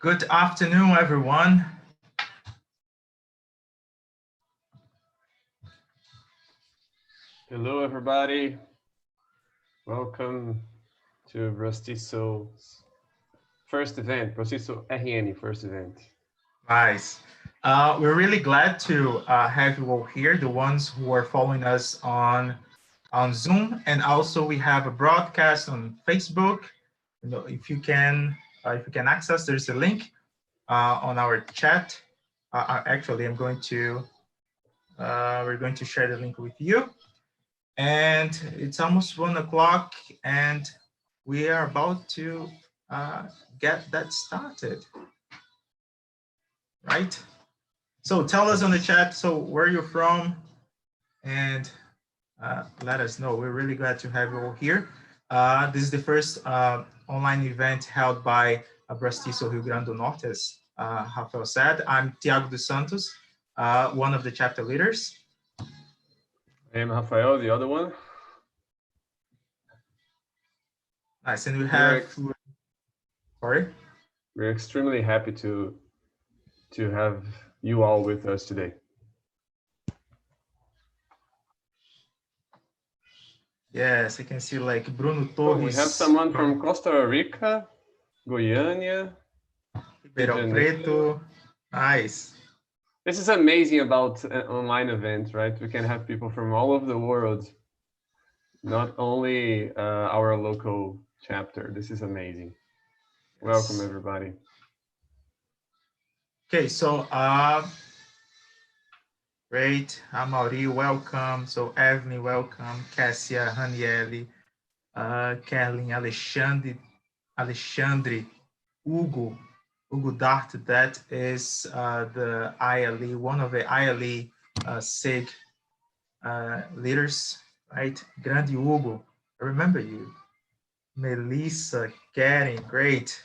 Good afternoon, everyone. Hello, everybody. Welcome to BRAZ-TESOL's first event, BRAZ-TESOL RN first event. Nice. We're really glad to have you all here, the ones who are following us on Zoom, and also we have a broadcast on Facebook. You know, if you can access, there's a link on our chat. Actually, we're going to share the link with you. And it's almost 1 o'clock, and we are about to get that started, right? So tell us on the chat, so where you're from, and let us know. We're really glad to have you all here. This is the first online event held by BRAZ-TESOL Rio Grande do Norte, as Rafael said. I'm Tiago dos Santos, one of the chapter leaders. I am Rafael, the other one. Nice, and we have, sorry? We're extremely happy to have you all with us today. Yes, I can see like Bruno Torres. Oh, we have someone from Costa Rica, Goiânia, Ribeirão Preto. Nice. This is amazing about an online event, right? We can have people from all over the world, not only our local chapter. This is amazing. Yes. Welcome, everybody. Okay, so great. Amaury, welcome. So Evelyn, welcome. Cassia, Raniele, Kerlin, Alexandre, Hugo Dart, that is the ILE, one of the ILE SIG leaders, right? Grande Hugo, I remember you. Melissa, Karen, great.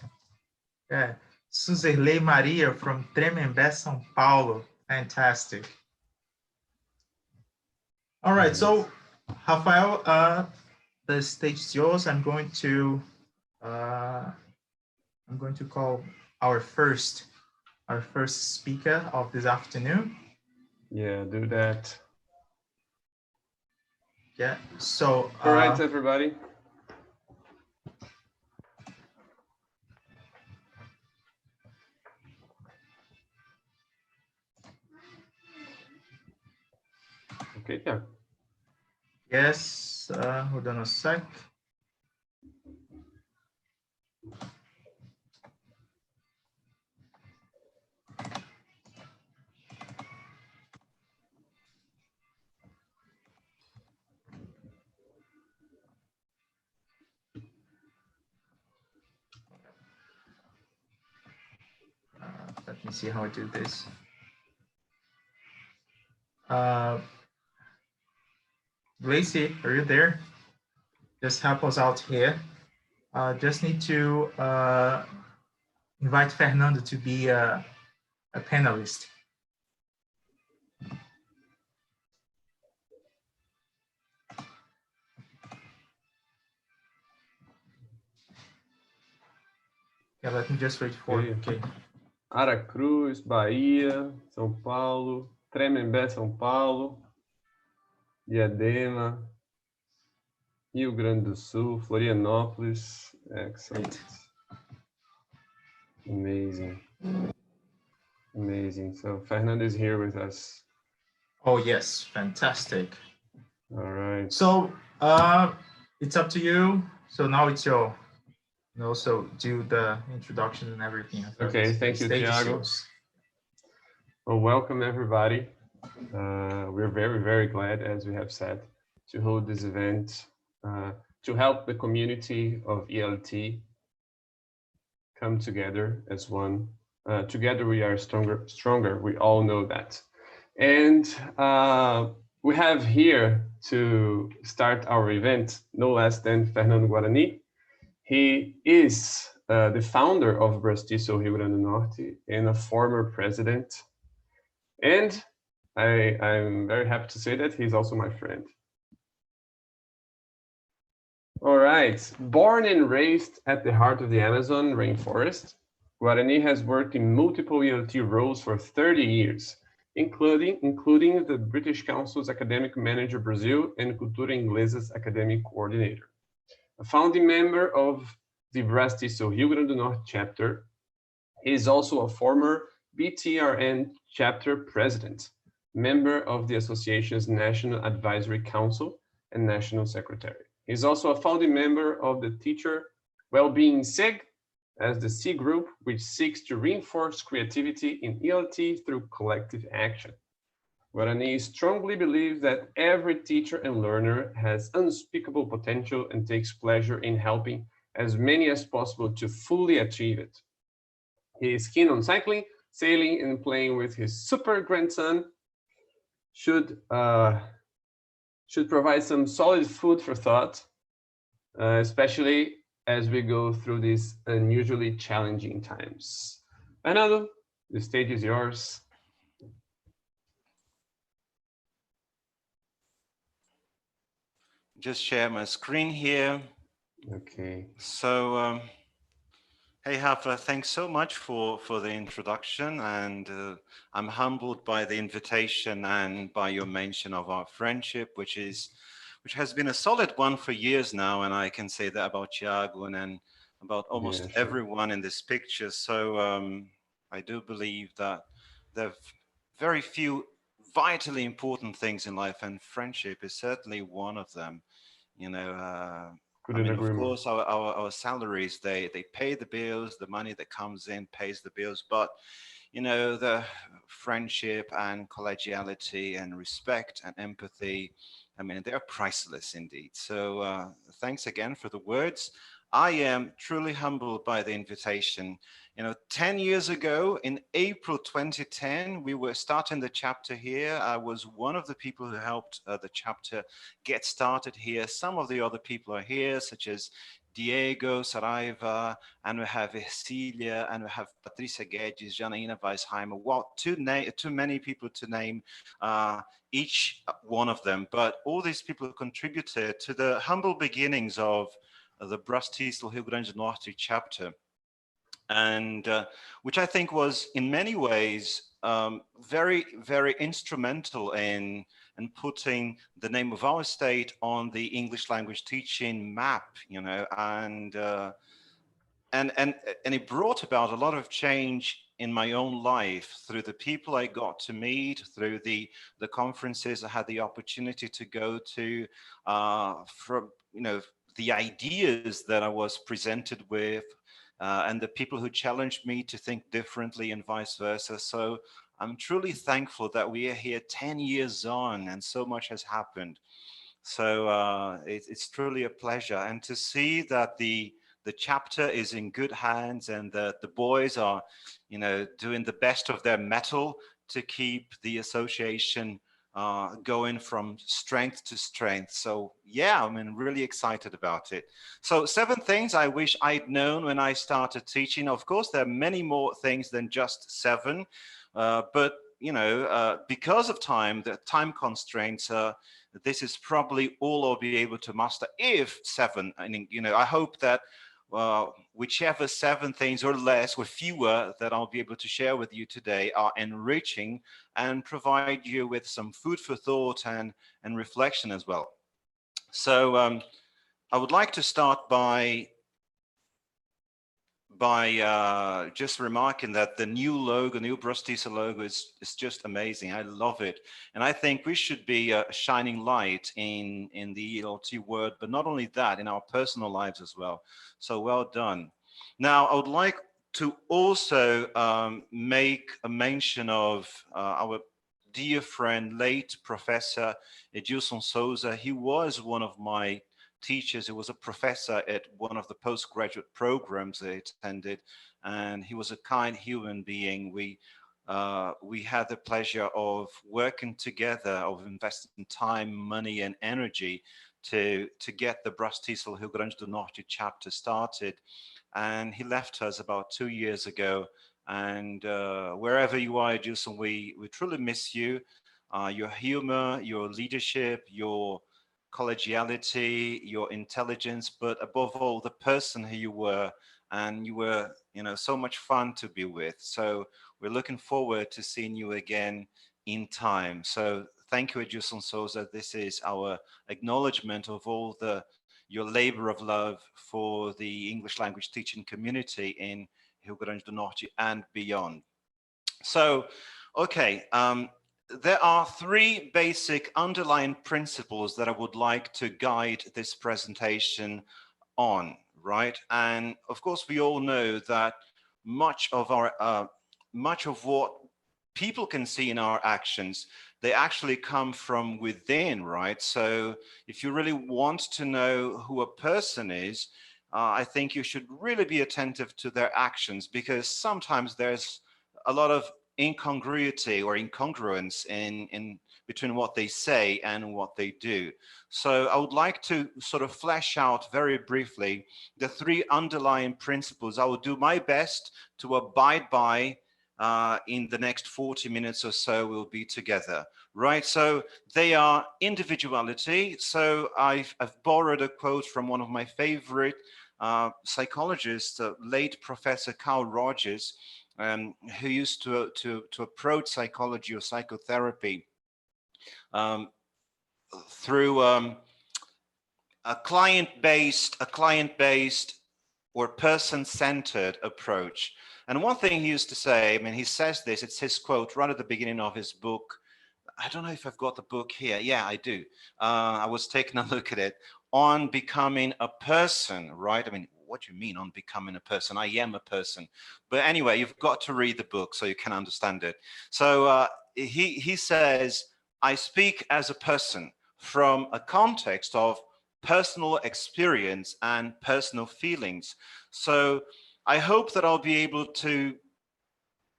Yeah. Suzerlei Maria from Tremembé, São Paulo, fantastic. All right, so Rafael, the stage is yours. I'm going to call our first speaker of this afternoon. Yeah, do that. Yeah, so all right, everybody. Okay, yeah. Yes, hold on a sec. Let me see how I do this. Lacey, are you there? Just help us out here. Just need to invite Fernando to be a panelist. Yeah, let me just wait for it. Okay. Aracruz, Bahia, São Paulo, Tremembé, São Paulo, Diadema, Rio Grande do Sul, Florianópolis. Excellent. Amazing. Amazing. So Fernando is here with us. Oh, yes. Fantastic. All right. So it's up to you. So now it's your, so do the introduction and everything. Okay. Thank you, Thiago. Well, welcome, everybody. We're very, very glad, as we have said, to hold this event to help the community of ELT come together as one. Together we are stronger. We all know that. And we have here to start our event, no less than Fernando Guarani. He is the founder of BRAZ-TESOL Rio Grande do Norte and a former president. And I'm very happy to say that he's also my friend. All right, born and raised at the heart of the Amazon rainforest, Guarani has worked in multiple ELT roles for 30 years, including the British Council's Academic Manager Brazil and Cultura Inglesa's Academic Coordinator. A founding member of the BRAZ-TESOL Rio Grande do Norte chapter, he is also a former BTRN chapter president, member of the association's National Advisory Council and National Secretary. He is also a founding member of the Teacher Wellbeing SIG, as the C group, which seeks to reinforce creativity in ELT through collective action. Guarani strongly believes that every teacher and learner has unspeakable potential and takes pleasure in helping as many as possible to fully achieve it. He is keen on cycling, sailing, and playing with his super grandson. Should provide some solid food for thought, especially as we go through these unusually challenging times. Fernando, the stage is yours. Just share my screen here. Okay. So, hey, Rafa, thanks so much for the introduction, and I'm humbled by the invitation and by your mention of our friendship, which has been a solid one for years now, and I can say that about Thiago and about almost everyone in this picture. So I do believe that there are very few vitally important things in life, and friendship is certainly one of them. You know, I mean, of course, our salaries, they pay the bills, the money that comes in pays the bills, but you know, the friendship and collegiality and respect and empathy, I mean, they're priceless indeed. So thanks again for the words. I am truly humbled by the invitation. You know, 10 years ago, in April 2010, we were starting the chapter here. I was one of the people who helped the chapter get started here. Some of the other people are here, such as Diego Saraiva, and we have Cecilia, and we have Patricia Guedes, Janaína Weisheimer. Well, too many people to name each one of them, but all these people contributed to the humble beginnings of the BRAZ-TESOL Rio Grande do Norte chapter, and which I think was in many ways very, very instrumental in putting the name of our state on the English language teaching map, you know, and it brought about a lot of change in my own life through the people I got to meet, through the conferences I had the opportunity to go to, from, you know, the ideas that I was presented with, and the people who challenged me to think differently and vice versa. So I'm truly thankful that we are here 10 years on and so much has happened. So it's truly a pleasure. And to see that the chapter is in good hands and the boys are, you know, doing the best of their mettle to keep the association going from strength to strength. So yeah, I mean, really excited about it. So 7 things I wish I'd known when I started teaching. Of course, there are many more things than just 7, but you know, because of time, the time constraints, this is probably all I'll be able to master, if 7. I mean, you know, I hope that whichever 7 things or less or fewer that I'll be able to share with you today are enriching and provide you with some food for thought and reflection as well. So I would like to start by just remarking that the new logo, new BRAZ-TESOL logo is just amazing. I love it. And I think we should be a shining light in the ELT world, but not only that, in our personal lives as well. So well done. Now, I would like to also make a mention of our dear friend, late Professor Edilson Souza. He was one of my teachers. He was a professor at one of the postgraduate programs I attended, and he was a kind human being. We had the pleasure of working together, of investing time, money, and energy to get the BRAZ-TESOL Rio Grande do Norte chapter started. And he left us about 2 years ago. And wherever you are, Edilson, we truly miss you. Your humor, your leadership, your collegiality, your intelligence, but above all, the person who you were. and you were, so much fun to be with. So we're looking forward to seeing you again in time. So thank you, Edilson Souza. This is our acknowledgement of all your labor of love for the English language teaching community in Rio Grande do Norte and beyond. So, okay, there are three basic underlying principles that I would like to guide this presentation on, right? And of course, we all know that much of what people can see in our actions, they actually come from within, right? So if you really want to know who a person is, I think you should really be attentive to their actions, because sometimes there's a lot of incongruity or incongruence in between what they say and what they do. So I would like to sort of flesh out very briefly the three underlying principles I will do my best to abide by in the next 40 minutes or so we'll be together, right? So they are individuality. So I've borrowed a quote from one of my favorite psychologists, late Professor Carl Rogers, who used to approach psychology or psychotherapy through a client-based or person-centered approach. And one thing he used to say, I mean, he says this, it's his quote right at the beginning of his book. I don't know if I've got the book here. Yeah, I do. I was taking a look at it. On becoming a person, right? I mean, what do you mean on becoming a person? I am a person. But anyway, you've got to read the book so you can understand it. So he says, I speak as a person from a context of personal experience and personal feelings. So I hope that I'll be able to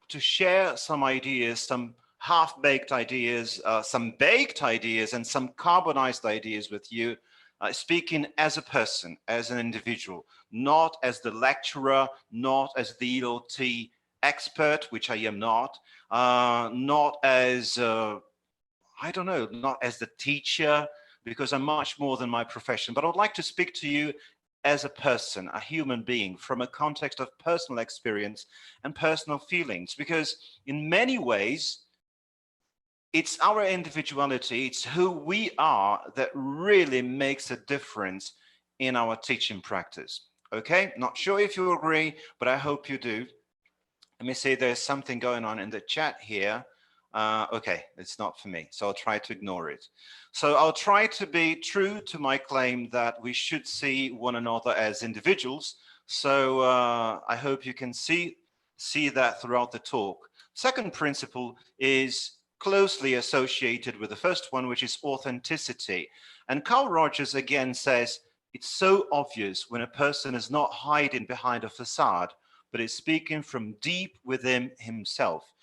share some ideas, some half-baked ideas, some baked ideas, and some carbonized ideas with you, speaking as a person, as an individual, not as the lecturer, not as the ELT expert, which I am not as, I don't know, not as the teacher, because I'm much more than my profession, but I would like to speak to you as a person, a human being, from a context of personal experience and personal feelings, because in many ways, it's our individuality, it's who we are that really makes a difference in our teaching practice. Okay, not sure if you agree, but I hope you do. Let me see, there's something going on in the chat here. Okay, it's not for me, so I'll try to ignore it. So I'll try to be true to my claim that we should see one another as individuals. So I hope you can see that throughout the talk. Second principle is closely associated with the first one, which is authenticity. And Carl Rogers again says, it's so obvious when a person is not hiding behind a facade, but is speaking from deep within himself.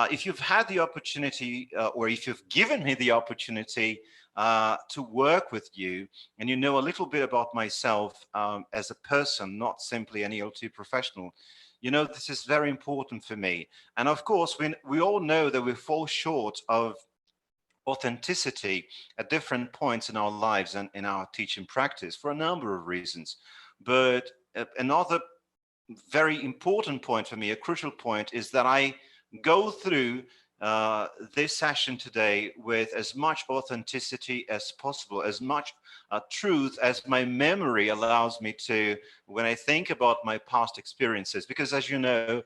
If you've had the opportunity, or if you've given me the opportunity to work with you, and you know a little bit about myself as a person, not simply an ELT professional, you know this is very important for me. And of course, we all know that we fall short of authenticity at different points in our lives and in our teaching practice for a number of reasons. But another very important point for me, a crucial point, is that I go through this session today with as much authenticity as possible, as much truth as my memory allows me to when I think about my past experiences. Because as you know,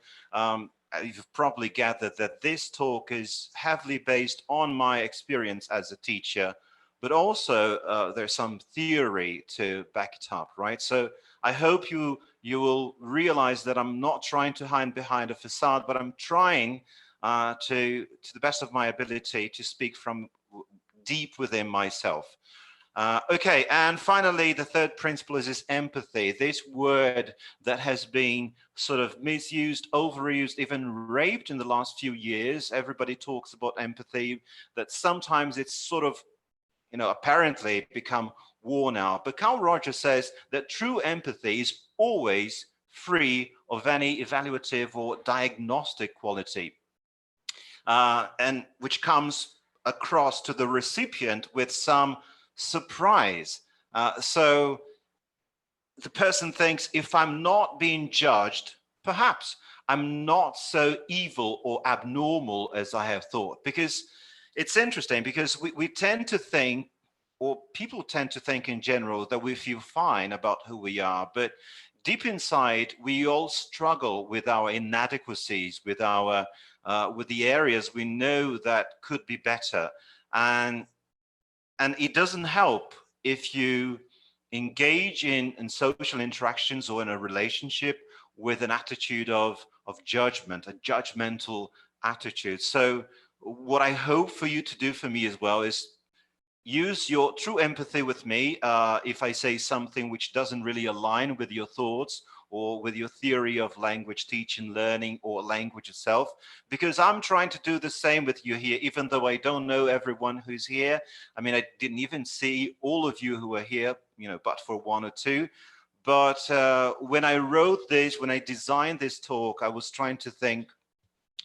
you've probably gathered that this talk is heavily based on my experience as a teacher, but also there's some theory to back it up, right? So I hope you will realize that I'm not trying to hide behind a facade, but I'm trying to the best of my ability to speak from deep within myself. Okay, and finally, the third principle is empathy. This word that has been sort of misused, overused, even raped in the last few years. Everybody talks about empathy, that sometimes it's sort of, you know, apparently become worn out. But Carl Rogers says that true empathy is always free of any evaluative or diagnostic quality, and which comes across to the recipient with some surprise. So the person thinks, if I'm not being judged, perhaps I'm not so evil or abnormal as I have thought. Because it's interesting, because we tend to think, or people tend to think in general, that we feel fine about who we are, but deep inside, we all struggle with our inadequacies, with our with the areas we know that could be better. And it doesn't help if you engage in social interactions or in a relationship with an attitude of judgment, a judgmental attitude. So what I hope for you to do for me as well is use your true empathy with me if I say something which doesn't really align with your thoughts or with your theory of language teaching, learning, or language itself, because I'm trying to do the same with you here, even though I don't know everyone who's here. I mean, I didn't even see all of you who are here, but for one or two. But when I wrote this, when I designed this talk, I was trying to think,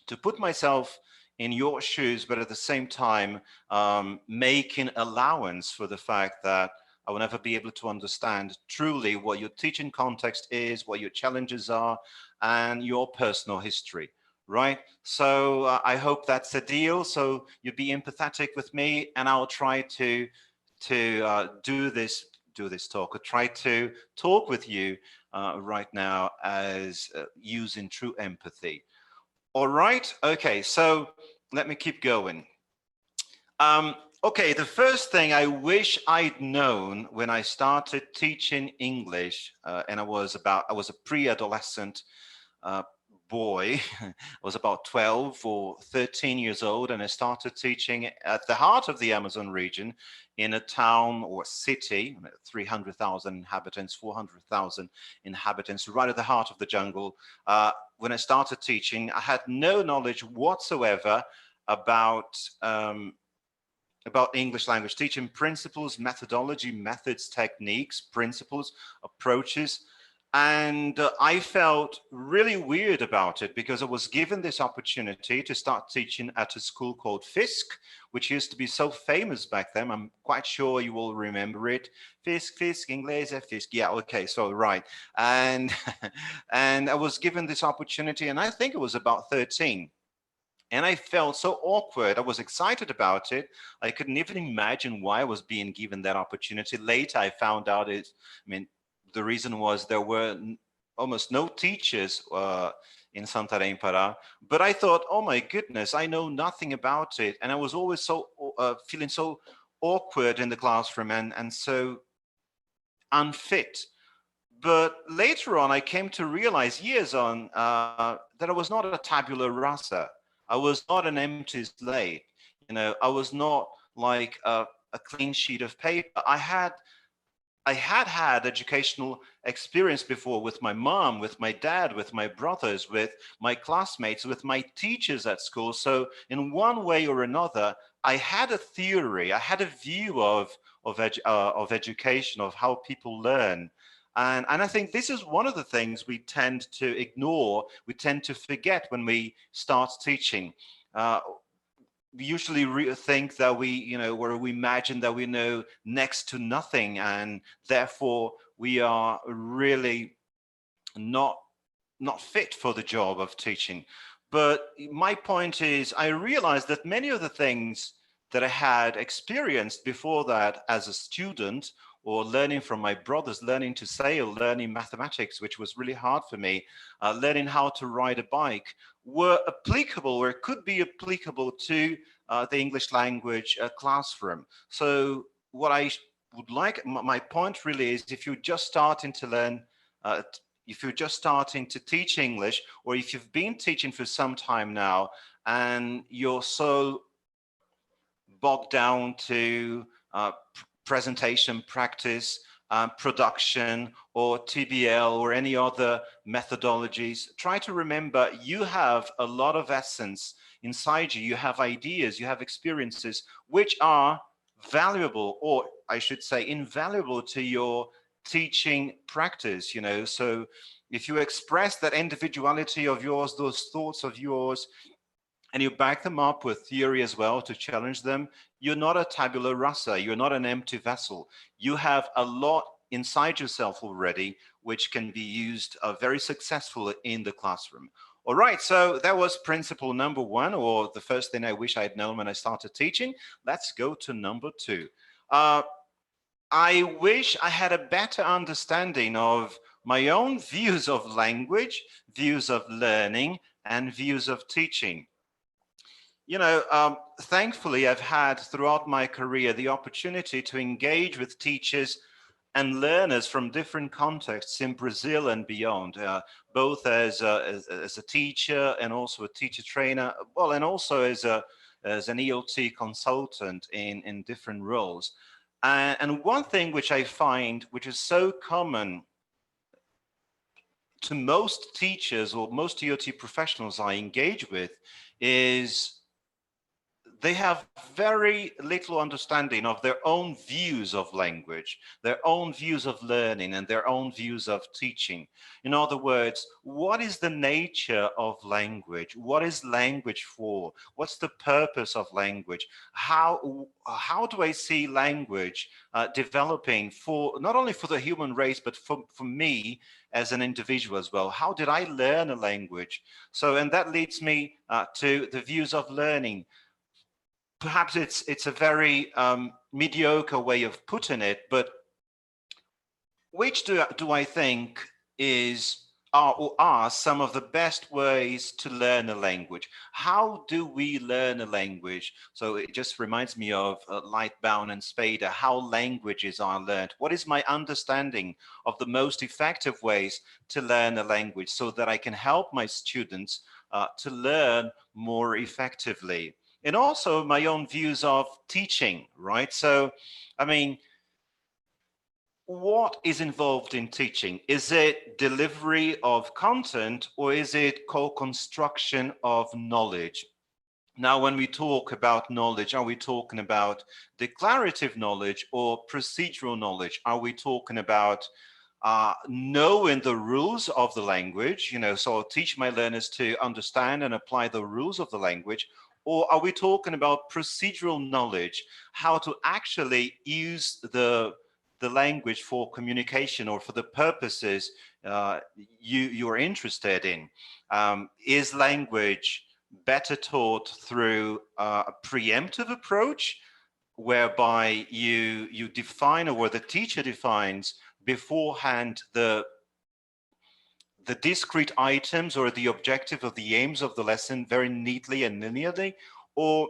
to put myself in your shoes, but at the same time, making allowance for the fact that I will never be able to understand truly what your teaching context is, what your challenges are, and your personal history, right? So I hope that's a deal. So you'll be empathetic with me, and I'll try to do this talk, or try to talk with you right now as using true empathy. All right. Okay. So let me keep going. Okay, the first thing I wish I'd known when I started teaching English, and I was a pre-adolescent boy. I was about 12 or 13 years old, and I started teaching at the heart of the Amazon region in a town or city, 300,000 inhabitants, 400,000 inhabitants, right at the heart of the jungle. When I started teaching, I had no knowledge whatsoever about English language teaching principles, methodology, methods, techniques, principles, approaches. And I felt really weird about it, because I was given this opportunity to start teaching at a school called Fisk, which used to be so famous back then. I'm quite sure you all remember it. Fisk, Inglese, Fisk. Yeah, okay, so right. And, and I was given this opportunity, and I think it was about 13. And I felt so awkward. I was excited about it. I couldn't even imagine why I was being given that opportunity. Later, I found out the reason was there were almost no teachers in Santarém, Pará. But I thought, oh my goodness, I know nothing about it. And I was always so feeling so awkward in the classroom and so unfit. But later on, I came to realize years on that I was not a tabula rasa. I was not an empty slate. I was not like a clean sheet of paper. I had educational experience before with my mom, with my dad, with my brothers, with my classmates, with my teachers at school. So in one way or another, I had a theory, I had a view of education, of how people learn. And I think this is one of the things we tend to ignore, we tend to forget when we start teaching. We usually think that we imagine that we know next to nothing, and therefore we are really not fit for the job of teaching. But my point is, I realized that many of the things that I had experienced before that as a student, or learning from my brothers, learning to sail, learning mathematics, which was really hard for me, learning how to ride a bike, were applicable, or could be applicable to the English language classroom. So what I would like, my point really is, if you're just starting to learn, if you're just starting to teach English, or if you've been teaching for some time now, and you're so bogged down to presentation practice, production, or TBL, or any other methodologies, try to remember you have a lot of essence inside you. You have ideas, you have experiences which are valuable, or I should say invaluable, to your teaching practice. So if you express that individuality of yours, those thoughts of yours, and you back them up with theory as well to challenge them, you're not a tabula rasa, you're not an empty vessel. You have a lot inside yourself already, which can be used very successfully in the classroom. All right, so that was principle number one, or the first thing I wish I had known when I started teaching. Let's go to number two. I wish I had a better understanding of my own views of language, views of learning, and views of teaching. You know, thankfully, I've had throughout my career the opportunity to engage with teachers and learners from different contexts in Brazil and beyond, both as a teacher and also a teacher trainer, well, and also as an ELT consultant in different roles. And one thing which I find, which is so common to most teachers or most ELT professionals I engage with, is they have very little understanding of their own views of language, their own views of learning, and their own views of teaching. In other words, what is the nature of language? What is language for? What's the purpose of language? How do I see language developing for not only for the human race, but for me as an individual as well? How did I learn a language? So, and that leads me to the views of learning. Perhaps it's a very mediocre way of putting it, but which do I think are some of the best ways to learn a language? How do we learn a language? So it just reminds me of Lightbound and Spader, how languages are learned. What is my understanding of the most effective ways to learn a language so that I can help my students to learn more effectively? And also my own views of teaching, right? So, I mean, what is involved in teaching? Is it delivery of content, or is it co-construction of knowledge? Now, when we talk about knowledge, are we talking about declarative knowledge or procedural knowledge? Are we talking about knowing the rules of the language? You know, so I'll teach my learners to understand and apply the rules of the language. Or are we talking about procedural knowledge, how to actually use the language for communication or for the purposes you're interested in? Is language better taught through a preemptive approach, whereby you define, or where the teacher defines beforehand the discrete items or the objective of the aims of the lesson very neatly and linearly? Or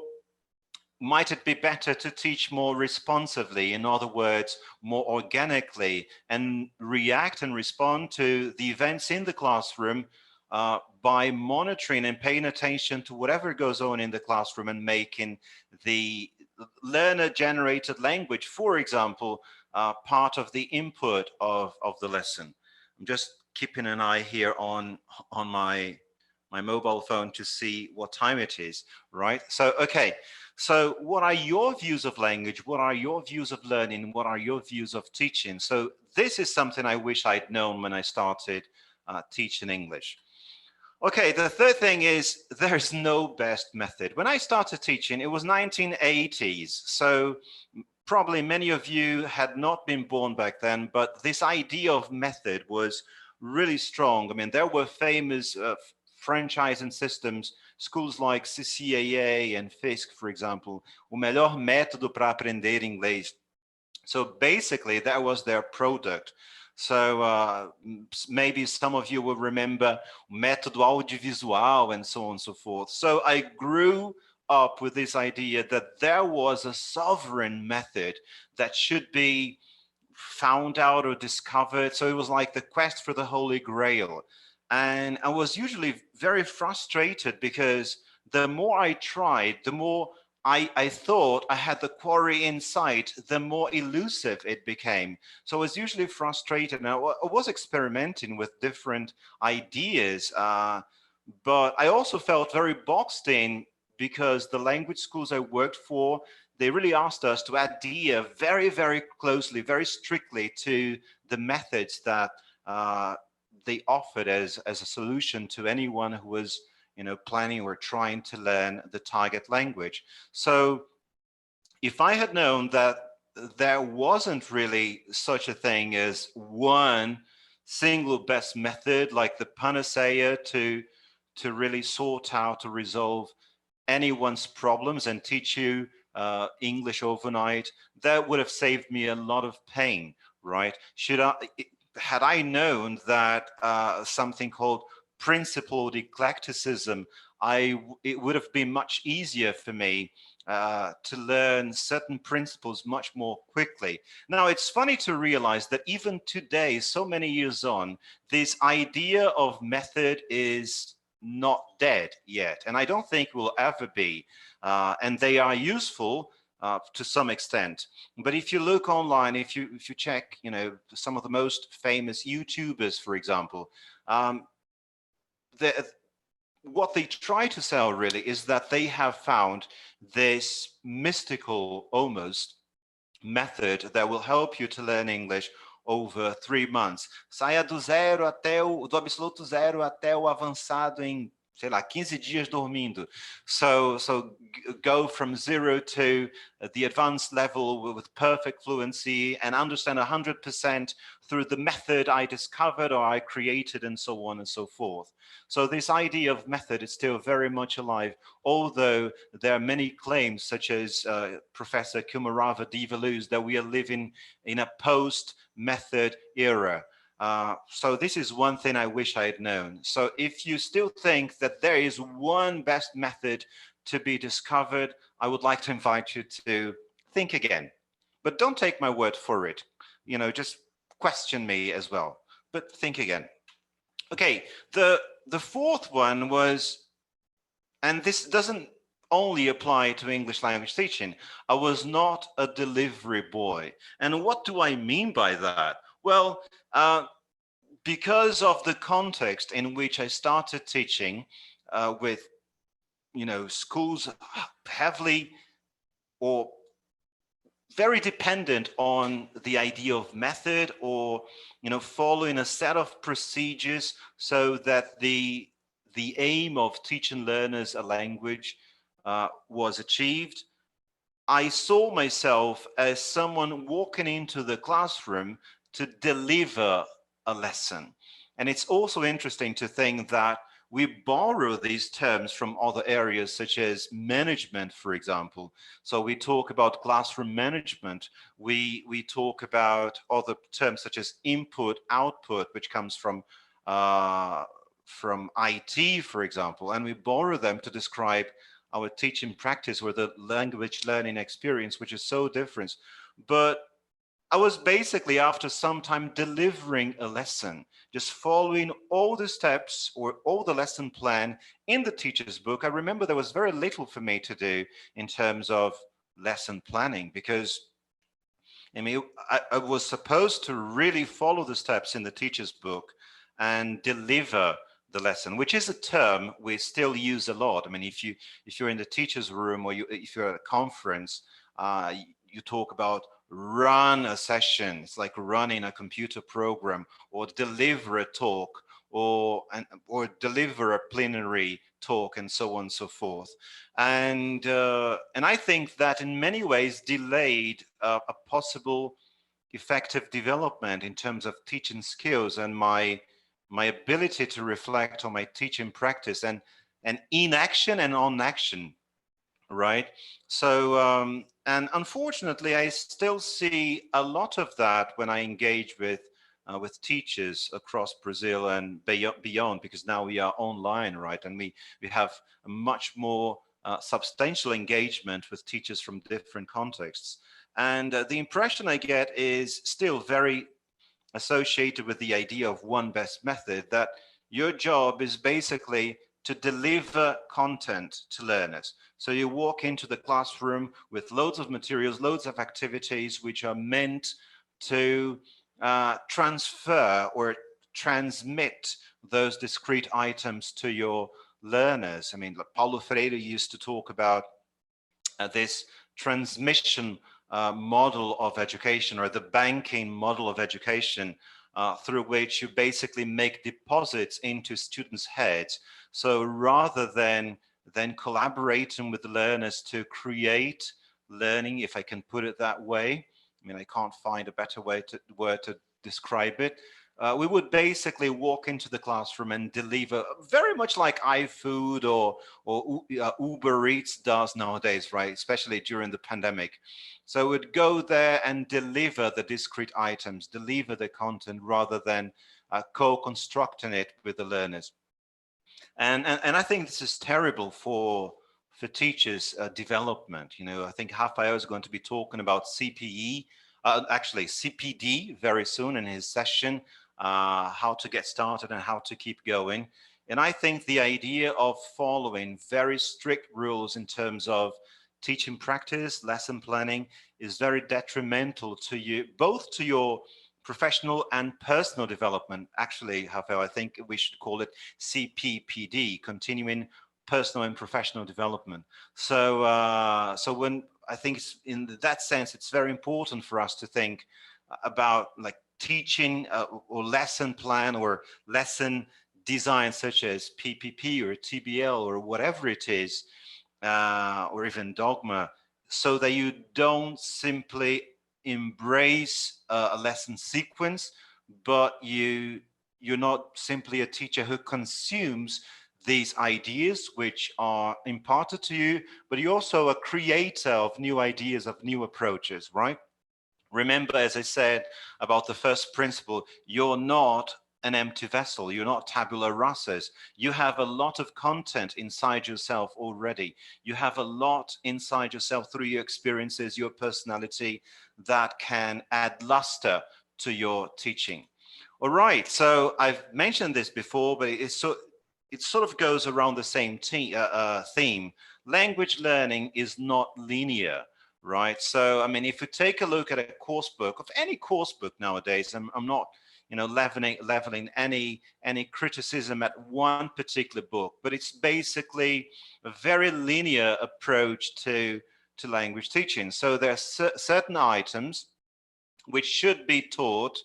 might it be better to teach more responsively, in other words, more organically, and react and respond to the events in the classroom by monitoring and paying attention to whatever goes on in the classroom and making the learner-generated language, for example, part of the input of the lesson? I'm just keeping an eye here on my mobile phone to see what time it is, right? So, okay. So what are your views of language? What are your views of learning? What are your views of teaching? So this is something I wish I'd known when I started teaching English. Okay, the third thing is there's no best method. When I started teaching, it was 1980s. So probably many of you had not been born back then, but this idea of method was really strong. I mean, there were famous franchising systems, schools like CCAA and Fisk, for example, o melhor método para aprender inglês. So basically, that was their product. So maybe some of you will remember método audiovisual and so on and so forth. So I grew up with this idea that there was a sovereign method that should be found out or discovered. So it was like the quest for the Holy Grail. And I was usually very frustrated because the more I tried, the more I thought I had the quarry in sight, the more elusive it became. So I was usually frustrated. And I was experimenting with different ideas, but I also felt very boxed in because the language schools I worked for, they really asked us to adhere very, very closely, very strictly to the methods that they offered as a solution to anyone who was, you know, planning or trying to learn the target language. So if I had known that there wasn't really such a thing as one single best method, like the panacea to really sort out to resolve anyone's problems and teach you English overnight. That would have saved me a lot of pain, right? Had I known that something called principled eclecticism, it would have been much easier for me to learn certain principles much more quickly. Now, it's funny to realize that even today, so many years on, this idea of method is not dead yet, and I don't think will ever be. And they are useful to some extent. But if you look online, if you check, you know, some of the most famous YouTubers, for example, what they try to sell really is that they have found this mystical almost method that will help you to learn English over 3 months. Saia do zero do absoluto zero até o avançado em, sei lá, 15 dias dormindo. So go from 0 to the advanced level with perfect fluency and understand 100% through the method I discovered or I created, and so on and so forth. So this idea of method is still very much alive, although there are many claims, such as Professor Kumarava Divalu's, that we are living in a post-method era. So this is one thing I wish I had known. So if you still think that there is one best method to be discovered, I would like to invite you to think again. But don't take my word for it. You know, just question me as well. But think again. Okay, the fourth one was, and this doesn't only apply to English language teaching, I was not a delivery boy. And what do I mean by that? Well, because of the context in which I started teaching with, you know, schools heavily or very dependent on the idea of method, or, you know, following a set of procedures so that the aim of teaching learners a language was achieved. I saw myself as someone walking into the classroom to deliver a lesson. And it's also interesting to think that we borrow these terms from other areas, such as management, for example. So we talk about classroom management. We talk about other terms such as input, output, which comes from IT, for example, and we borrow them to describe our teaching practice or the language learning experience, which is so different. But I was basically, after some time, delivering a lesson, just following all the steps or all the lesson plan in the teacher's book. I remember there was very little for me to do in terms of lesson planning, because I mean, I was supposed to really follow the steps in the teacher's book and deliver the lesson, which is a term we still use a lot. I mean, if you're in the teacher's room, or if you're at a conference, you talk about run a session. It's like running a computer program, or deliver a talk, or deliver a plenary talk, and so on and so forth. And I think that in many ways delayed a possible effective development in terms of teaching skills and my ability to reflect on my teaching practice and inaction and on action, right? So and unfortunately, I still see a lot of that when I engage with teachers across Brazil and beyond, because now we are online, right? And we have a much more substantial engagement with teachers from different contexts. And the impression I get is still very associated with the idea of one best method, that your job is basically to deliver content to learners. So you walk into the classroom with loads of materials, loads of activities which are meant to transfer or transmit those discrete items to your learners. I mean, Paulo Freire used to talk about this transmission model of education, or the banking model of education, through which you basically make deposits into students' heads. So rather than collaborating with the learners to create learning, if I can put it that way, I mean, I can't find a better word to describe it. We would basically walk into the classroom and deliver very much like iFood or Uber Eats does nowadays, right? Especially during the pandemic. So we'd go there and deliver the discrete items, deliver the content rather than co-constructing it with the learners. And I think this is terrible for teachers' development. You know, I think Rafael is going to be talking about CPE, actually CPD very soon in his session, how to get started and how to keep going. And I think the idea of following very strict rules in terms of teaching practice, lesson planning is very detrimental to you, both to your professional and personal development. Actually, Rafael, I think we should call it CPPD, continuing personal and professional development. So, so when I think in that sense, it's very important for us to think about like teaching or lesson plan or lesson design, such as PPP or TBL or whatever it is, or even dogma, so that you don't simply embrace a lesson sequence, but you're not simply a teacher who consumes these ideas which are imparted to you, but you're also a creator of new ideas, of new approaches, right? Remember, as I said about the first principle, you're not an empty vessel. You're not tabula rasas. You have a lot of content inside yourself already. You have a lot inside yourself through your experiences, your personality, that can add luster to your teaching. All right, so I've mentioned this before, but it sort of goes around the same theme. Language learning is not linear, right? So, I mean, if you take a look at a course book, of any course book nowadays, I'm not, you know, leveling any criticism at one particular book, but it's basically a very linear approach to language teaching. So there are certain items which should be taught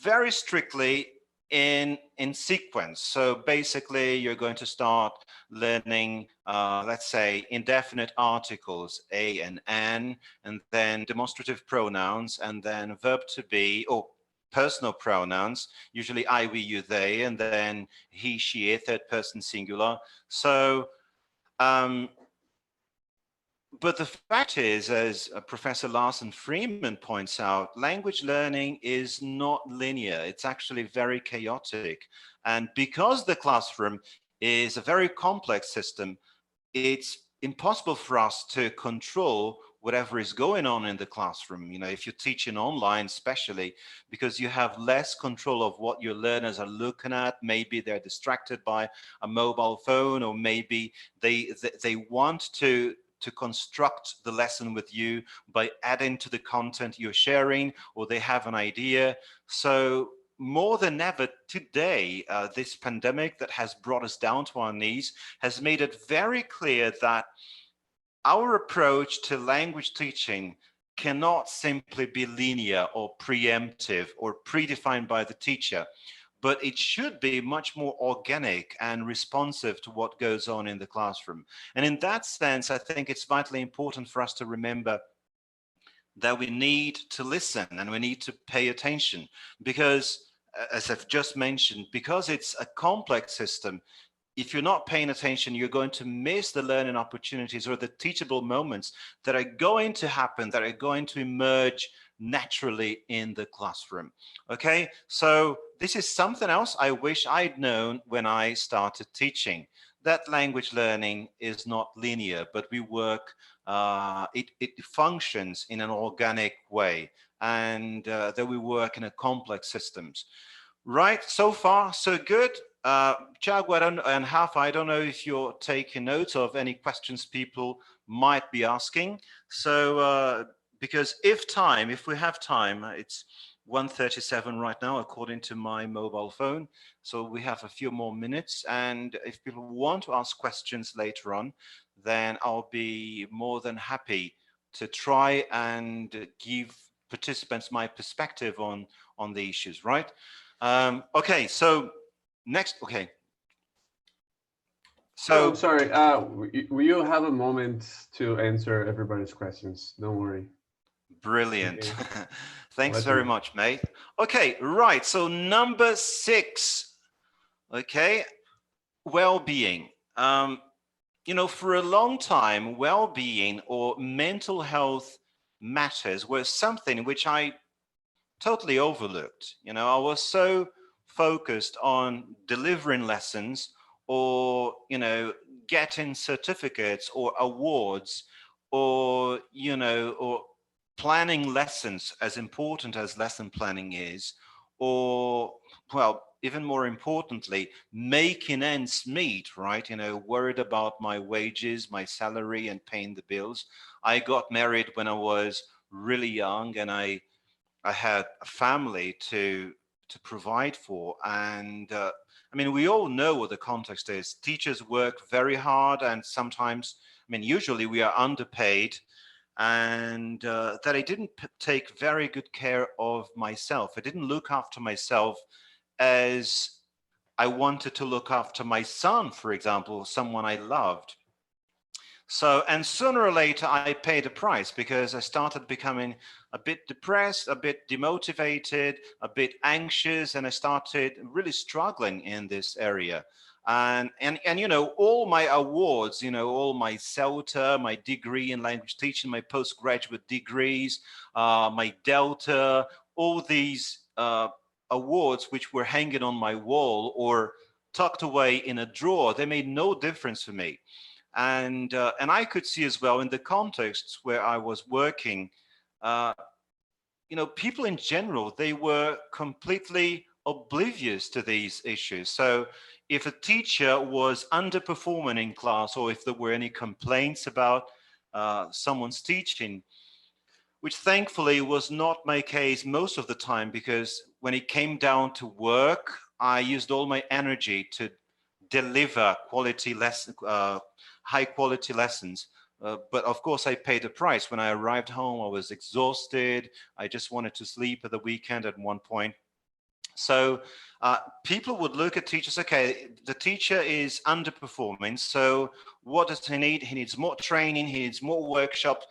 very strictly in sequence. So basically you're going to start learning, let's say, indefinite articles, a and an, and then demonstrative pronouns, and then verb to be, or personal pronouns, usually I, we, you, they, and then he, she, it, third person singular. So but the fact is, as Professor Larson Freeman points out, language learning is not linear. It's actually very chaotic. And because the classroom is a very complex system, it's impossible for us to control whatever is going on in the classroom. You know, if you're teaching online, especially, because you have less control of what your learners are looking at. Maybe they're distracted by a mobile phone, or maybe they want to construct the lesson with you by adding to the content you're sharing, or they have an idea. So more than ever today, this pandemic that has brought us down to our knees has made it very clear that our approach to language teaching cannot simply be linear or preemptive or predefined by the teacher, but it should be much more organic and responsive to what goes on in the classroom. And in that sense, I think it's vitally important for us to remember that we need to listen and we need to pay attention, because, as I've just mentioned, because it's a complex system, if you're not paying attention, you're going to miss the learning opportunities or the teachable moments that are going to happen, that are going to emerge naturally in the classroom. Okay, so this is something else I wish I'd known when I started teaching, that language learning is not linear, but we work, it functions in an organic way, and that we work in a complex systems. Right, so far so good. Thiago and Rafa, I don't know if you're taking notes of any questions people might be asking. So because if we have time, it's 1:37 right now, according to my mobile phone. So we have a few more minutes. And if people want to ask questions later on, then I'll be more than happy to try and give participants my perspective on the issues, right? Okay, so next, okay. So I'm sorry, will you have a moment to answer everybody's questions? Don't worry. Brilliant. Okay. Thanks very Pleasure. much, mate. Okay, right. So number 6, okay, well-being. You know, for a long time, well-being or mental health matters was something which I totally overlooked. You know, I was so focused on delivering lessons or, you know, getting certificates or awards or, you know, or planning lessons, as important as lesson planning is, or, well, even more importantly, making ends meet, right? You know, worried about my wages, my salary, and paying the bills. I got married when I was really young, and I had a family to provide for, and I mean, we all know what the context is. Teachers work very hard, and sometimes, I mean, usually we are underpaid, and that I didn't take very good care of myself. I didn't look after myself as I wanted to look after my son, for example, someone I loved. So, and sooner or later, I paid a price because I started becoming a bit depressed, a bit demotivated, a bit anxious, and I started really struggling in this area. And you know, all my awards, you know, all my CELTA, my degree in language teaching, my postgraduate degrees, my Delta, all these awards which were hanging on my wall or tucked away in a drawer, they made no difference for me. And I could see as well in the contexts where I was working, uh, you know, people in general, they were completely oblivious to these issues. So if a teacher was underperforming in class, or if there were any complaints about someone's teaching, which thankfully was not my case most of the time, because when it came down to work, I used all my energy to deliver quality lesson, high quality lessons. But of course, I paid a price. When I arrived home, I was exhausted. I just wanted to sleep at the weekend at one point. So people would look at teachers, okay, the teacher is underperforming. So what does he need? He needs more training. He needs more workshops.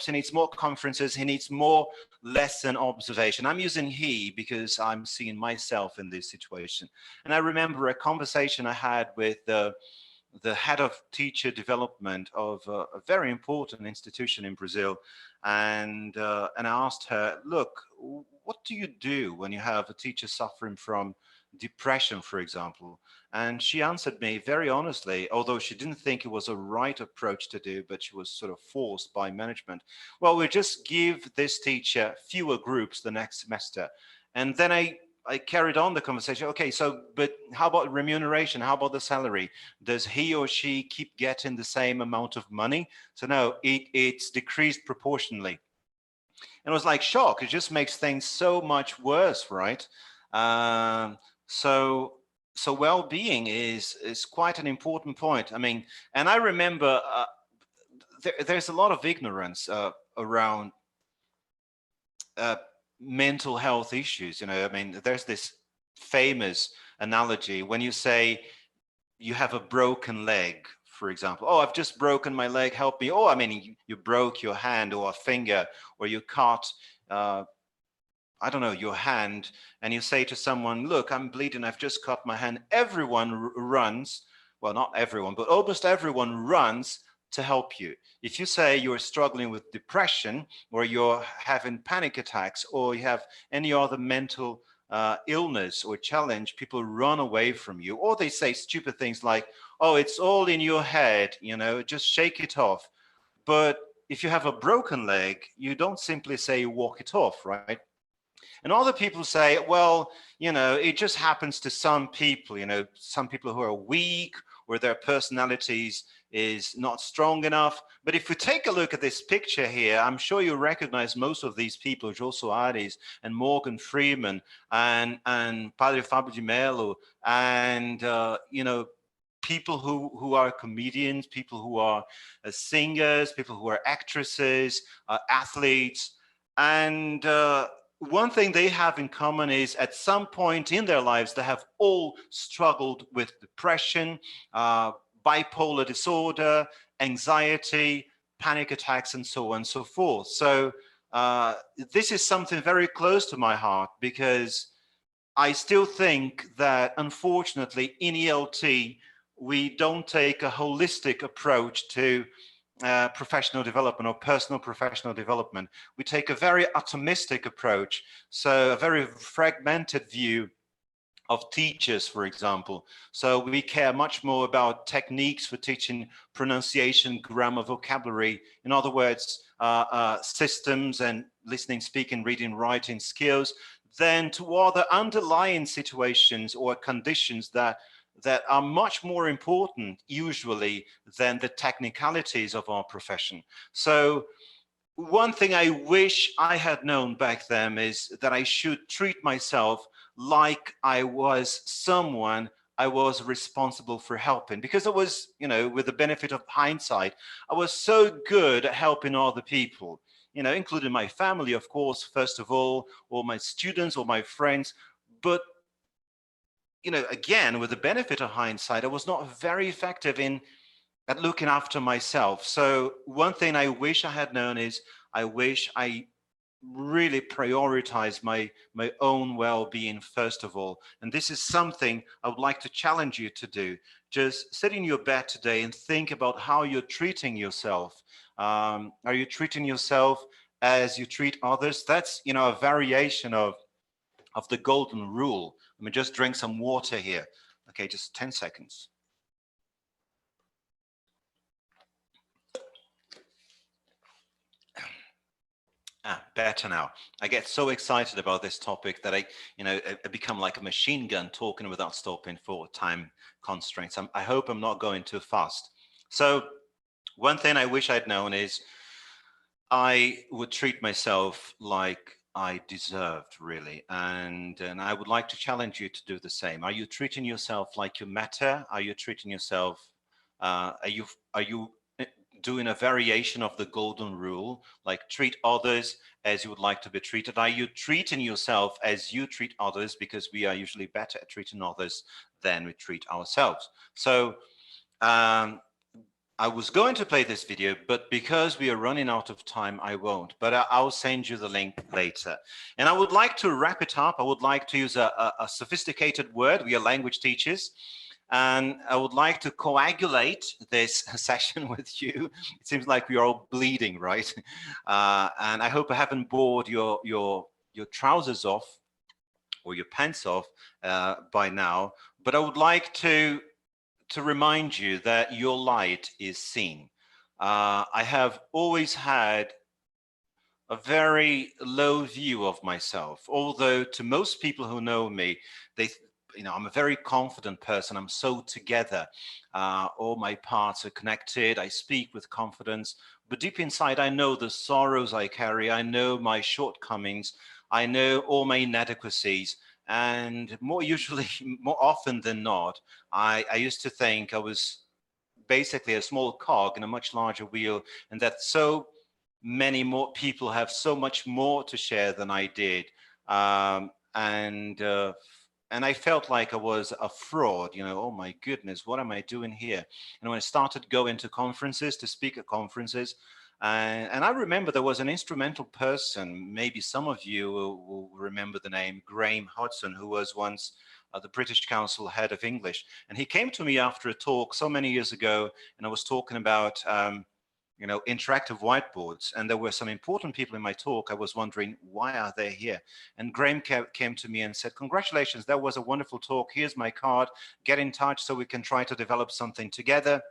He needs more conferences. He needs more lesson observation. I'm using he because I'm seeing myself in this situation. And I remember a conversation I had with the head of teacher development of a very important institution in Brazil. And I asked her, look, what do you do when you have a teacher suffering from depression, for example? And she answered me very honestly, although she didn't think it was a right approach to do, but she was sort of forced by management. Well, we just give this teacher fewer groups the next semester. And then I carried on the conversation. Okay, so, but how about remuneration? How about the salary? Does he or she keep getting the same amount of money? So no, it's decreased proportionally. And it was like shock. It just makes things so much worse, right? Um, so so well-being is quite an important point. I mean, and I remember there's a lot of ignorance around uh, mental health issues. You know, I mean, there's this famous analogy when you say you have a broken leg, for example. Oh, I've just broken my leg, help me. Oh, I mean, you broke your hand or a finger, or you cut, I don't know, your hand, and you say to someone, look, I'm bleeding, I've just cut my hand. Everyone runs, well, not everyone, but almost everyone runs to help you. If you say you're struggling with depression, or you're having panic attacks, or you have any other mental illness or challenge, people run away from you, or they say stupid things like, oh, it's all in your head, you know, just shake it off. But if you have a broken leg, you don't simply say walk it off, right? And other people say, well, you know, it just happens to some people, you know, some people who are weak, or their personalities is not strong enough. But if we take a look at this picture here, I'm sure you recognize most of these people, Jô Soares and Morgan Freeman and Padre Fábio de Mello, and, you know, people who are comedians, people who are singers, people who are actresses, athletes. And one thing they have in common is at some point in their lives, they have all struggled with depression, bipolar disorder, anxiety, panic attacks, and so on and so forth. So this is something very close to my heart, because I still think that, unfortunately, in ELT, we don't take a holistic approach to professional development or personal professional development. We take a very atomistic approach, so a very fragmented view of teachers, for example. So we care much more about techniques for teaching pronunciation, grammar, vocabulary. In other words, systems and listening, speaking, reading, writing skills, than to other underlying situations or conditions that are much more important usually than the technicalities of our profession. So one thing I wish I had known back then is that I should treat myself like I was someone I was responsible for helping, because I was, you know, with the benefit of hindsight, I was so good at helping other people, you know, including my family, of course, first of all, or my students or my friends. But, you know, again, with the benefit of hindsight, I was not very effective at looking after myself. So one thing I wish I had known is I wish I really prioritize my own well-being first of all. And this is something I would like to challenge you to do. Just sit in your bed today and think about how you're treating yourself. Are you treating yourself as you treat others? That's, you know, a variation of the golden rule. Let me just drink some water here. Okay, just 10 seconds. Better now. I get so excited about this topic that I become like a machine gun talking without stopping for time constraints. I hope I'm not going too fast. So one thing I wish I'd known is I would treat myself like I deserved, really. And I would like to challenge you to do the same. Are you treating yourself like you matter? Are you treating yourself, are you doing a variation of the golden rule, like treat others as you would like to be treated? Are you treating yourself as you treat others? Because we are usually better at treating others than we treat ourselves. So I was going to play this video, but because we are running out of time, I won't. But I'll send you the link later. And I would like to wrap it up. I would like to use a sophisticated word. We are language teachers. And I would like to coagulate this session with you. It seems like we are all bleeding, right? And I hope I haven't bored your trousers off or your pants off by now. But I would like to remind you that your light is seen. I have always had a very low view of myself, although to most people who know me, I'm a very confident person. I'm so together. All my parts are connected. I speak with confidence, but deep inside, I know the sorrows I carry. I know my shortcomings. I know all my inadequacies. And more often than not, I used to think I was basically a small cog in a much larger wheel, and that so many more people have so much more to share than I did. And I felt like I was a fraud, oh my goodness, what am I doing here? And when I started going to conferences, to speak at conferences, and I remember there was an instrumental person, maybe some of you will remember the name, Graham Hodgson, who was once the British Council head of English. And he came to me after a talk so many years ago, and I was talking about interactive whiteboards, and there were some important people in my talk. I was wondering, why are they here? And Graham came to me and said, congratulations, that was a wonderful talk. Here's my card. Get in touch so we can try to develop something together.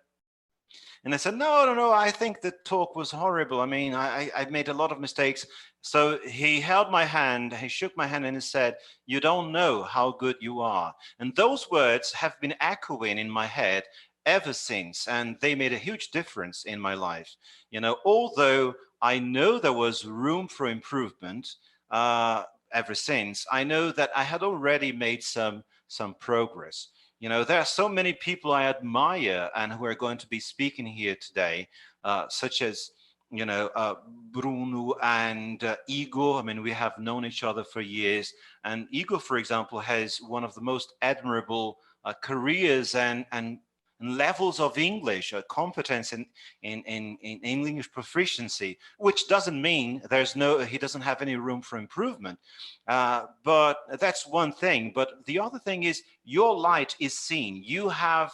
And I said, no, I think the talk was horrible. I mean, I made a lot of mistakes. So he held my hand, he shook my hand, and he said, you don't know how good you are. And those words have been echoing in my head ever since, and they made a huge difference in my life. Although I know there was room for improvement ever since, I know that I had already made some progress. There are so many people I admire and who are going to be speaking here today, such as Bruno and Igor. I mean, we have known each other for years, and Igor, for example, has one of the most admirable careers and levels of English or competence in English proficiency, which doesn't mean he doesn't have any room for improvement. But that's one thing. But the other thing is your light is seen. You have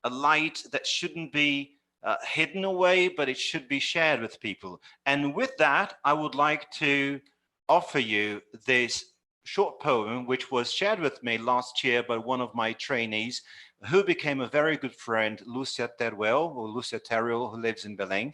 a light that shouldn't be hidden away, but it should be shared with people. And with that, I would like to offer you this short poem, which was shared with me last year by one of my trainees, who became a very good friend, Lucia Teruel, who lives in Belém,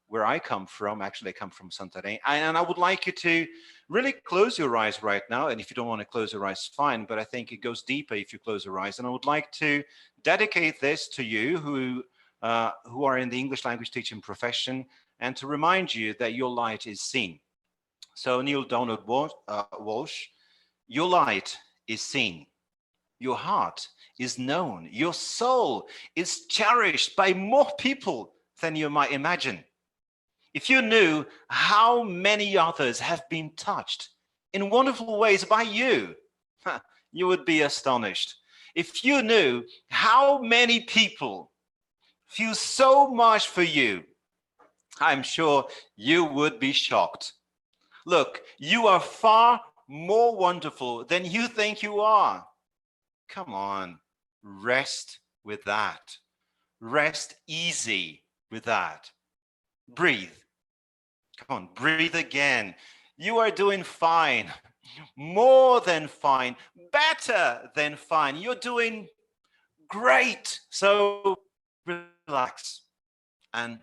where I come from. Actually, I come from Santarém. And I would like you to really close your eyes right now. And if you don't want to close your eyes, fine. But I think it goes deeper if you close your eyes. And I would like to dedicate this to you who are in the English language teaching profession, and to remind you that your light is seen. So Neil Donald Walsh, your light is seen. Your heart is known. Your soul is cherished by more people than you might imagine. If you knew how many others have been touched in wonderful ways by you, you would be astonished. If you knew how many people feel so much for you, I'm sure you would be shocked. Look, you are far more wonderful than you think you are. Come on, rest with that. Rest easy with that. Breathe. Come on, breathe again. You are doing fine, more than fine, better than fine. You're doing great. So relax and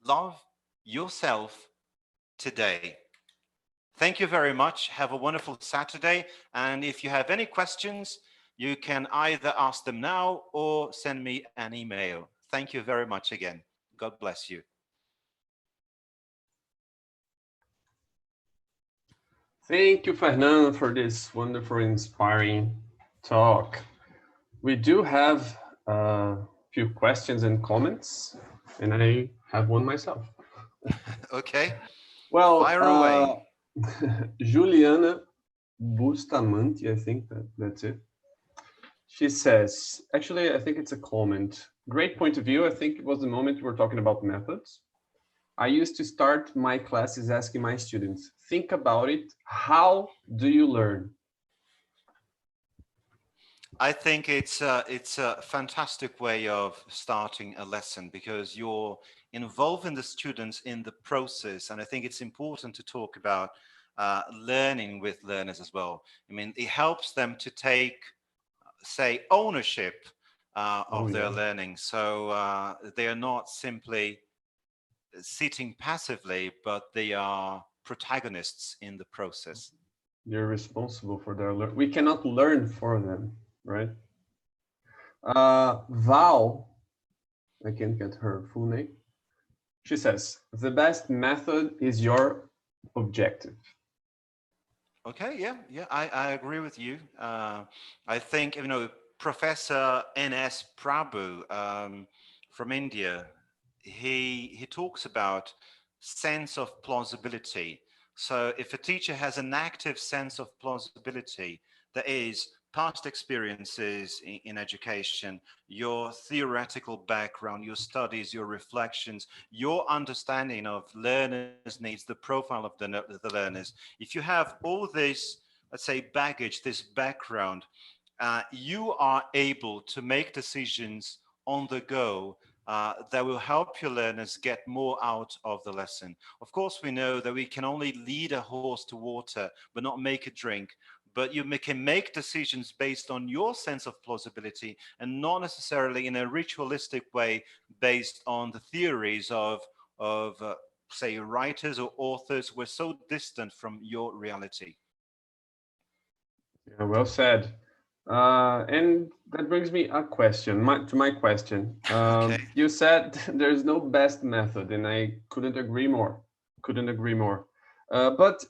love yourself today. Thank you very much. Have a wonderful Saturday. And if you have any questions, you can either ask them now or send me an email. Thank you very much again. God bless you. Thank you, Fernando, for this wonderful, inspiring talk. We do have a few questions and comments, and I have one myself. Okay. Well, fire away. Juliana Bustamante, I think that's it. She says, actually, I think it's a comment. Great point of view. I think it was the moment we were talking about methods. I used to start my classes asking my students, think about it. How do you learn? I think it's a fantastic way of starting a lesson, because you're involving the students in the process. And I think it's important to talk about learning with learners as well. I mean, it helps them to take, say, ownership of their learning. So they are not simply sitting passively, but they are protagonists in the process. They're responsible for their learning. We cannot learn for them, right? Val, I can't get her full name. She says, the best method is your objective. Okay, yeah, I agree with you. I think, Professor N.S. Prabhu from India, he talks about sense of plausibility. So if a teacher has an active sense of plausibility, that is past experiences in education, your theoretical background, your studies, your reflections, your understanding of learners' needs, the profile of the learners. If you have all this, let's say, baggage, this background, you are able to make decisions on the go that will help your learners get more out of the lesson. Of course, we know that we can only lead a horse to water, but not make it drink. But you can make decisions based on your sense of plausibility, and not necessarily in a ritualistic way based on the theories of say, writers or authors who are so distant from your reality. Yeah, well said. And that brings me a question, to my question. Okay. You said there's no best method, and I couldn't agree more. But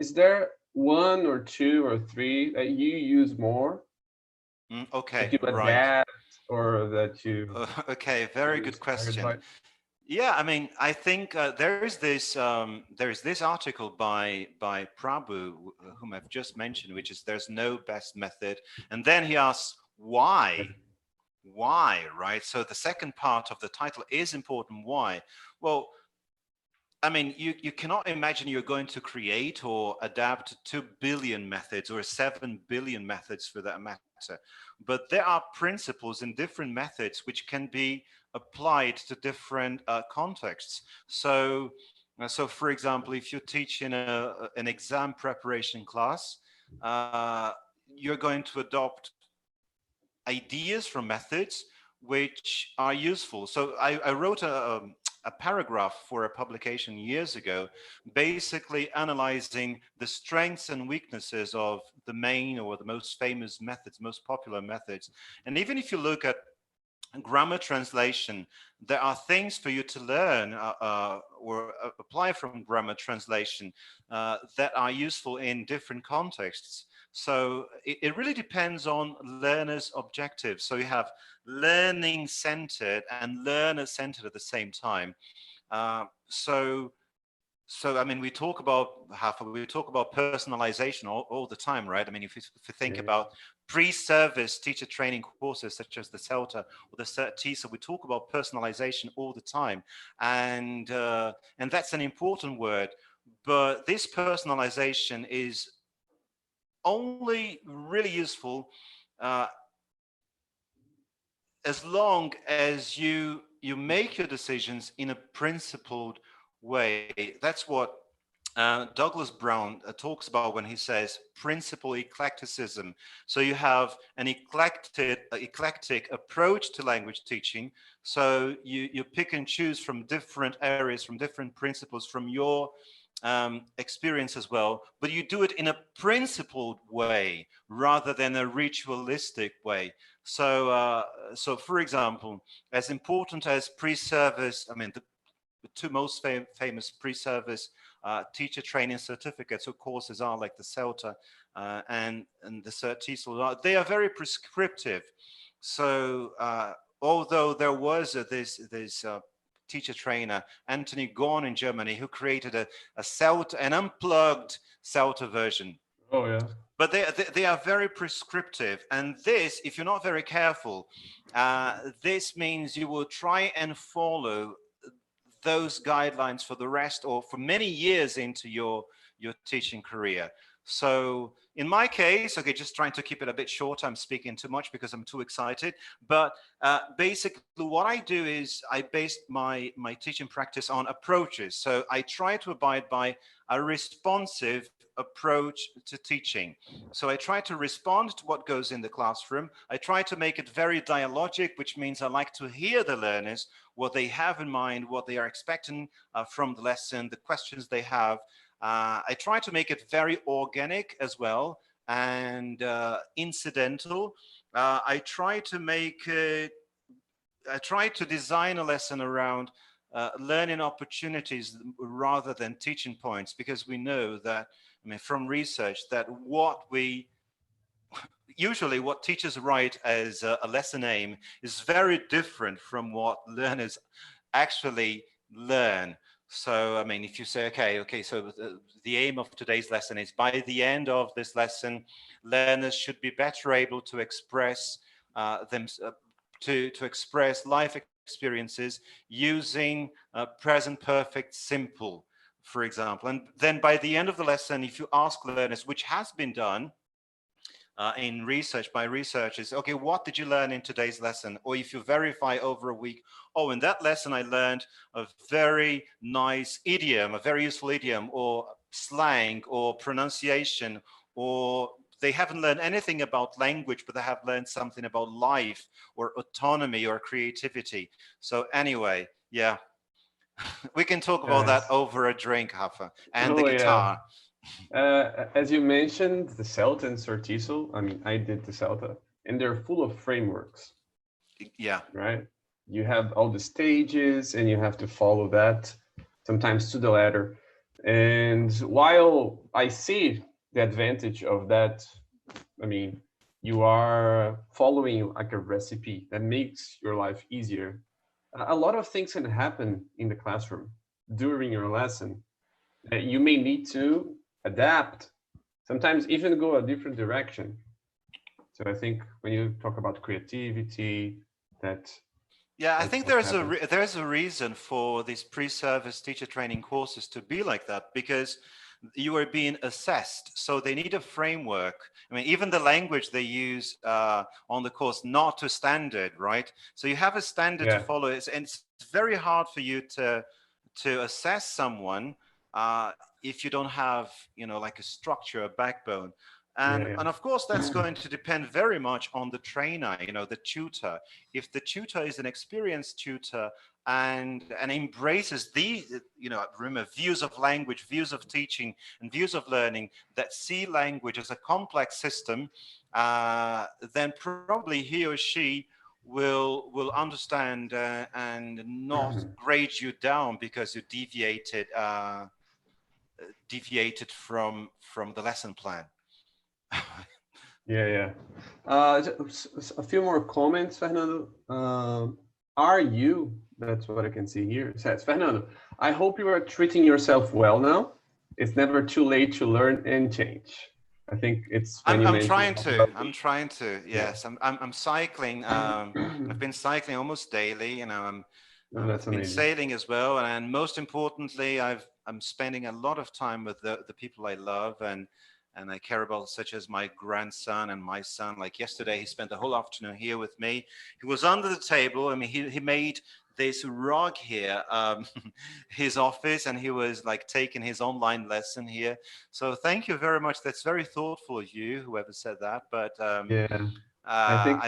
is there one or two or three that you use more? Okay, that you adapt, or that you... Okay, very good question. Yeah, I mean, I think there is this article by Prabhu, whom I've just mentioned, which is there's no best method, and then he asks why why, right? So the second part of the title is important. Why? Well, I mean, you cannot imagine you're going to create or adapt 2 billion methods or 7 billion methods for that matter. But there are principles in different methods which can be applied to different contexts. So for example, if you're teaching an exam preparation class, you're going to adopt ideas from methods which are useful. So I wrote a paragraph for a publication years ago, basically analyzing the strengths and weaknesses of the main or the most famous methods, most popular methods. And even if you look at grammar translation, there are things for you to learn or apply from grammar translation that are useful in different contexts. So it really depends on learners' objectives. So you have learning centered and learner centered at the same time. So I mean, we talk about personalization all the time, right? I mean, if you think about pre-service teacher training courses such as the CELTA or the TESOL, we talk about personalization all the time, and that's an important word. But this personalization is only really useful as long as you make your decisions in a principled way. That's what Douglas Brown talks about when he says principle eclecticism. So you have an eclectic approach to language teaching. So you pick and choose from different areas, from different principles, from your experience as well, but you do it in a principled way rather than a ritualistic way. So, so for example, as important as pre-service, I mean, the two most famous pre-service teacher training certificates or courses are like the CELTA and the Cert TESOL. They are very prescriptive. So although there was this teacher trainer, Anthony Gorn in Germany, who created a CELTA, an unplugged CELTA version. Oh yeah. But they are very prescriptive, and this, if you're not very careful, this means you will try and follow those guidelines for the rest or for many years into your teaching career. So in my case, okay, just trying to keep it a bit short, I'm speaking too much because I'm too excited, but basically what I do is I base my teaching practice on approaches. So I try to abide by a responsive approach to teaching. So I try to respond to what goes in the classroom. I try to make it very dialogic, which means I like to hear the learners, what they have in mind, what they are expecting from the lesson, the questions they have. I try to make it very organic as well and incidental. I try to design a lesson around learning opportunities rather than teaching points, because we know that, I mean, from research, that usually what teachers write as a lesson aim is very different from what learners actually learn. So, I mean, if you say, okay, so the aim of today's lesson is by the end of this lesson, learners should be better able to express to express life experiences using present perfect simple, for example. And then by the end of the lesson, if you ask learners, which has been done in research by researchers, okay, what did you learn in today's lesson? Or if you verify over a week, oh, in that lesson I learned a very nice idiom, a very useful idiom, or slang, or pronunciation, or they haven't learned anything about language, but they have learned something about life or autonomy or creativity. So anyway, yeah, we can talk about that over a drink, Hafa, and the guitar. As you mentioned, the CELTA and Cert TESOL, I mean, I did the CELTA, and they're full of frameworks. Yeah. Right? You have all the stages, and you have to follow that, sometimes to the letter. And while I see the advantage of that, I mean, you are following like a recipe that makes your life easier. A lot of things can happen in the classroom during your lesson. You may need to adapt, sometimes even go a different direction. So I think when you talk about creativity, that. Yeah, I think there's happens. a reason for these pre-service teacher training courses to be like that, because you are being assessed. So they need a framework. I mean, even the language they use on the course, not to standard, right? So you have a standard to follow, and it's very hard for you to assess someone if you don't have, you know, like a structure, a backbone. And of course, that's going to depend very much on the trainer, you know, the tutor. If the tutor is an experienced tutor and embraces the, you know, remember, views of language, views of teaching, and views of learning that see language as a complex system, then probably he or she will understand and not grade you down because you deviated from the lesson plan. A few more comments, Fernando. Are you, that's what I can see here, it says, Fernando, I hope you are treating yourself well now. It's never too late to learn and change. I think it's when I'm trying to, yes. I'm cycling. I've been cycling almost daily, you know. I've been sailing as well, and most importantly, I'm spending a lot of time with the people I love and I care about, such as my grandson and my son. Like yesterday, he spent the whole afternoon here with me. He was under the table. I mean, he made this rug here, his office, and he was like taking his online lesson here. So thank you very much. That's very thoughtful of you, whoever said that. But I think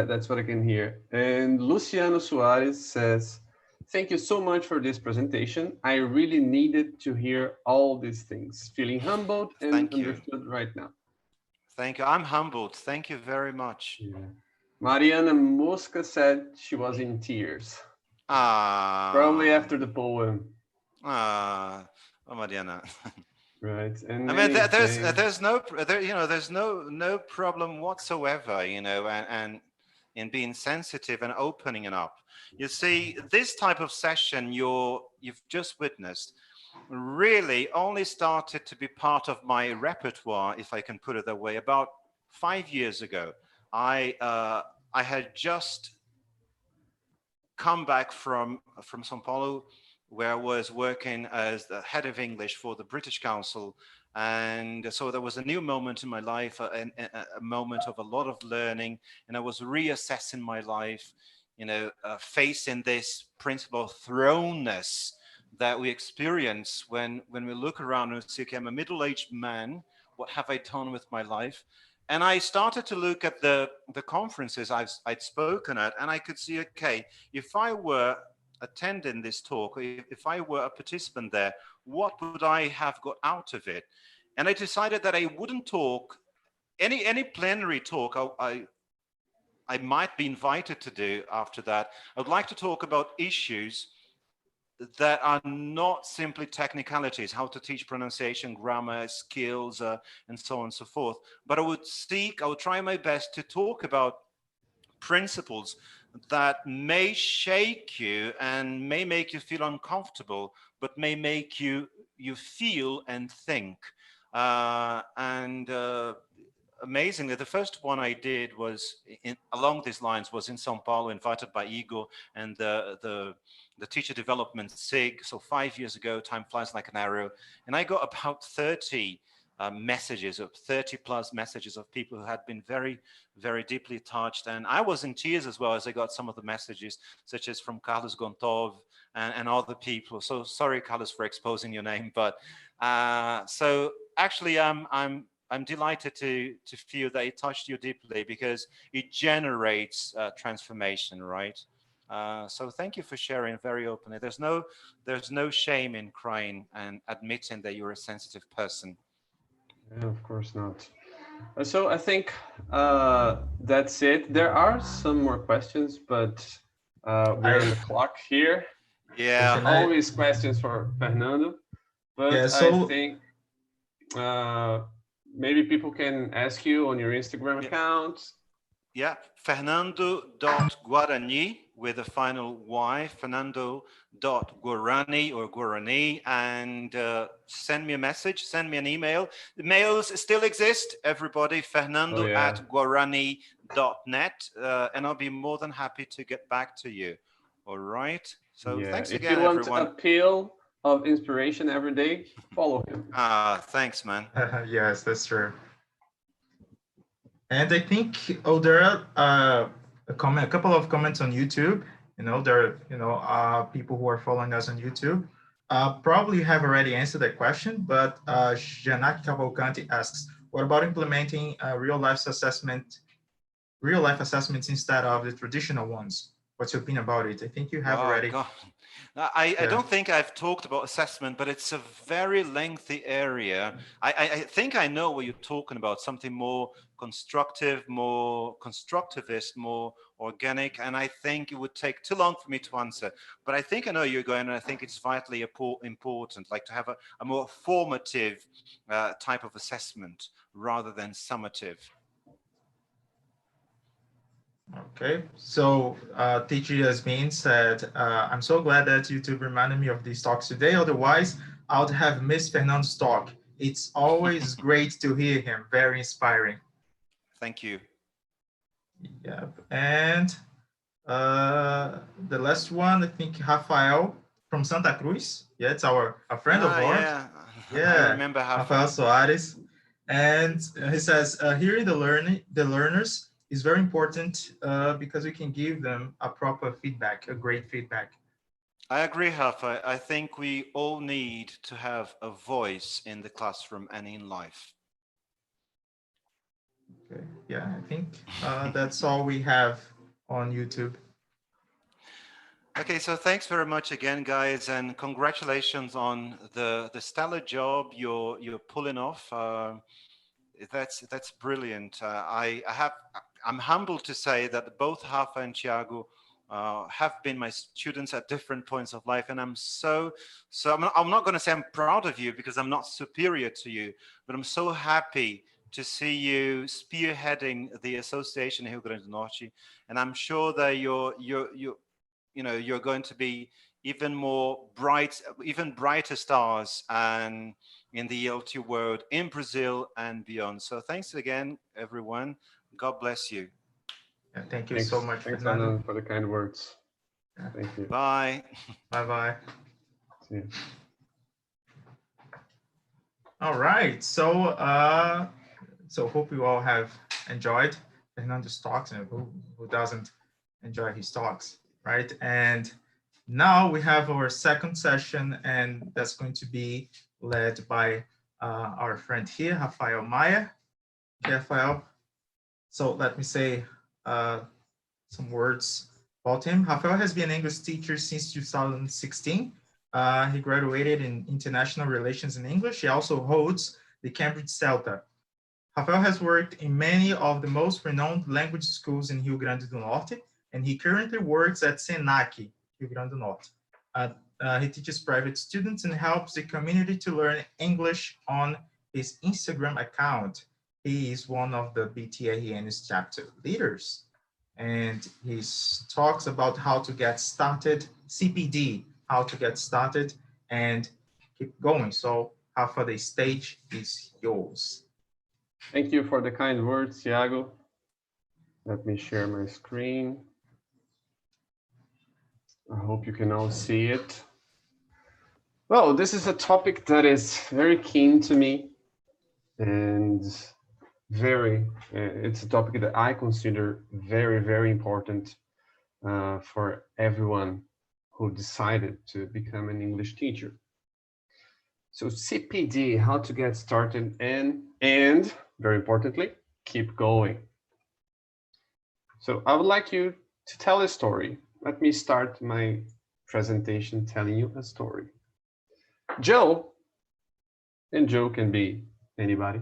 that's what I can hear. And Luciano Suarez says, thank you so much for this presentation. I really needed to hear all these things. Feeling humbled and understood right now. Thank you. I'm humbled. Thank you very much. Mariana Mosca said she was in tears. Probably after the poem. Oh, Mariana. Right. And I mean, there's no problem whatsoever, you know, and in being sensitive and opening it up. You see, this type of session you've just witnessed really only started to be part of my repertoire, if I can put it that way, about 5 years ago. I had just come back from São Paulo, where I was working as the head of English for the British Council. And so there was a new moment in my life, a moment of a lot of learning, and I was reassessing my life, you know, facing this principle of thrownness that we experience when we look around and see, okay, I'm a middle-aged man, what have I done with my life? And I started to look at the conferences I'd spoken at, and I could see, okay, if I were attending this talk, if I were a participant there, what would I have got out of it? And I decided that I wouldn't talk, any plenary talk I might be invited to do after that. I would like to talk about issues that are not simply technicalities, how to teach pronunciation, grammar, skills, and so on and so forth. But I would try my best to talk about principles that may shake you and may make you feel uncomfortable, but may make you feel and think. Amazingly, the first one I did was along these lines was in São Paulo, invited by Igor and the teacher development SIG. So 5 years ago, time flies like an arrow. And I got about 30 messages, of 30 plus messages of people who had been very, very deeply touched. And I was in tears as well as I got some of the messages, such as from Carlos Gontov and other people. So sorry, Carlos, for exposing your name. But so actually, I'm delighted to feel that it touched you deeply, because it generates transformation, right? So thank you for sharing very openly. There's no shame in crying and admitting that you're a sensitive person. Yeah, of course not. So I think that's it. There are some more questions, but we're on the clock here. Yeah. There's always questions for Fernando, but yeah, so, I think maybe people can ask you on your Instagram account. Yeah, Fernando.Guarani with a final Y, Fernando.Guarani or Guarani, and send me a message, send me an email. The mails still exist, everybody, fernando@guarani.net, and I'll be more than happy to get back to you. All right. So thanks If again, you want everyone. a pill of inspiration every day, follow him. Thanks, man. Yes, that's true. And I think, there are a couple of comments on YouTube. There are people who are following us on YouTube. Probably have already answered that question, but Janak Cavalcanti asks, what about implementing real life assessments instead of the traditional ones? What's your opinion about it? I think you have already. God. I don't think I've talked about assessment, but it's a very lengthy area. I think I know what you're talking about, something more constructive, more constructivist, more organic, and I think it would take too long for me to answer. But I think I know you're going, and I think it's vitally important, like to have a more formative type of assessment rather than summative. Okay, so TG Yasmin said, I'm so glad that YouTube reminded me of these talks today. Otherwise, I would have missed Fernando's talk. It's always great to hear him. Very inspiring. Thank you. Yeah, and the last one, I think Rafael from Santa Cruz. Yeah, it's a friend of ours. Yeah, I remember Rafael Soares. And he says, hearing the learners is very important because we can give them a proper feedback, a great feedback. I agree, Rafa. I think we all need to have a voice in the classroom and in life. Okay. Yeah, I think that's all we have on YouTube. Okay, so thanks very much again, guys, and congratulations on the stellar job you're pulling off. That's brilliant. I'm humbled to say that both Rafa and Thiago have been my students at different points of life, and I'm not going to say I'm proud of you because I'm not superior to you, but I'm so happy to see you spearheading the association in Rio Grande do Norte, and I'm sure that you're going to be even brighter stars and in the ELT world in Brazil and beyond. So thanks again, everyone. God bless you. Yeah, thank you so much, Thanks, Fernando, Anand, for the kind words. Yeah. Thank you. Bye. Bye-bye. See you. All right. So hope you all have enjoyed Fernando's talks, and who doesn't enjoy his talks, right? And now we have our second session, and that's going to be led by our friend here, Rafael Maia. Okay, Rafael. So let me say some words about him. Rafael has been an English teacher since 2016. He graduated in International Relations in English. He also holds the Cambridge CELTA. Rafael has worked in many of the most renowned language schools in Rio Grande do Norte, and he currently works at SENAC, Rio Grande do Norte. He teaches private students and helps the community to learn English on his Instagram account. He is one of the BTAEN's chapter leaders, and he talks about how to get started, CPD, how to get started and keep going. So Rafa, the stage is yours. Thank you for the kind words, Thiago. Let me share my screen. I hope you can all see it. Well, this is a topic that is very keen to me, and it's a topic that I consider very, very important for everyone who decided to become an English teacher. So CPD, how to get started, and very importantly, keep going. So I would like you to tell a story. Let me start my presentation telling you a story. Joe, and Joe can be anybody.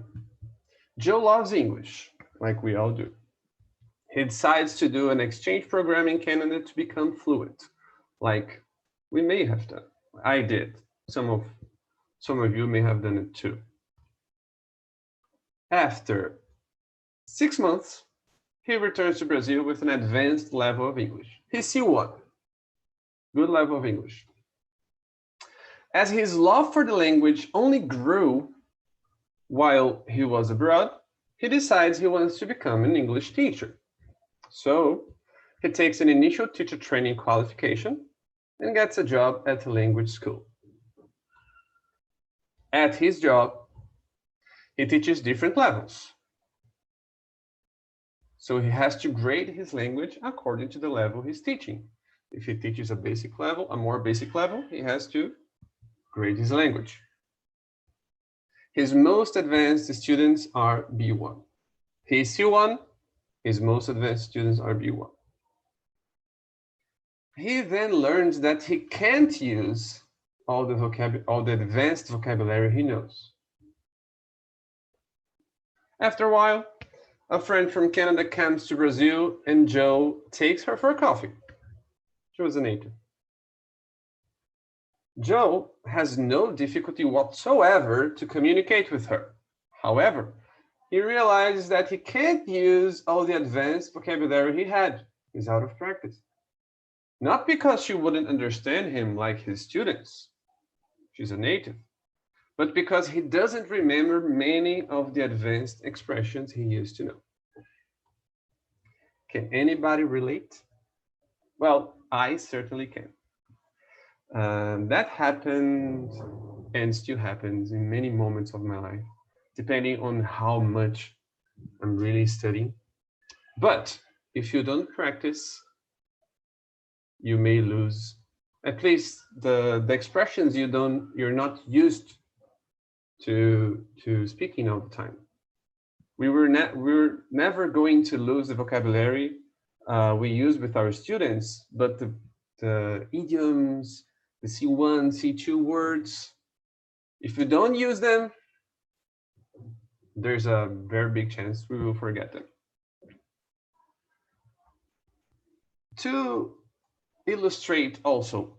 Joe loves English, like we all do. He decides to do an exchange program in Canada to become fluent, like we may have done. I did. Some of you may have done it too. After 6 months, he returns to Brazil with an advanced level of English. He's C1, good level of English. As his love for the language only grew while he was abroad, he decides he wants to become an English teacher. So he takes an initial teacher training qualification and gets a job at a language school. At his job, he teaches different levels. So he has to grade his language according to the level he's teaching. If he teaches a basic level, a more basic level, he has to grade his language. His most advanced students are B1. He's C1, his most advanced students are B1. He then learns that he can't use all the advanced vocabulary he knows. After a while, a friend from Canada comes to Brazil and Joe takes her for a coffee. She was a native. Joe has no difficulty whatsoever to communicate with her. However, he realizes that he can't use all the advanced vocabulary he had. He's out of practice. Not because she wouldn't understand him like his students. She's a native. But because he doesn't remember many of the advanced expressions he used to know. Can anybody relate? Well, I certainly can. That happened and still happens in many moments of my life, depending on how much I'm really studying. But if you don't practice, you may lose at least the expressions you're not used to speaking all the time. We're never going to lose the vocabulary we use with our students, but the idioms, the C1, C2 words, if you don't use them, there's a very big chance we will forget them. To illustrate also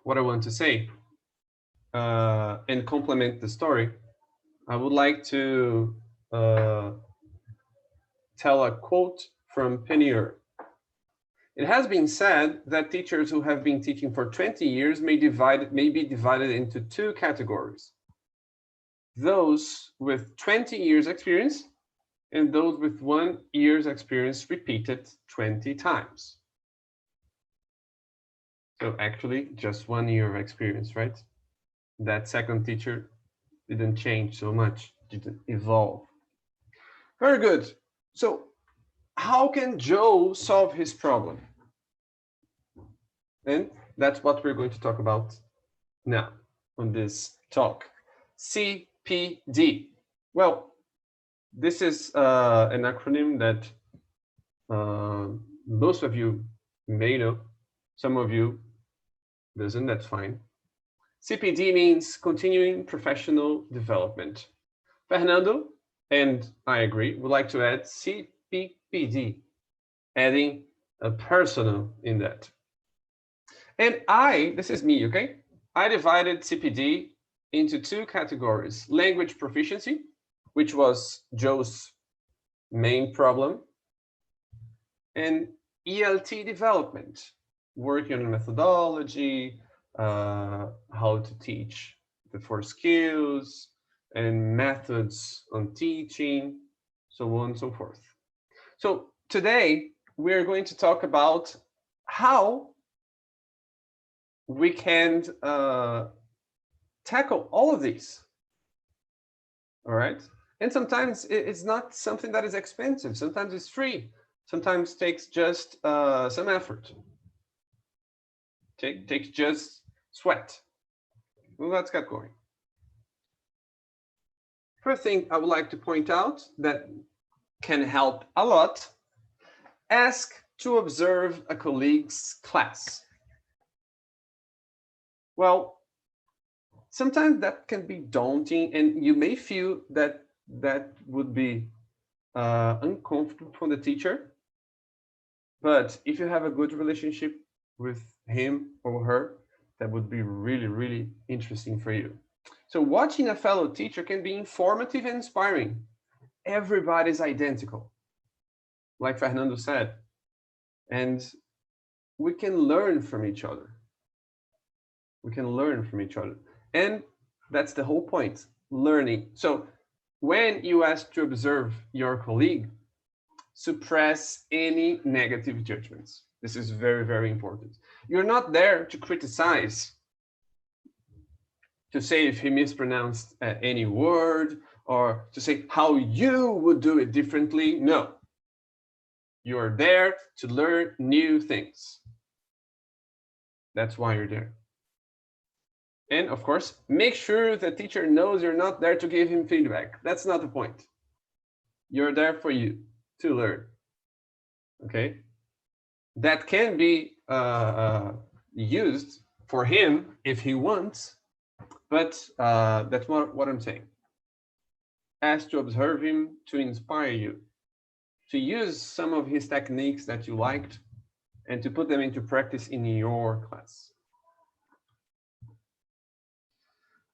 what I want to say and complement the story, I would like to tell a quote from Penier. It has been said that teachers who have been teaching for 20 years may be divided into two categories. Those with 20 years experience and those with 1 year's experience repeated 20 times. So actually just 1 year of experience, right? That second teacher didn't change so much, didn't evolve. Very good. So how can Joe solve his problem? And that's what we're going to talk about now on this talk. CPD. Well, this is an acronym that most of you may know. Some of you doesn't, that's fine. CPD means continuing professional development. Fernando, and I agree, would like to add CPPD, adding a personal in that. And this is me, okay? I divided CPD into two categories: language proficiency, which was Joe's main problem, and ELT development, working on methodology, how to teach the 4 skills, and methods on teaching, so on and so forth. So today, we're going to talk about how we can tackle all of these. All right. And sometimes it's not something that is expensive. Sometimes it's free. Sometimes takes just some effort. Takes just sweat. Well, let's get going. First thing I would like to point out that can help a lot: ask to observe a colleague's class. Well, sometimes that can be daunting, and you may feel that would be uncomfortable for the teacher. But if you have a good relationship with him or her, that would be really, really interesting for you. So watching a fellow teacher can be informative and inspiring. Everybody's identical. Like Fernando said, and we can learn from each other. We can learn from each other. And that's the whole point, learning. So when you ask to observe your colleague, suppress any negative judgments. This is very, very important. You're not there to criticize, to say if he mispronounced any word, or to say how you would do it differently. No. You are there to learn new things. That's why you're there. And of course, make sure the teacher knows you're not there to give him feedback. That's not the point. You're there for you to learn. Okay? That can be used for him if he wants, but that's what I'm saying. Ask to observe him, to inspire you, to use some of his techniques that you liked, and to put them into practice in your class.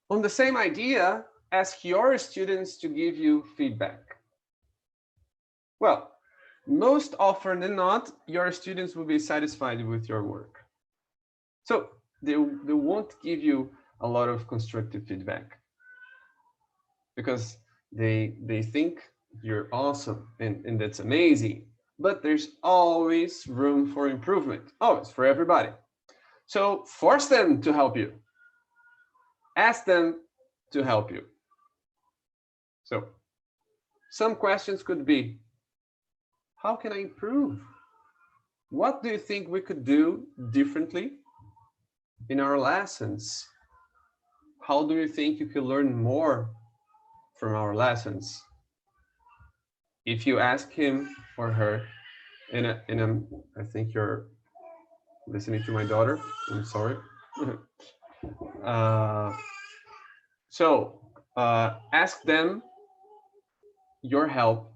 On the same idea, ask your students to give you feedback. Well, most often than not, your students will be satisfied with your work. So they won't give you a lot of constructive feedback because they think you're awesome and that's amazing, but there's always room for improvement, always, for everybody. So force them to help you. Ask them to help you. So some questions could be, how can I improve? What do you think we could do differently in our lessons? How do you think you can learn more from our lessons? If you ask him or her, I think you're listening to my daughter, I'm sorry. Ask them your help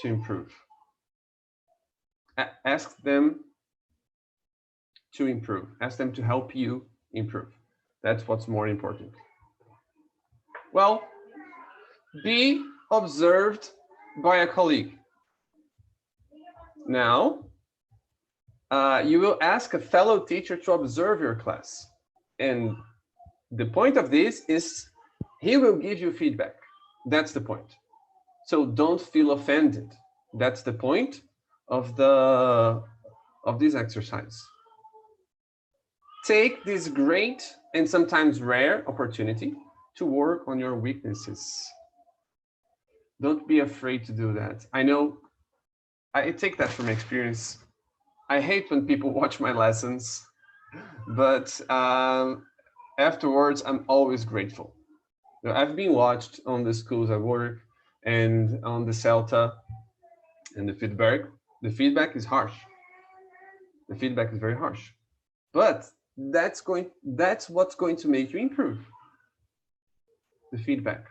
to improve. Ask them to improve. Ask them to help you improve. That's what's more important. Well, be observed by a colleague. Now, you will ask a fellow teacher to observe your class. And the point of this is he will give you feedback. That's the point. So don't feel offended. That's the point of this exercise. Take this great and sometimes rare opportunity to work on your weaknesses. Don't be afraid to do that. I know, I take that from experience. I hate when people watch my lessons, but afterwards, I'm always grateful. I've been watched on the schools I work and on the CELTA, and the feedback is harsh. The feedback is very harsh, but that's what's going to make you improve. The feedback.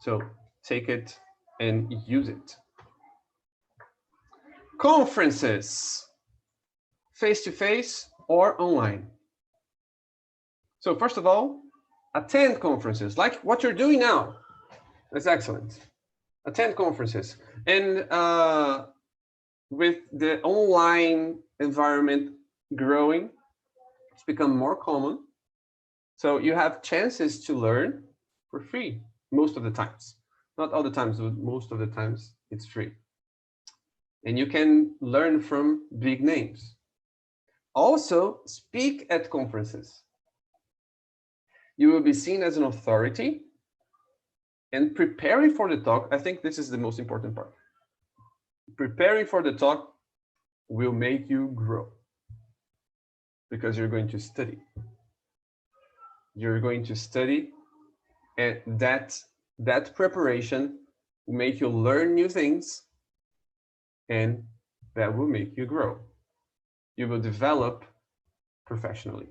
So take it and use it. Conferences, face-to-face or online. So first of all, attend conferences like what you're doing now. That's excellent. Attend conferences. And with the online environment growing, it's become more common. So you have chances to learn for free most of the times. Not all the times, but most of the times it's free. And you can learn from big names. Also, speak at conferences. You will be seen as an authority, and preparing for the talk, I think this is the most important part. Preparing for the talk will make you grow because you're going to study. You're going to study, and that preparation will make you learn new things, and that will make you grow. You will develop professionally.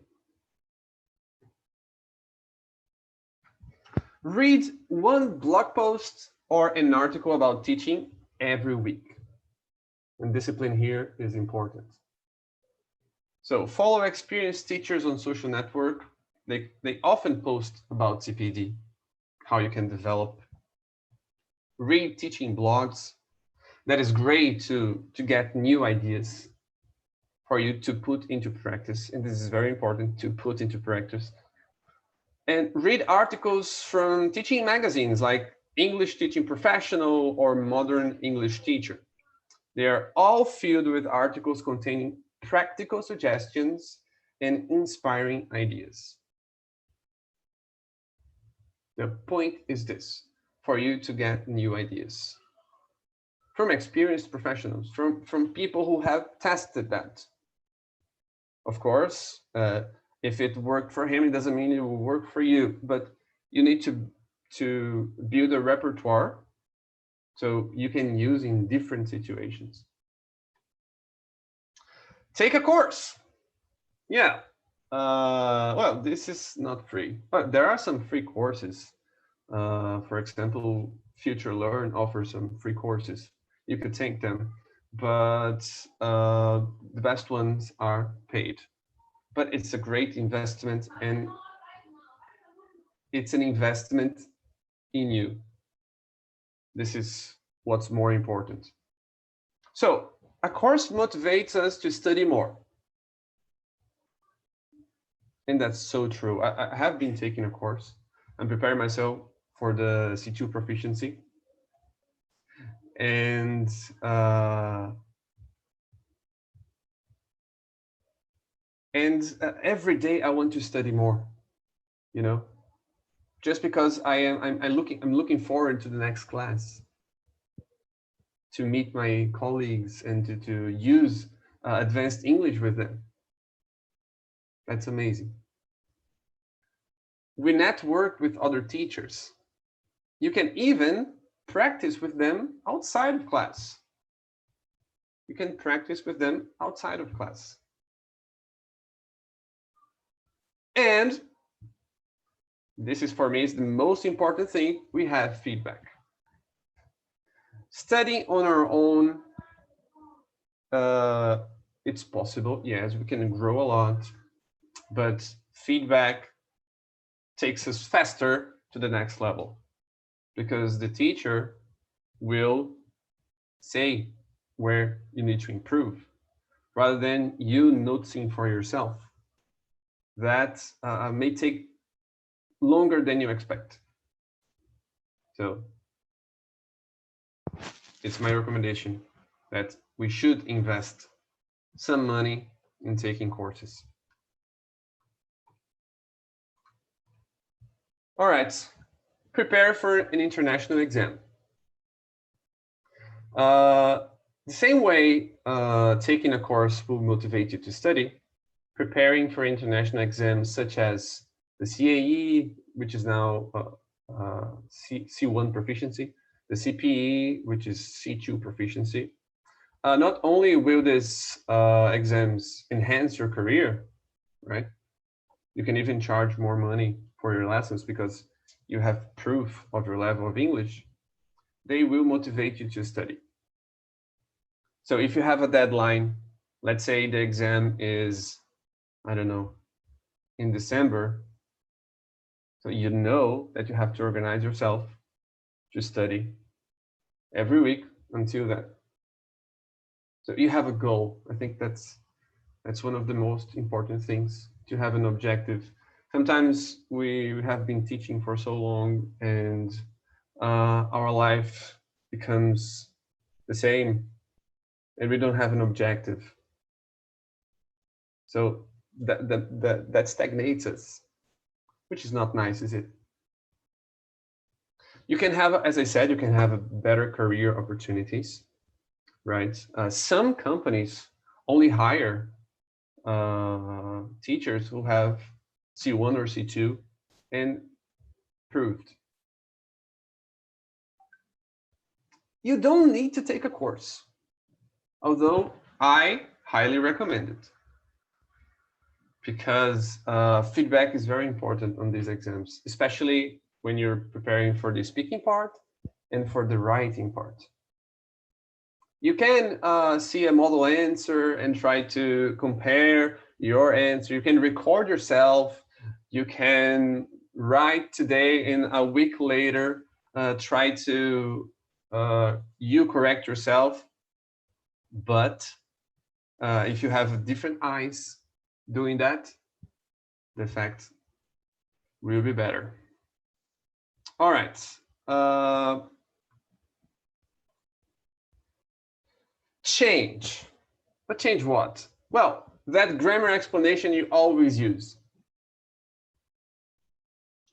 Read one blog post or an article about teaching every week. And discipline here is important. So follow experienced teachers on social network. They often post about CPD, how you can develop. Read teaching blogs. that is great to get new ideas for you to put into practice. And this is very important to put into practice. And read articles from teaching magazines like English Teaching Professional or Modern English Teacher. They are all filled with articles containing practical suggestions and inspiring ideas. The point is this, for you to get new ideas from experienced professionals, from people who have tested that. Of course, if it worked for him, it doesn't mean it will work for you, but you need to build a repertoire so you can use in different situations. Take a course. Yeah. Well, this is not free, but there are some free courses. For example, Future Learn offers some free courses. You could take them, but the best ones are paid. But it's a great investment, and it's an investment in you. This is what's more important. So a course motivates us to study more. And that's so true. I have been taking a course. I'm preparing myself for the C2 proficiency. And every day I want to study more, you know, just because I'm looking forward to the next class, to meet my colleagues and to use advanced English with them. That's amazing. We network with other teachers. You can even practice with them outside of class. You can practice with them outside of class. And this is, for me, is the most important thing. We have feedback. Studying on our own, it's possible. Yes, we can grow a lot, but feedback takes us faster to the next level, because the teacher will say where you need to improve rather than you noticing for yourself. That may take longer than you expect. So it's my recommendation that we should invest some money in taking courses. All right, prepare for an international exam. The same way taking a course will motivate you to study, preparing for international exams such as the CAE, which is now C1 proficiency, the CPE, which is C2 proficiency. Not only will these exams enhance your career, right? You can even charge more money for your lessons because you have proof of your level of English. They will motivate you to study. So if you have a deadline, let's say the exam is, I don't know, in December, so you know that you have to organize yourself to study every week until that. So you have a goal. I think that's one of the most important things, to have an objective. Sometimes we have been teaching for so long and our life becomes the same and we don't have an objective. So that stagnates us, which is not nice, is it? You can have, as I said, you can have better career opportunities, right? Some companies only hire teachers who have C1 or C2 and proved. You don't need to take a course, although I highly recommend it, because feedback is very important on these exams, especially when you're preparing for the speaking part and for the writing part. You can see a model answer and try to compare your answer. You can record yourself. You can write today and a week later try to you correct yourself, but if you have different eyes doing that, the effect will be better. All right. Change. But change what? Well, that grammar explanation you always use.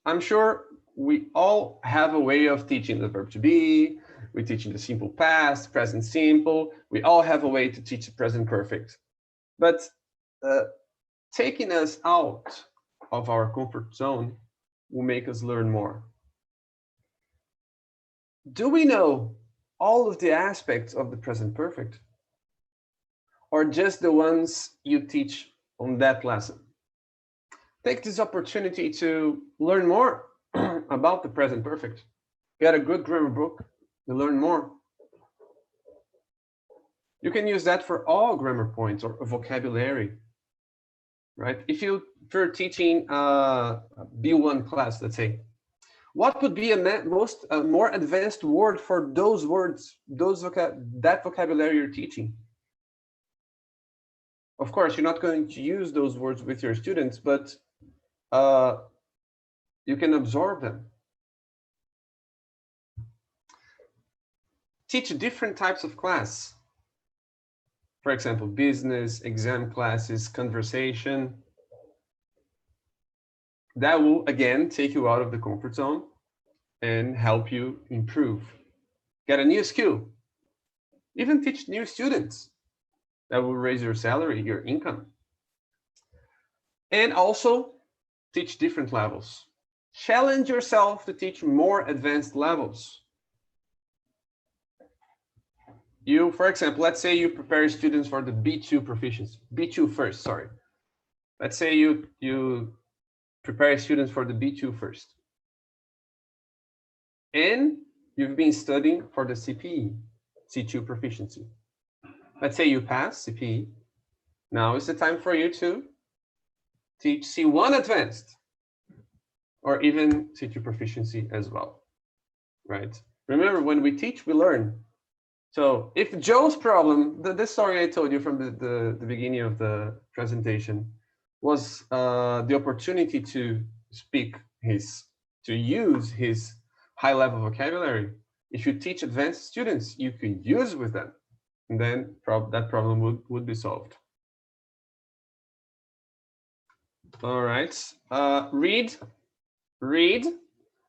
I'm sure we all have a way of teaching the verb to be. We're teaching the simple past, present simple. We all have a way to teach the present perfect. But taking us out of our comfort zone will make us learn more. Do we know all of the aspects of the present perfect? Or just the ones you teach on that lesson? Take this opportunity to learn more about the present perfect. Get a good grammar book to learn more. You can use that for all grammar points or vocabulary, right? If you're teaching a B1 class, let's say, what would be a more advanced word for those words, that vocabulary you're teaching? Of course, you're not going to use those words with your students, but you can absorb them. Teach different types of class. For example, business, exam classes, conversation. That will, again, take you out of the comfort zone and help you improve. Get a new skill. Even teach new students. That will raise your salary, your income. And also teach different levels. Challenge yourself to teach more advanced levels. You, for example, let's say you prepare students for the B2 proficiency, B2 first, sorry. Let's say you prepare students for the B2 first. And you've been studying for the CPE, C2 proficiency. Let's say you pass CPE. Now is the time for you to teach C1 advanced or even C2 proficiency as well, right? Remember, when we teach, we learn. So if Joe's problem, this story I told you from the beginning of the presentation was the opportunity to use his high-level vocabulary. If you teach advanced students, you can use with them, and then that problem would be solved. All right, read.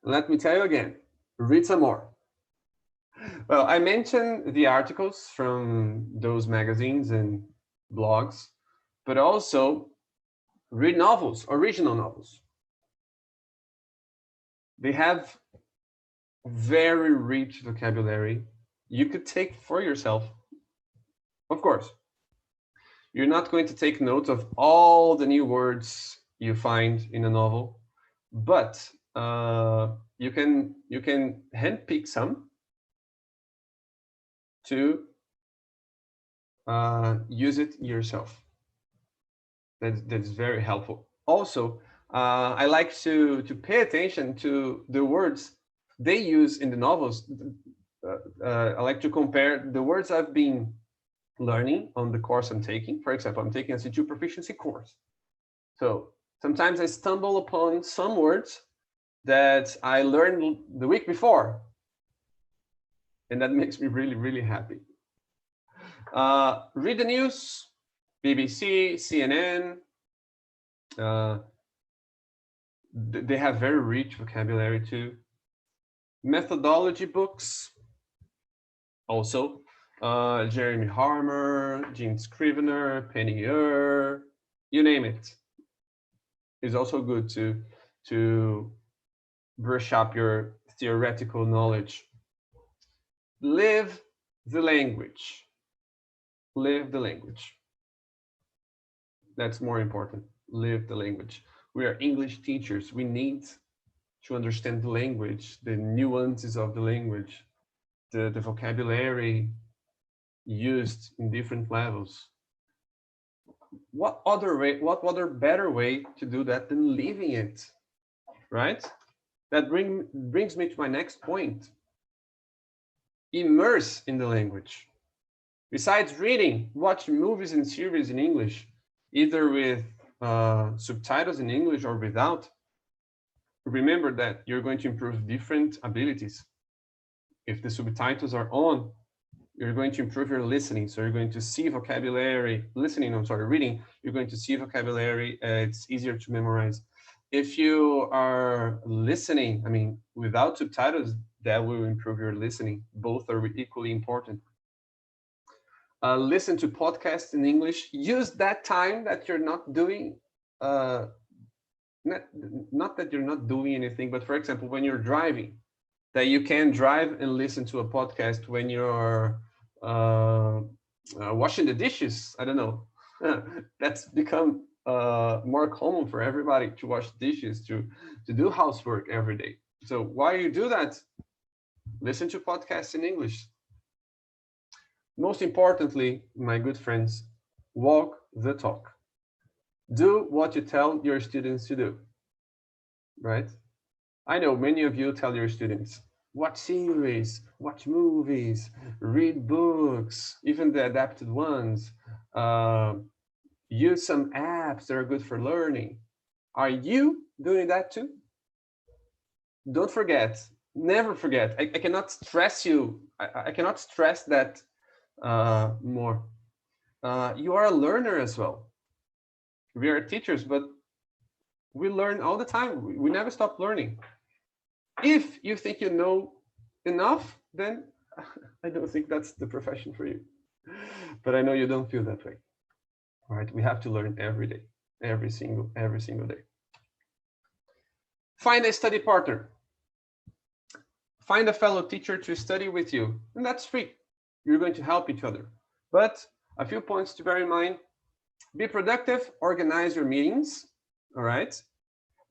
Let me tell you again, read some more. Well, I mentioned the articles from those magazines and blogs, but also read novels, original novels. They have very rich vocabulary you could take for yourself. Of course, you're not going to take note of all the new words you find in a novel, but you can handpick some to use it yourself. That's very helpful. Also, I like to pay attention to the words they use in the novels. I like to compare the words I've been learning on the course I'm taking. For example, I'm taking a C2 proficiency course. So sometimes I stumble upon some words that I learned the week before. And that makes me really, really happy. Read the news, BBC, CNN. They have very rich vocabulary too. Methodology books. Also, Jeremy Harmer, Gene Scrivener, Penny Ear, you name it. It's also good to brush up your theoretical knowledge. Live the language. Live the language. That's more important. Live the language. We are English teachers. We need to understand the language, the nuances of the language, the vocabulary used in different levels. What other better way to do that than living it, right? That brings me to my next point. immerse in the language. Besides reading, watch movies and series in English, either with subtitles in English or without. Remember that you're going to improve different abilities. If the subtitles are on, you're going to improve your listening. So you're going to see vocabulary, reading, you're going to see vocabulary. It's easier to memorize. If you are listening, I mean, without subtitles, that will improve your listening. Both are equally important. Listen to podcasts in English. Use that time that you're not doing, not that you're not doing anything, but for example, when you're driving, that you can drive and listen to a podcast when you're washing the dishes. I don't know. That's become more common for everybody to wash dishes, to do housework every day. So while you do that, listen to podcasts in English. Most importantly, my good friends, walk the talk. Do what you tell your students to do, right? I know many of you tell your students, watch series, watch movies, read books, even the adapted ones, use some apps that are good for learning. Are you doing that too? Don't forget, never forget. I cannot stress you. I cannot stress that more. You are a learner as well. We are teachers, but we learn all the time. We never stop learning. If you think you know enough, then I don't think that's the profession for you. But I know you don't feel that way. All right, we have to learn every day, every single day. Find a study partner. Find a fellow teacher to study with you, and that's free. You're going to help each other. But a few points to bear in mind. Be productive, organize your meetings, all right?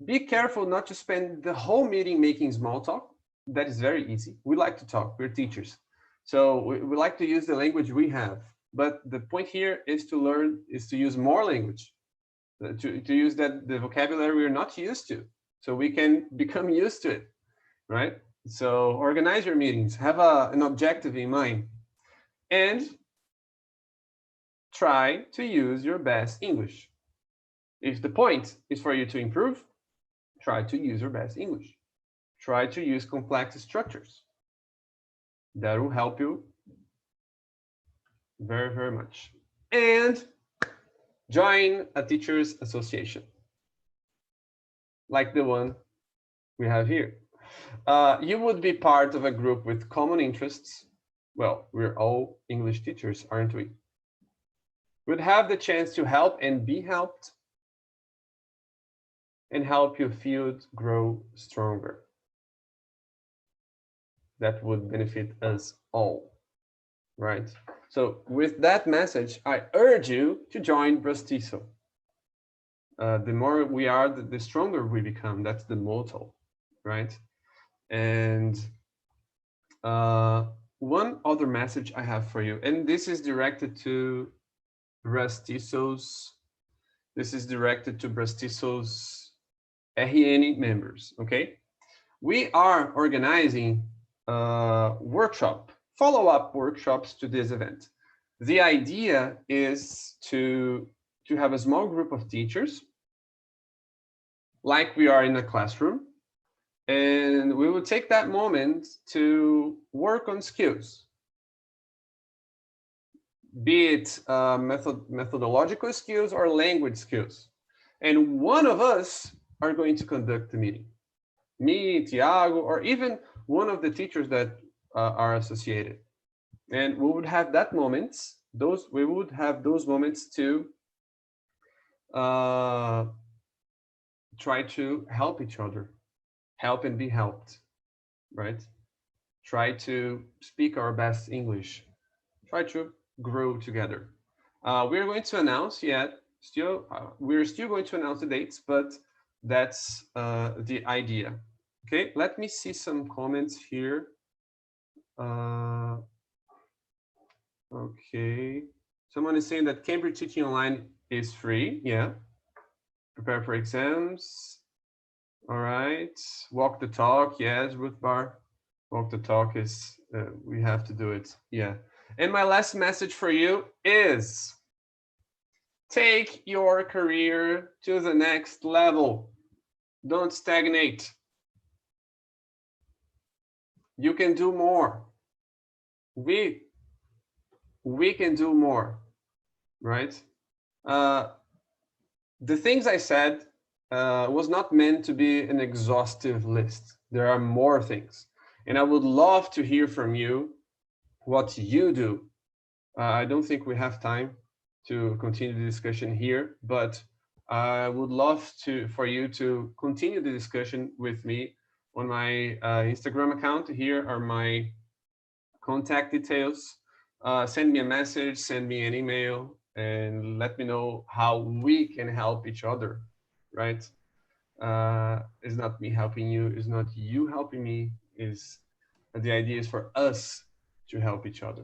Be careful not to spend the whole meeting making small talk. That is very easy. We like to talk, we're teachers. So we like to use the language we have. But the point here is to learn, is to use more language, to use the vocabulary we're not used to, so we can become used to it, right? So organize your meetings, have an objective in mind, and try to use your best English. If the point is for you to improve, try to use your best English. Try to use complex structures. That will help you very, very much. And join a teachers association, like the one we have here. You would be part of a group with common interests. Well, we're all English teachers, aren't we? Would have the chance to help and be helped, and help your field grow stronger. That would benefit us all, right? So with that message, I urge you to join BRAZ-TESOL. The more we are, the stronger we become. That's the motto, right? And one other message I have for you, and this is directed to BRAZ-TESOL's, RN members, okay? We are organizing follow-up workshops to this event. The idea is to have a small group of teachers, like we are in a classroom, and we will take that moment to work on skills, be it methodological skills or language skills. And one of us are going to conduct the meeting. Me, Tiago, or even one of the teachers that are associated. And we would have that moments, we would have those moments to try to help each other, help and be helped, right? Try to speak our best English, try to grow together. We're going to announce we're still going to announce the dates, but that's the idea. Okay, let me see some comments here. Okay, someone is saying that Cambridge Teaching Online is free. Yeah, prepare for exams. All right, walk the talk. Yes, Ruth Bar. Walk the talk is, we have to do it. Yeah. And my last message for you is take your career to the next level. Don't stagnate. You can do more. We can do more, right? The things I said was not meant to be an exhaustive list. There are more things. And I would love to hear from you what you do. I don't think we have time to continue the discussion here, but I would love for you to continue the discussion with me on my Instagram account. Here are my contact details. Send me a message, send me an email, and let me know how we can help each other, right? It's not me helping you, it's not you helping me, is the idea is for us to help each other.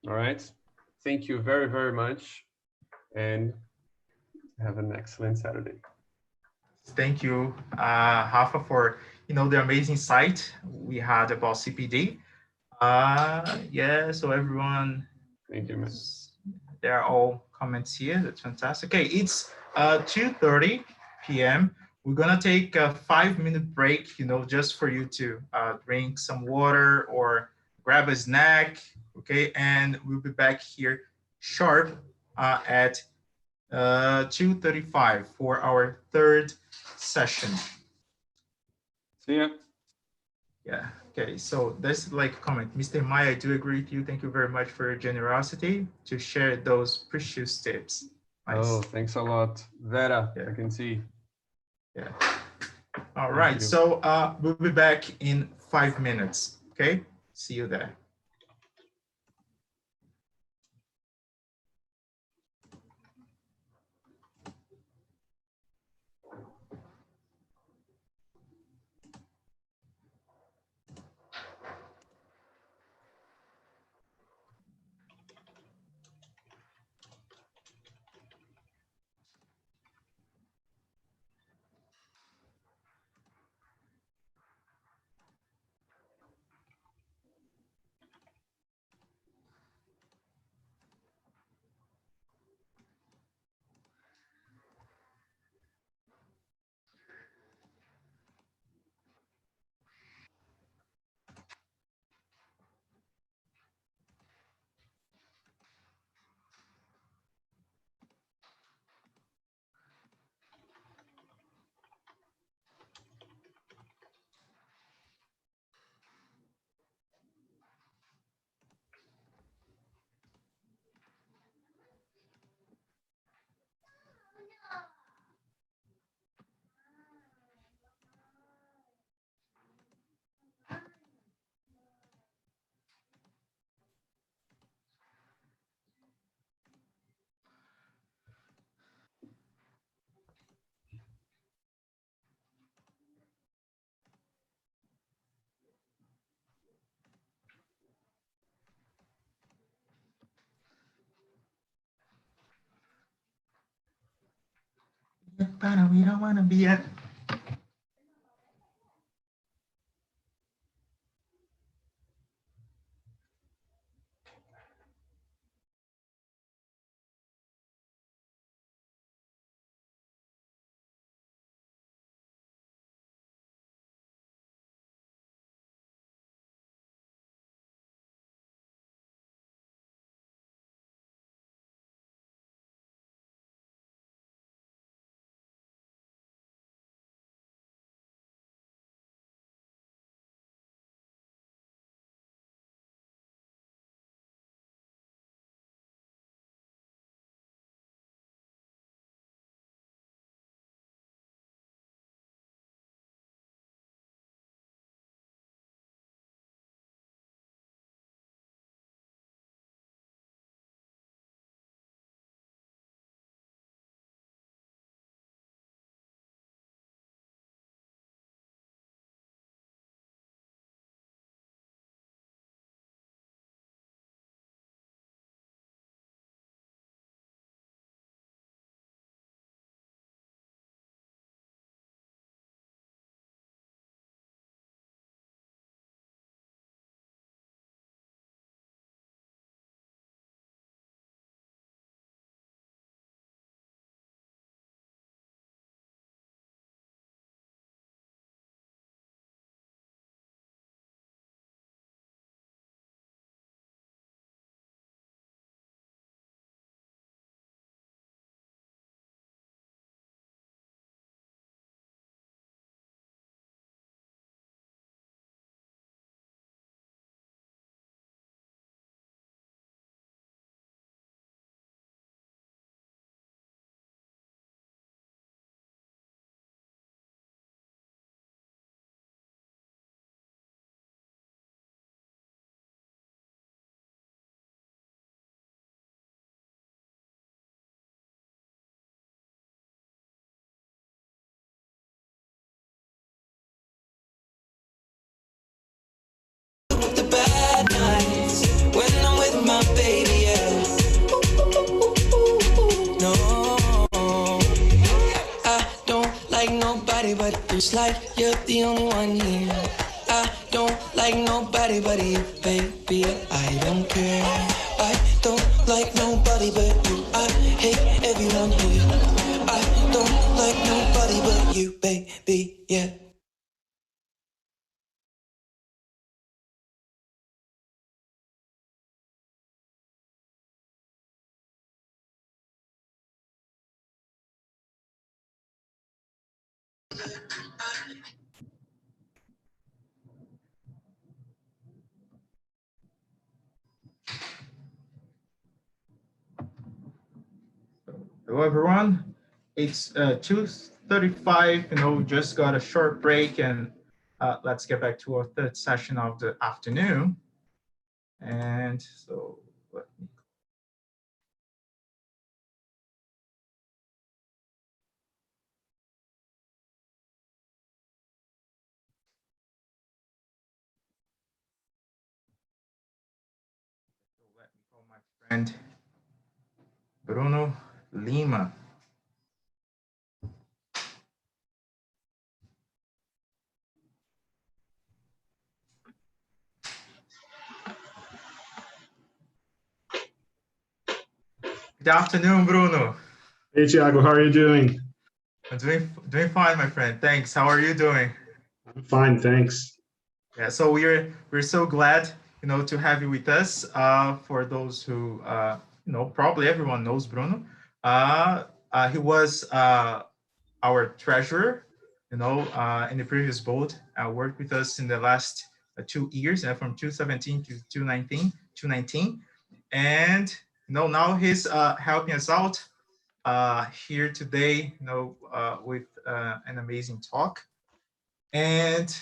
All right. Thank you very, very much, and have an excellent Saturday. Thank you, Rafa, for the amazing site we had about CPD. Yeah, so everyone, Thank you, man. they're all comments here. That's fantastic. Okay, it's 2:30 p.m. We're gonna take a 5-minute break, just for you to drink some water or grab a snack. Okay, and we'll be back here sharp at 2:35 for our third session. See ya. Yeah. Okay. So that's like a comment. Mr. Maya, I do agree with you. Thank you very much for your generosity to share those precious tips. Nice. Oh, thanks a lot. Vera, Yeah. I can see. Yeah. All right. So we'll be back in 5 minutes. Okay. See you there. But we don't want to be at like nobody but you. It's like you're the only one here. I don't like nobody but you, baby. I don't care. I don't like nobody but you. I hate everyone here. I don't like nobody but you, baby. Yeah. Hello, everyone. It's 2:35. Just got a short break, and let's get back to our third session of the afternoon. And so let me. Let me call my friend Bruno Lima. Good afternoon, Bruno. Hey, Thiago, how are you doing? I'm doing fine, my friend. Thanks. How are you doing? I'm fine, thanks. Yeah, so we're so glad, to have you with us. For those who, probably everyone knows Bruno. He was our treasurer, in the previous board. Worked with us in the last 2 years, from 2017 to 2019. And, now he's helping us out here today, with an amazing talk. And,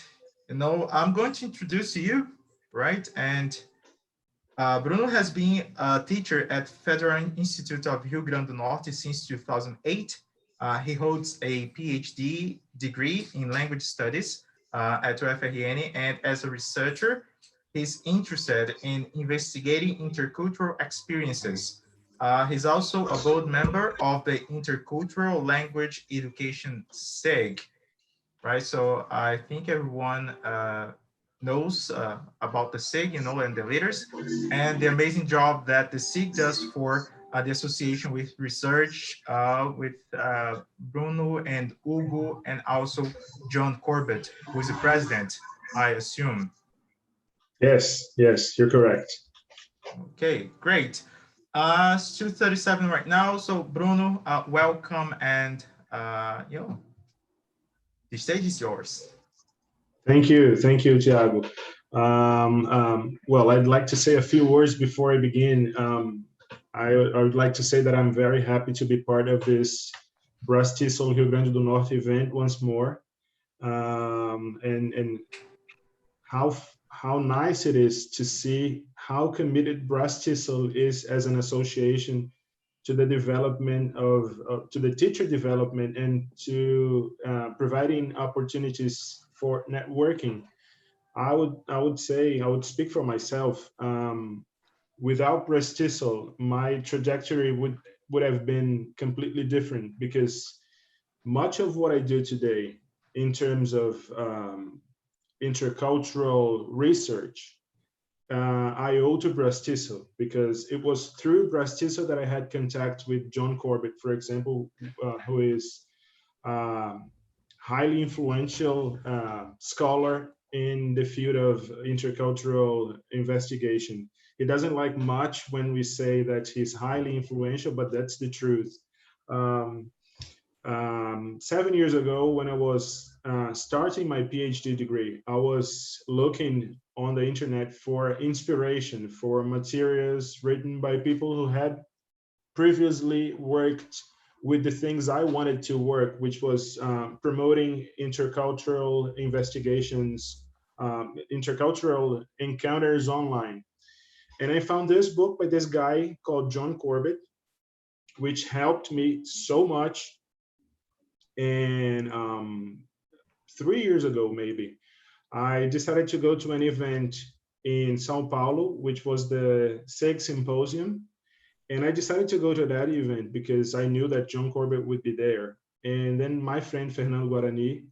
I'm going to introduce you, right? And Bruno has been a teacher at Federal Institute of Rio Grande do Norte since 2008. He holds a PhD degree in language studies at UFRN, and as a researcher, he's interested in investigating intercultural experiences. He's also a board member of the Intercultural Language Education SIG, right? So I think everyone knows about the SIG, and the leaders, and the amazing job that the SIG does for the association with research with Bruno and Hugo, and also John Corbett, who is the president, I assume. Yes, you're correct. Okay, great. It's 2:37 right now. So Bruno, welcome, and the stage is yours. Thank you, Thiago. Well, I'd like to say a few words before I begin. I would like to say that I'm very happy to be part of this BRAZ-TESOL Rio Grande do Norte event once more, and how nice it is to see how committed BRAZ-TESOL is as an association to the development to the teacher development, and to providing opportunities for networking. I would speak for myself. Without BRAZ-TESOL, my trajectory would have been completely different, because much of what I do today in terms of intercultural research, I owe to BRAZ-TESOL, because it was through BRAZ-TESOL that I had contact with John Corbett, for example, who is highly influential scholar in the field of intercultural investigation. He doesn't like much when we say that he's highly influential, but that's the truth. 7 years ago, when I was starting my PhD degree, I was looking on the internet for inspiration, for materials written by people who had previously worked with the things I wanted to work, which was promoting intercultural investigations, intercultural encounters online. And I found this book by this guy called John Corbett, which helped me so much. And 3 years ago, maybe, I decided to go to an event in Sao Paulo, which was the SEG Symposium. And I decided to go to that event because I knew that John Corbett would be there. And then my friend Fernando Guarani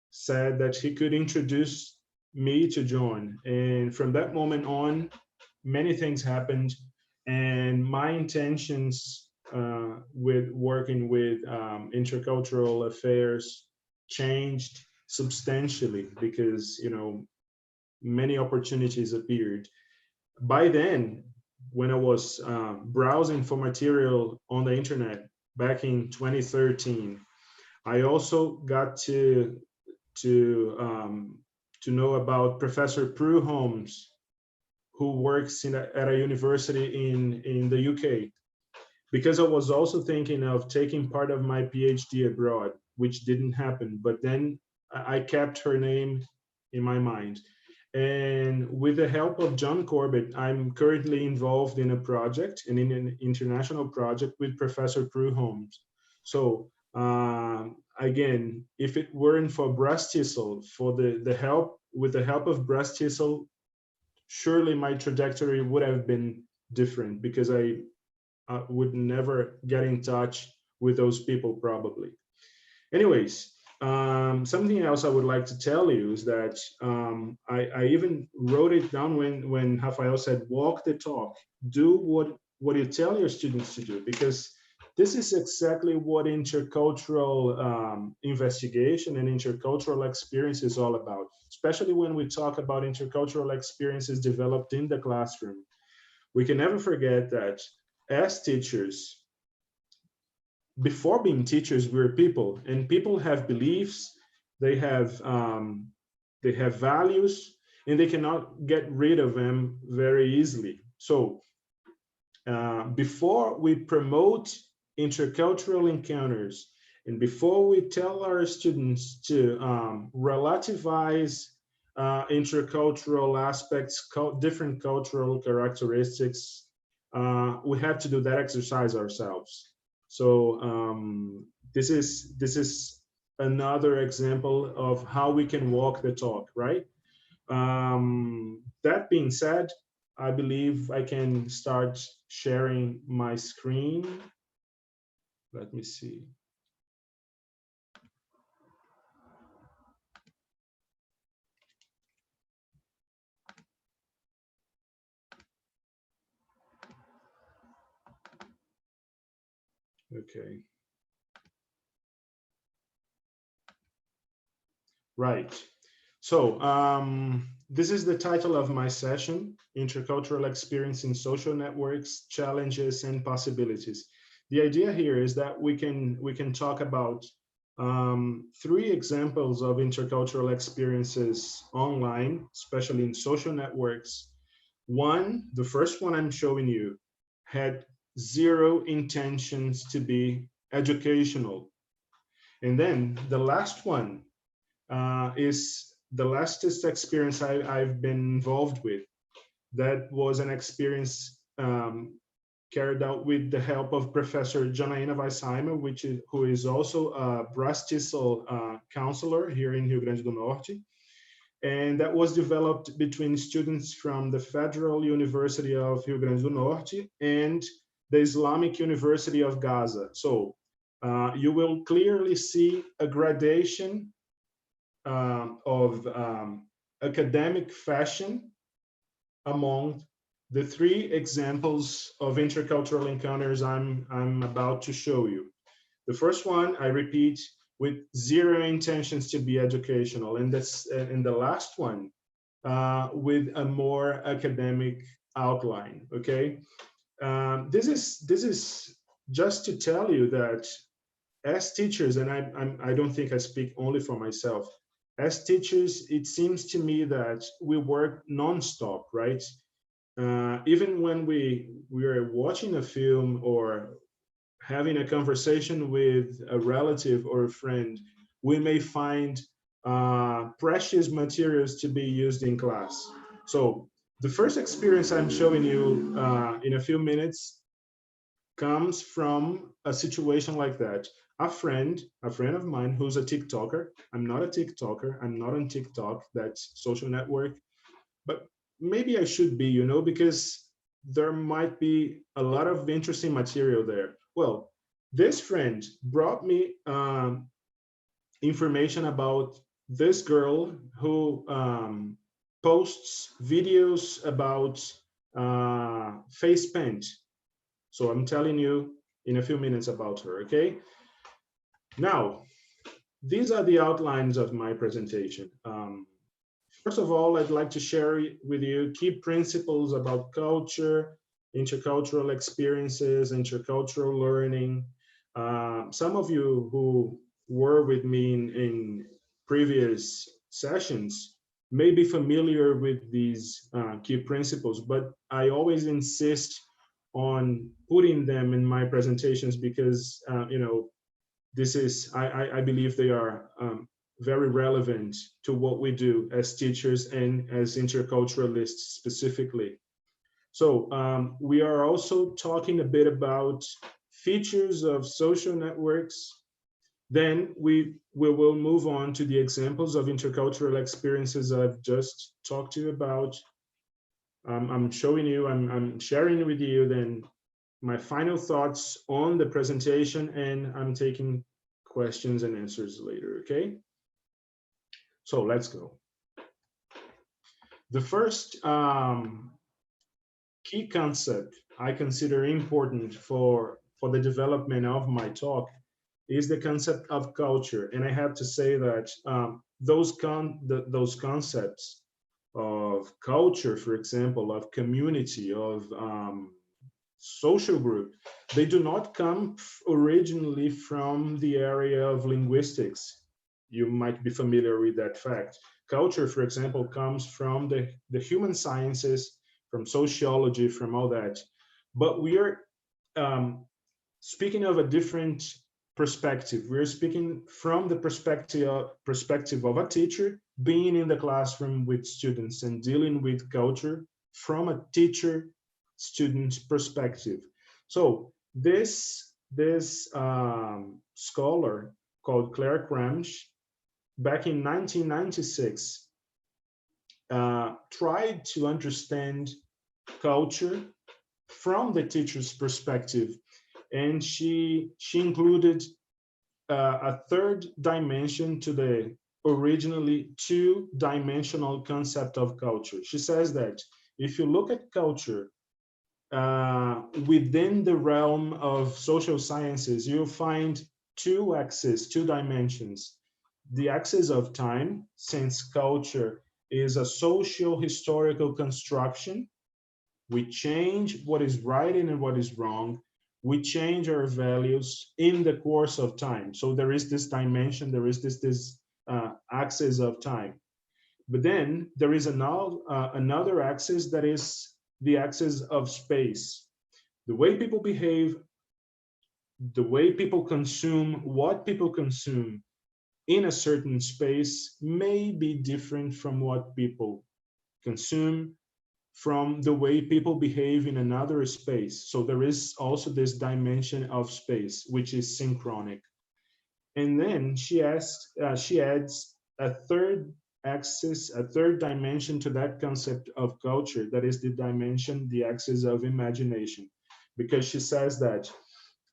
said that he could introduce me to John. And from that moment on, many things happened. And my intentions with working with intercultural affairs changed substantially because, you know, many opportunities appeared. By then, when I was browsing for material on the internet back in 2013, I also got to know about Professor Prue Holmes, who works at a university in the UK. Because I was also thinking of taking part of my PhD abroad, which didn't happen. But then I kept her name in my mind. And with the help of John Corbett, I'm currently involved in a project, and in an international project with Professor Prue Holmes. So again, if it weren't for BRAZ-TESOL, for the help, with the help of BRAZ-TESOL, surely my trajectory would have been different because I would never get in touch with those people probably. Anyways, something else I would like to tell you is that I even wrote it down when Rafael said, walk the talk, do what you tell your students to do, because this is exactly what intercultural investigation and intercultural experience is all about, especially when we talk about intercultural experiences developed in the classroom. We can never forget that as teachers, before being teachers, we're people, and people have beliefs, they have values, and they cannot get rid of them very easily. So before we promote intercultural encounters, and before we tell our students to relativize intercultural aspects, different cultural characteristics, we have to do that exercise ourselves. So this is another example of how we can walk the talk, right? That being said, I believe I can start sharing my screen. Let me see. Okay. Right. So this is the title of my session, Intercultural Experience in Social Networks, Challenges and Possibilities. The idea here is that we can talk about 3 examples of intercultural experiences online, especially in social networks. One, the first one I'm showing you, had 0 intentions to be educational. And then the last one is the lastest experience I've been involved with. That was an experience carried out with the help of Professor Janaína Weissheimer, who is also a BRAZ-TESOL counselor here in Rio Grande do Norte. And that was developed between students from the Federal University of Rio Grande do Norte and the Islamic University of Gaza. So you will clearly see a gradation of academic fashion among the 3 examples of intercultural encounters I'm about to show you. The first one, I repeat, with 0 intentions to be educational, and the last one with a more academic outline. Okay, this is just to tell you that as teachers, and I don't think I speak only for myself, as teachers, it seems to me that we work nonstop, right? Even when we are watching a film or having a conversation with a relative or a friend, we may find precious materials to be used in class. So the first experience I'm showing you in a few minutes comes from a situation like that. A friend of mine who's a TikToker. I'm not a TikToker. I'm not on TikTok, that social network, but maybe I should be, because there might be a lot of interesting material there. Well, This friend brought me information about this girl who posts videos about face paint. So I'm telling you in a few minutes about her, okay? Now, these are the outlines of my presentation. First of all, I'd like to share with you key principles about culture, intercultural experiences, intercultural learning. Some of you who were with me in previous sessions may be familiar with these key principles, but I always insist on putting them in my presentations because, this is, I believe they are very relevant to what we do as teachers and as interculturalists specifically. So we are also talking a bit about features of social networks. Then we will move on to the examples of intercultural experiences I've just talked to you about. I'm showing you, I'm sharing with you then my final thoughts on the presentation, and I'm taking questions and answers later, okay? So let's go. The first key concept I consider important for the development of my talk is the concept of culture. And I have to say that those concepts of culture, for example, of community, of social group, they do not come originally from the area of linguistics. You might be familiar with that fact. Culture, for example, comes from the human sciences, from sociology, from all that. But we are speaking of a different perspective. We're speaking from the perspective of a teacher being in the classroom with students and dealing with culture from a teacher student perspective. So this scholar called Claire Cramsch, back in 1996, tried to understand culture from the teacher's perspective, and she included a third dimension to the originally two-dimensional concept of culture. She says that if you look at culture within the realm of social sciences, you'll find two axes, two dimensions. The axis of time, since culture is a social historical construction, we change what is right and what is wrong. We change our values in the course of time. So there is this dimension, there is this axis of time. But then there is another axis that is the axis of space. The way people behave, the way people consume, what people consume in a certain space may be different from what people consume from the way people behave in another space. So there is also this dimension of space, which is synchronic. And then she adds a third axis, a third dimension to that concept of culture, that is the dimension, the axis of imagination. Because she says that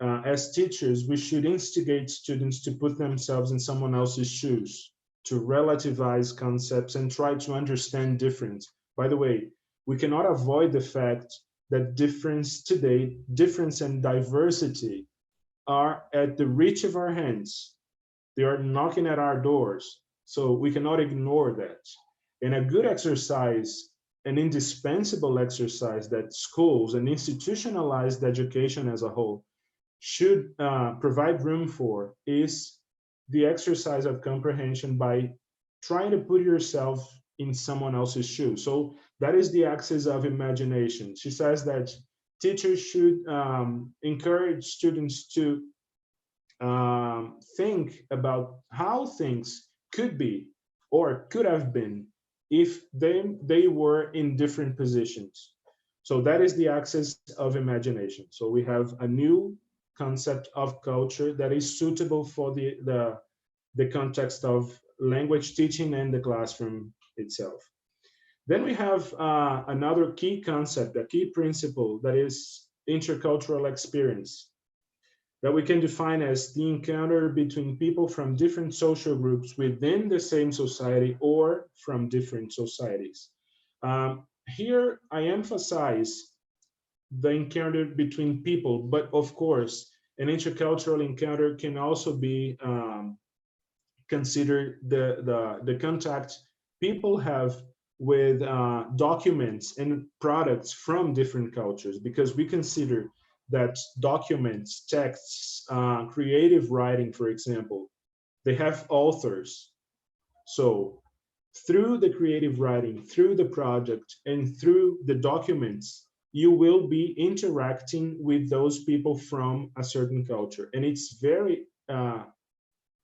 as teachers, we should instigate students to put themselves in someone else's shoes, to relativize concepts and try to understand difference. By the way, we cannot avoid the fact that difference today, difference and diversity are at the reach of our hands. They are knocking at our doors. So we cannot ignore that. And a good exercise, an indispensable exercise that schools and institutionalized education as a whole should provide room for is the exercise of comprehension by trying to put yourself in someone else's shoes. So that is the axis of imagination. She says that teachers should encourage students to think about how things could be or could have been if they were in different positions. So that is the axis of imagination. So we have a new concept of culture that is suitable for the context of language teaching and the classroom itself. Then we have another key concept, a key principle, that is intercultural experience. that we can define as the encounter between people from different social groups within the same society or from different societies. Here, I emphasize the encounter between people, but of course, an intercultural encounter can also be considered the contact people have with documents and products from different cultures, because we consider that documents, texts, creative writing, for example, they have authors. So through the creative writing, through the project, and through the documents, you will be interacting with those people from a certain culture. And it's very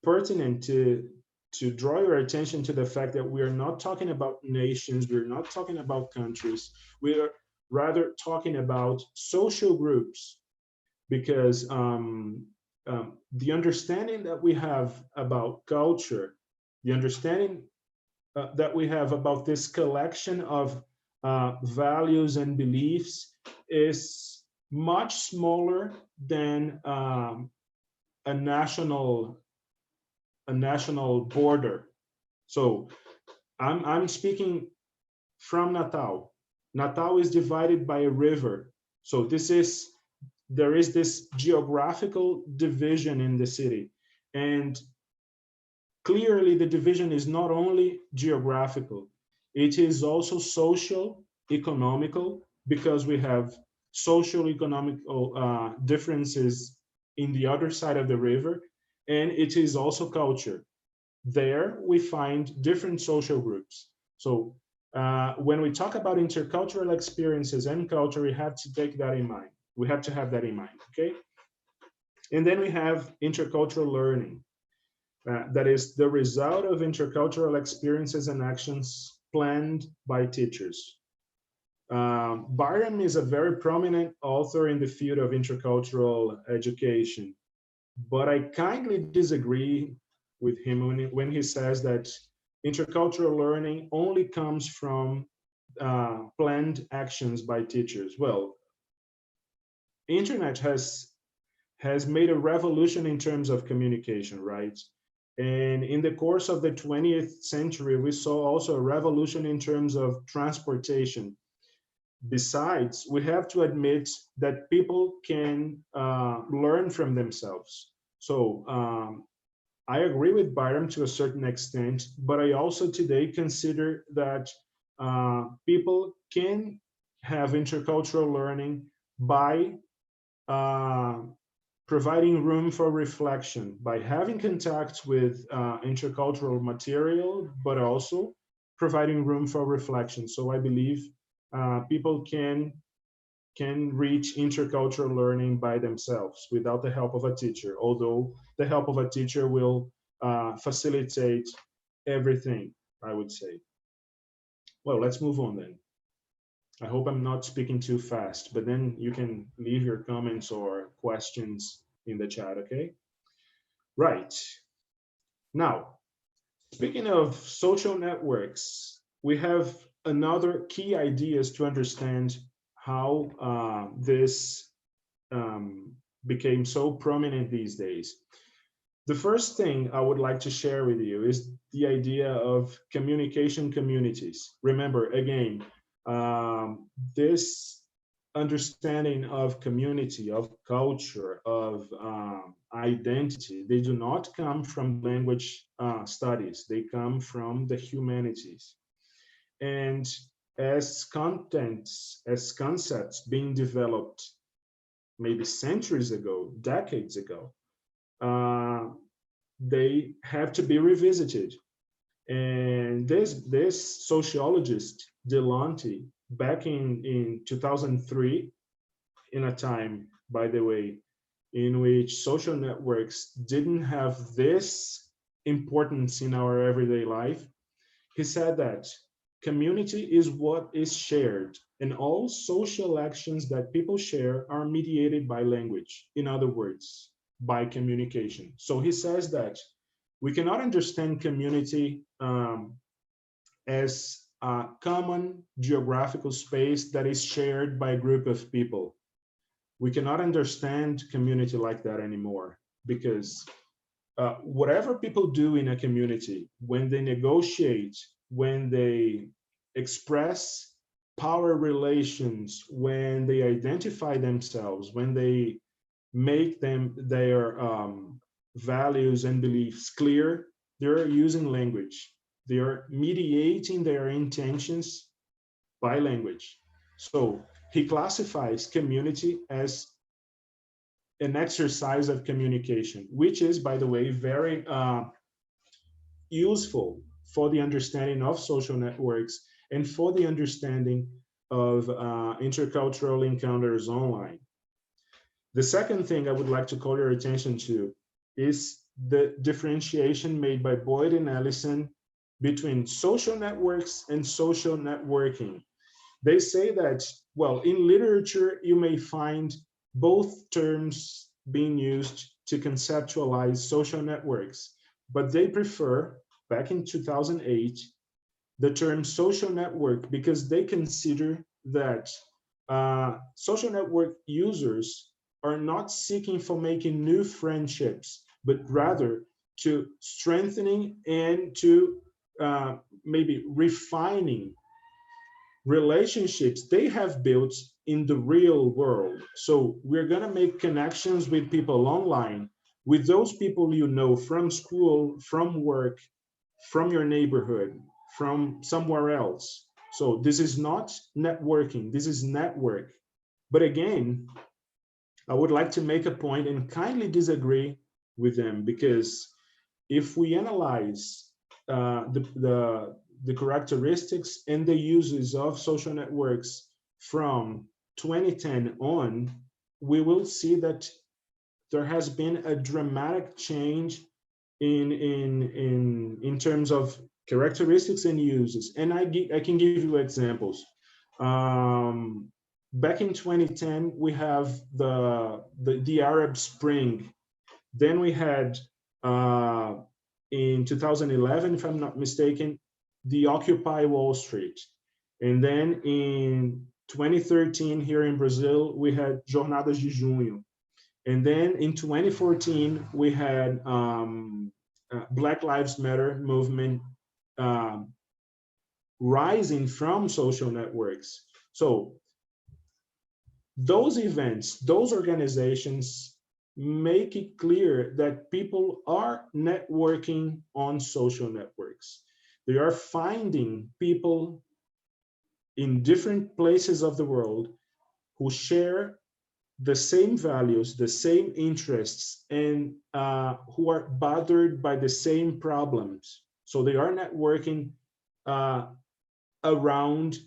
pertinent to draw your attention to the fact that we are not talking about nations, we're not talking about countries, we are rather talking about social groups, because the understanding that we have about culture, the understanding that we have about this collection of values and beliefs is much smaller than a national border. So I'm speaking from Natal. Natal is divided by a river. So there is this geographical division in the city. And clearly the division is not only geographical, it is also social, economical, because we have social economical differences in the other side of the river, and it is also culture. There we find different social groups. So when we talk about intercultural experiences and culture, we have to take that in mind. We have to have that in mind, okay? And then we have intercultural learning. That is the result of intercultural experiences and actions planned by teachers. Byram is a very prominent author in the field of intercultural education, but I kindly disagree with him when he says that intercultural learning only comes from planned actions by teachers. Well, internet has made a revolution in terms of communication, right? And in the course of the 20th century, we saw also a revolution in terms of transportation. Besides, we have to admit that people can learn from themselves. So I agree with Byram to a certain extent, but I also today consider that people can have intercultural learning by providing room for reflection, by having contact with intercultural material, but also providing room for reflection. So I believe people can reach intercultural learning by themselves without the help of a teacher, although the help of a teacher will facilitate everything, I would say. Well, let's move on then. I hope I'm not speaking too fast, but then you can leave your comments or questions in the chat, okay? Right. Now, speaking of social networks, we have another key ideas to understand how this became so prominent these days. The first thing I would like to share with you is the idea of communication communities. Remember, again, this understanding of community, of culture, of identity, they do not come from language studies. They come from the humanities. And as contents, as concepts being developed maybe centuries ago, decades ago, they have to be revisited. And this sociologist, Delonte, back in 2003, in a time, by the way, in which social networks didn't have this importance in our everyday life, he said that community is what is shared, and all social actions that people share are mediated by language. In other words, by communication. So he says that we cannot understand community as a common geographical space that is shared by a group of people. We cannot understand community like that anymore, because whatever people do in a community, when they negotiate, when they express power relations, when they identify themselves, when they make them their values and beliefs clear, they're using language. They're mediating their intentions by language. So he classifies community as an exercise of communication, which is, by the way, very useful for the understanding of social networks and for the understanding of intercultural encounters online. The second thing I would like to call your attention to is the differentiation made by Boyd and Ellison between social networks and social networking. They say that, well, in literature, you may find both terms being used to conceptualize social networks, but they prefer, back in 2008, the term social network because they consider that social network users are not seeking for making new friendships, but rather to strengthening and to maybe refining relationships they have built in the real world. So we're going to make connections with people online, with those people you know from school, from work, from your neighborhood, from somewhere else. So this is not networking, this is network. But again, I would like to make a point and kindly disagree with them, because if we analyze the characteristics and the uses of social networks from 2010 on, we will see that there has been a dramatic change in terms of characteristics and uses. And I can give you examples. Back in 2010, we have the Arab Spring. Then we had in 2011, if I'm not mistaken, the Occupy Wall Street. And then in 2013, here in Brazil, we had Jornadas de Junho. And then in 2014, we had Black Lives Matter movement rising from social networks. So those events, those organizations make it clear that people are networking on social networks. They are finding people in different places of the world who share the same values, the same interests, and who are bothered by the same problems. So they are networking around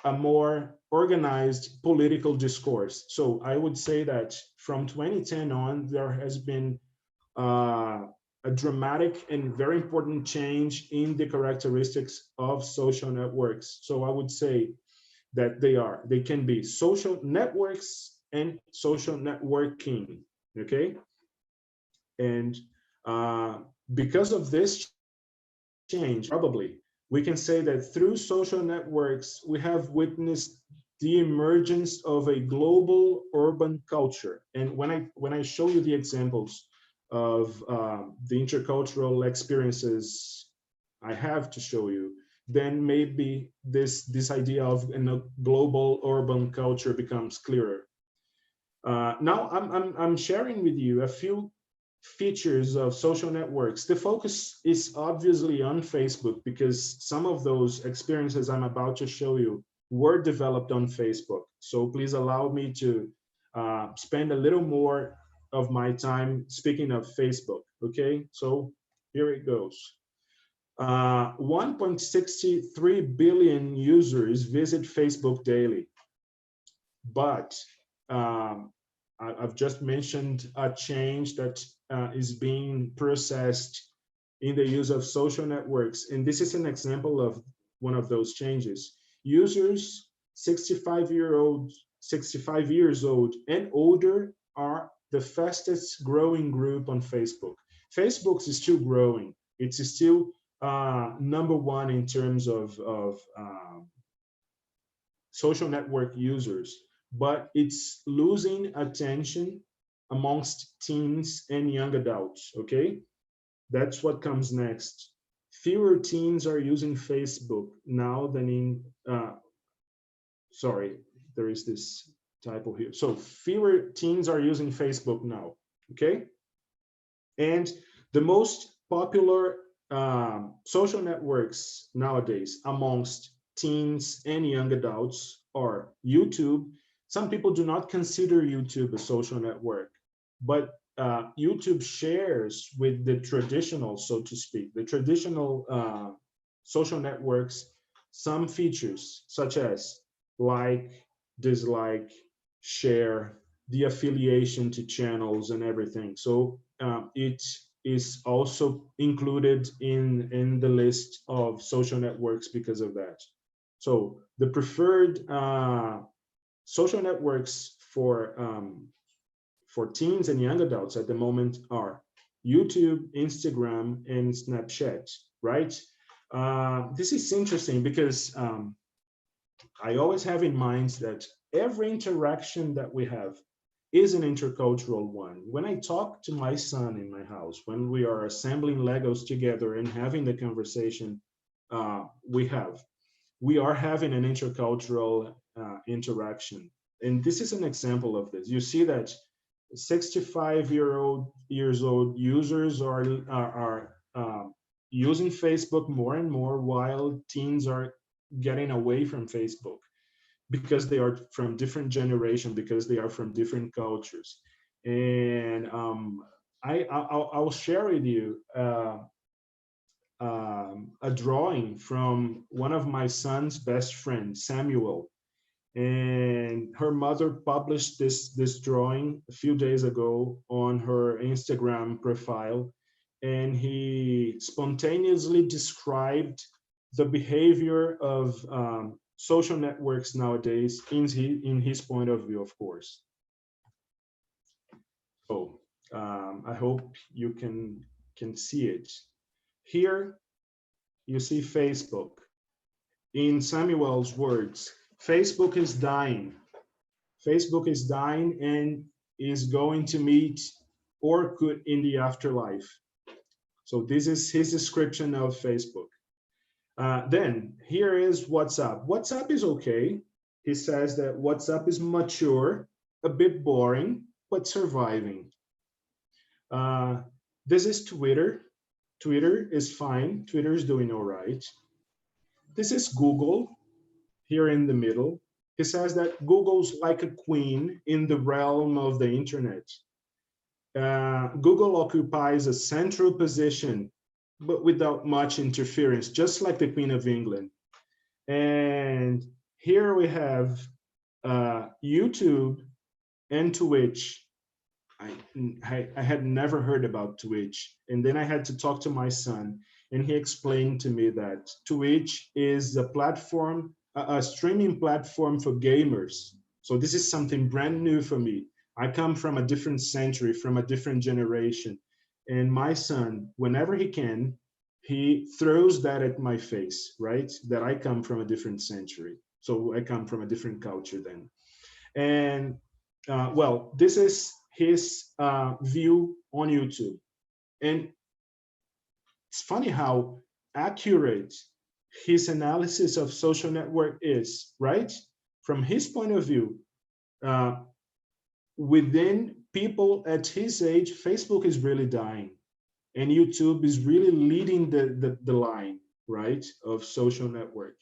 a more organized political discourse. So I would say that from 2010 on, there has been a dramatic and very important change in the characteristics of social networks. So I would say that they can be social networks and social networking, okay? And because of this change, probably, we can say that through social networks, we have witnessed the emergence of a global urban culture. And when I show you the examples of the intercultural experiences I have to show you, then maybe this idea of a global urban culture becomes clearer. Now I'm sharing with you a few features of social networks. The focus is obviously on Facebook because some of those experiences I'm about to show you were developed on Facebook. So please allow me to spend a little more of my time speaking of Facebook, okay? So here it goes. 1.63 billion users visit Facebook daily, but I've just mentioned a change that is being processed in the use of social networks. And this is an example of one of those changes. Users 65 years old and older are the fastest growing group on Facebook. Facebook is still growing. It's still #1 in terms of social network users. but it's losing attention amongst teens and young adults, okay? That's what comes next. Fewer teens are using Facebook now than in, sorry, there is this typo here. So fewer teens are using Facebook now, okay? And the most popular social networks nowadays amongst teens and young adults are YouTube. Some people do not consider YouTube a social network, but YouTube shares with the traditional, so to speak, the traditional social networks, some features such as like, dislike, share, the affiliation to channels and everything. So it is also included in the list of social networks because of that. So the preferred social networks for teens and young adults at the moment are YouTube, Instagram, and Snapchat, right? This is interesting because I always have in mind that every interaction that we have is an intercultural one. When I talk to my son in my house, when we are assembling Legos together and having the conversation we are having an intercultural interaction. And this is an example of this. You see that 65-years old users are using Facebook more and more, while teens are getting away from Facebook because they are from different generation, because they are from different cultures. And I'll share with you a drawing from one of my son's best friends, Samuel. And her mother published this drawing a few days ago on her Instagram profile, and he spontaneously described the behavior of social networks nowadays in his point of view, of course. So I hope you can see it. Here you see Facebook. In Samuel's words, Facebook is dying. Facebook is dying and is going to meet Orkut in the afterlife. So this is his description of Facebook. Then here is WhatsApp. WhatsApp is okay. He says that WhatsApp is mature, a bit boring, but surviving. This is Twitter. Twitter is fine. Twitter is doing all right. This is Google, here in the middle. He says that Google's like a queen in the realm of the internet. Google occupies a central position, but without much interference, just like the Queen of England. And here we have YouTube and Twitch. I had never heard about Twitch. And then I had to talk to my son, and he explained to me that Twitch is a platform, a streaming platform for gamers. So this is something brand new for me. I come from a different century, from a different generation. And my son, whenever he can, he throws that at my face, right? That I come from a different century. So I come from a different culture then. And well, this is his view on YouTube. And it's funny how accurate his analysis of social network is, right? From his point of view, within people at his age, Facebook is really dying. And YouTube is really leading the line, right, of social network.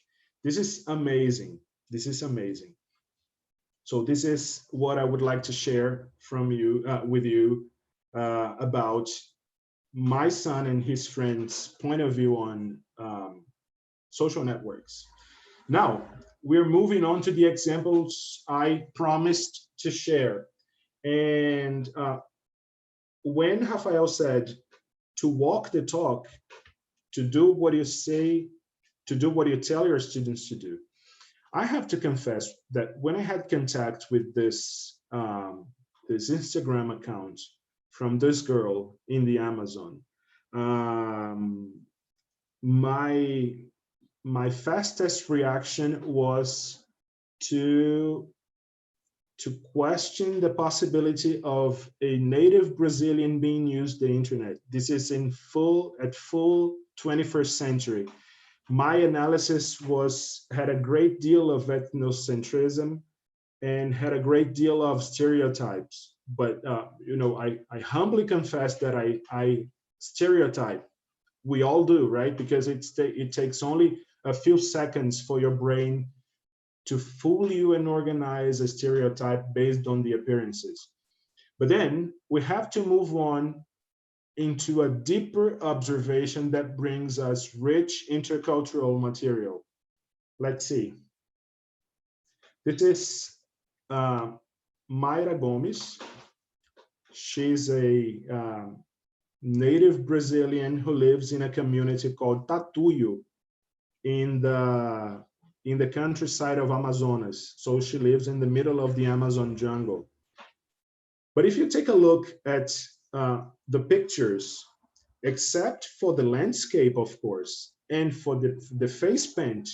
This is amazing. This is amazing. So this is what I would like to share from you with you about my son and his friends' point of view on social networks. Now, we're moving on to the examples I promised to share. And when Rafael said to walk the talk, to do what you say, to do what you tell your students to do, I have to confess that when I had contact with this this Instagram account from this girl in the Amazon, my fastest reaction was to to question the possibility of a native Brazilian being used the internet. This is in full 21st century. My analysis had a great deal of ethnocentrism and had a great deal of stereotypes. But you know, I humbly confess that I stereotype. We all do, right? Because it takes only a few seconds for your brain to fool you and organize a stereotype based on the appearances. But then we have to move on into a deeper observation that brings us rich intercultural material. Let's see. This is Mayra Gomes. She's a native Brazilian who lives in a community called Tatuio in the countryside of Amazonas. So she lives in the middle of the Amazon jungle. But if you take a look at the pictures, except for the landscape, of course, and for the face paint,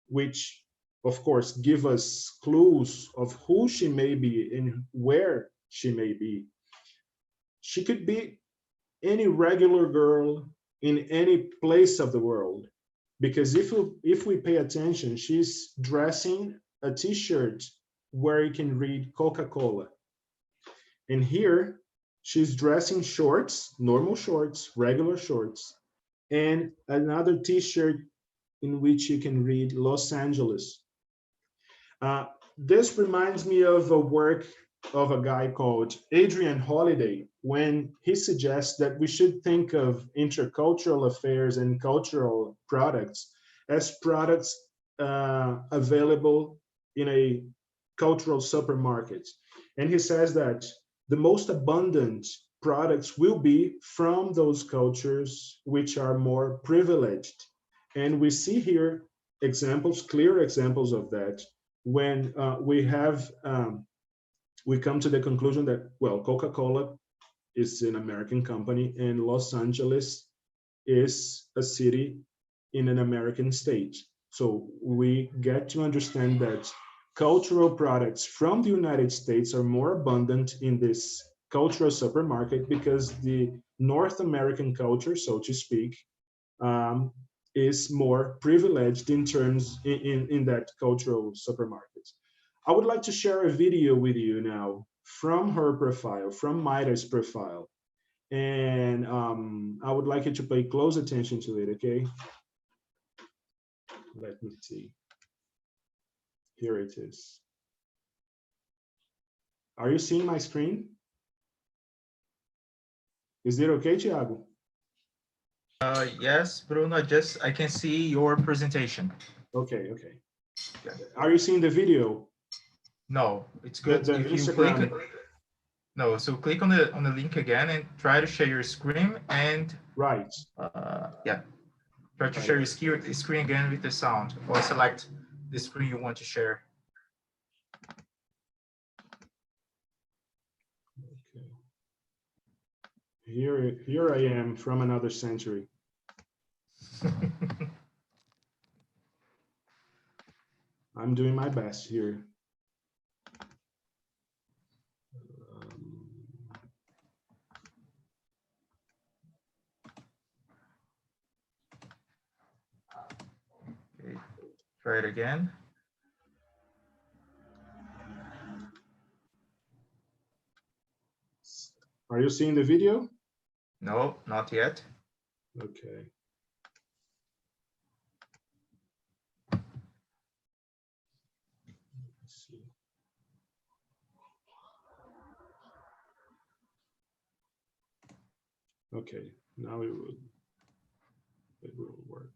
which of course give us clues of who she may be and where she may be, she could be any regular girl in any place of the world. Because if we pay attention, she's dressing a t-shirt where you can read Coca-Cola. And here she's dressing shorts, normal shorts, regular shorts, and another t-shirt in which you can read Los Angeles. This reminds me of a work of a guy called Adrian Holiday, when he suggests that we should think of intercultural affairs and cultural products as products available in a cultural supermarket. And he says that the most abundant products will be from those cultures which are more privileged. And we see here examples, clear examples of that, when we come to the conclusion that, well, Coca-Cola is an American company and Los Angeles is a city in an American state. So we get to understand that cultural products from the United States are more abundant in this cultural supermarket because the North American culture, so to speak, is more privileged in terms in that cultural supermarket. I would like to share a video with you now from her profile, from Mayra's profile. And I would like you to pay close attention to it, okay? Let me see. Here it is. Are you seeing my screen? Is it okay, Thiago? Yes, Bruno, I can see your presentation. Okay, okay. Are you seeing the video? No, it's good. The If you Instagram. no, so click on the link again and try to share your screen and Right. yeah, try to share your screen again with the sound, or select the screen you want to share. Okay. Here I am from another century. I'm doing my best here. Okay, try it again. Are you seeing the video? No, not yet. Okay. Let's see. Okay, now it will work.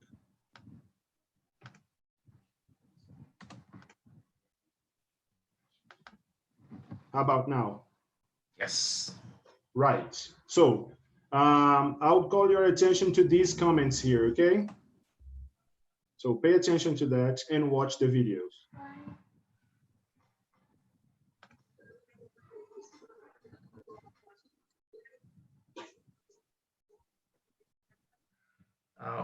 How about now? Yes. Right. So I'll call your attention to these comments here, okay? So pay attention to that and watch the videos.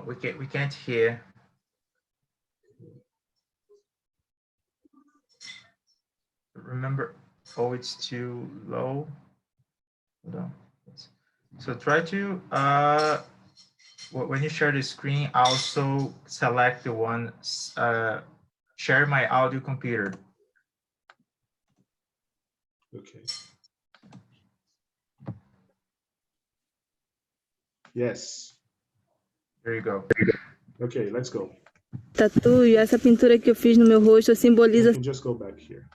We can't hear. Remember, Oh, it's too low. Hold on. So try to, when you share the screen, also select the one, share my audio computer. Okay. Yes. There you go. Okay, let's go. Tatu, e essa pintura que eu fiz no meu rosto simboliza. We can just go back here.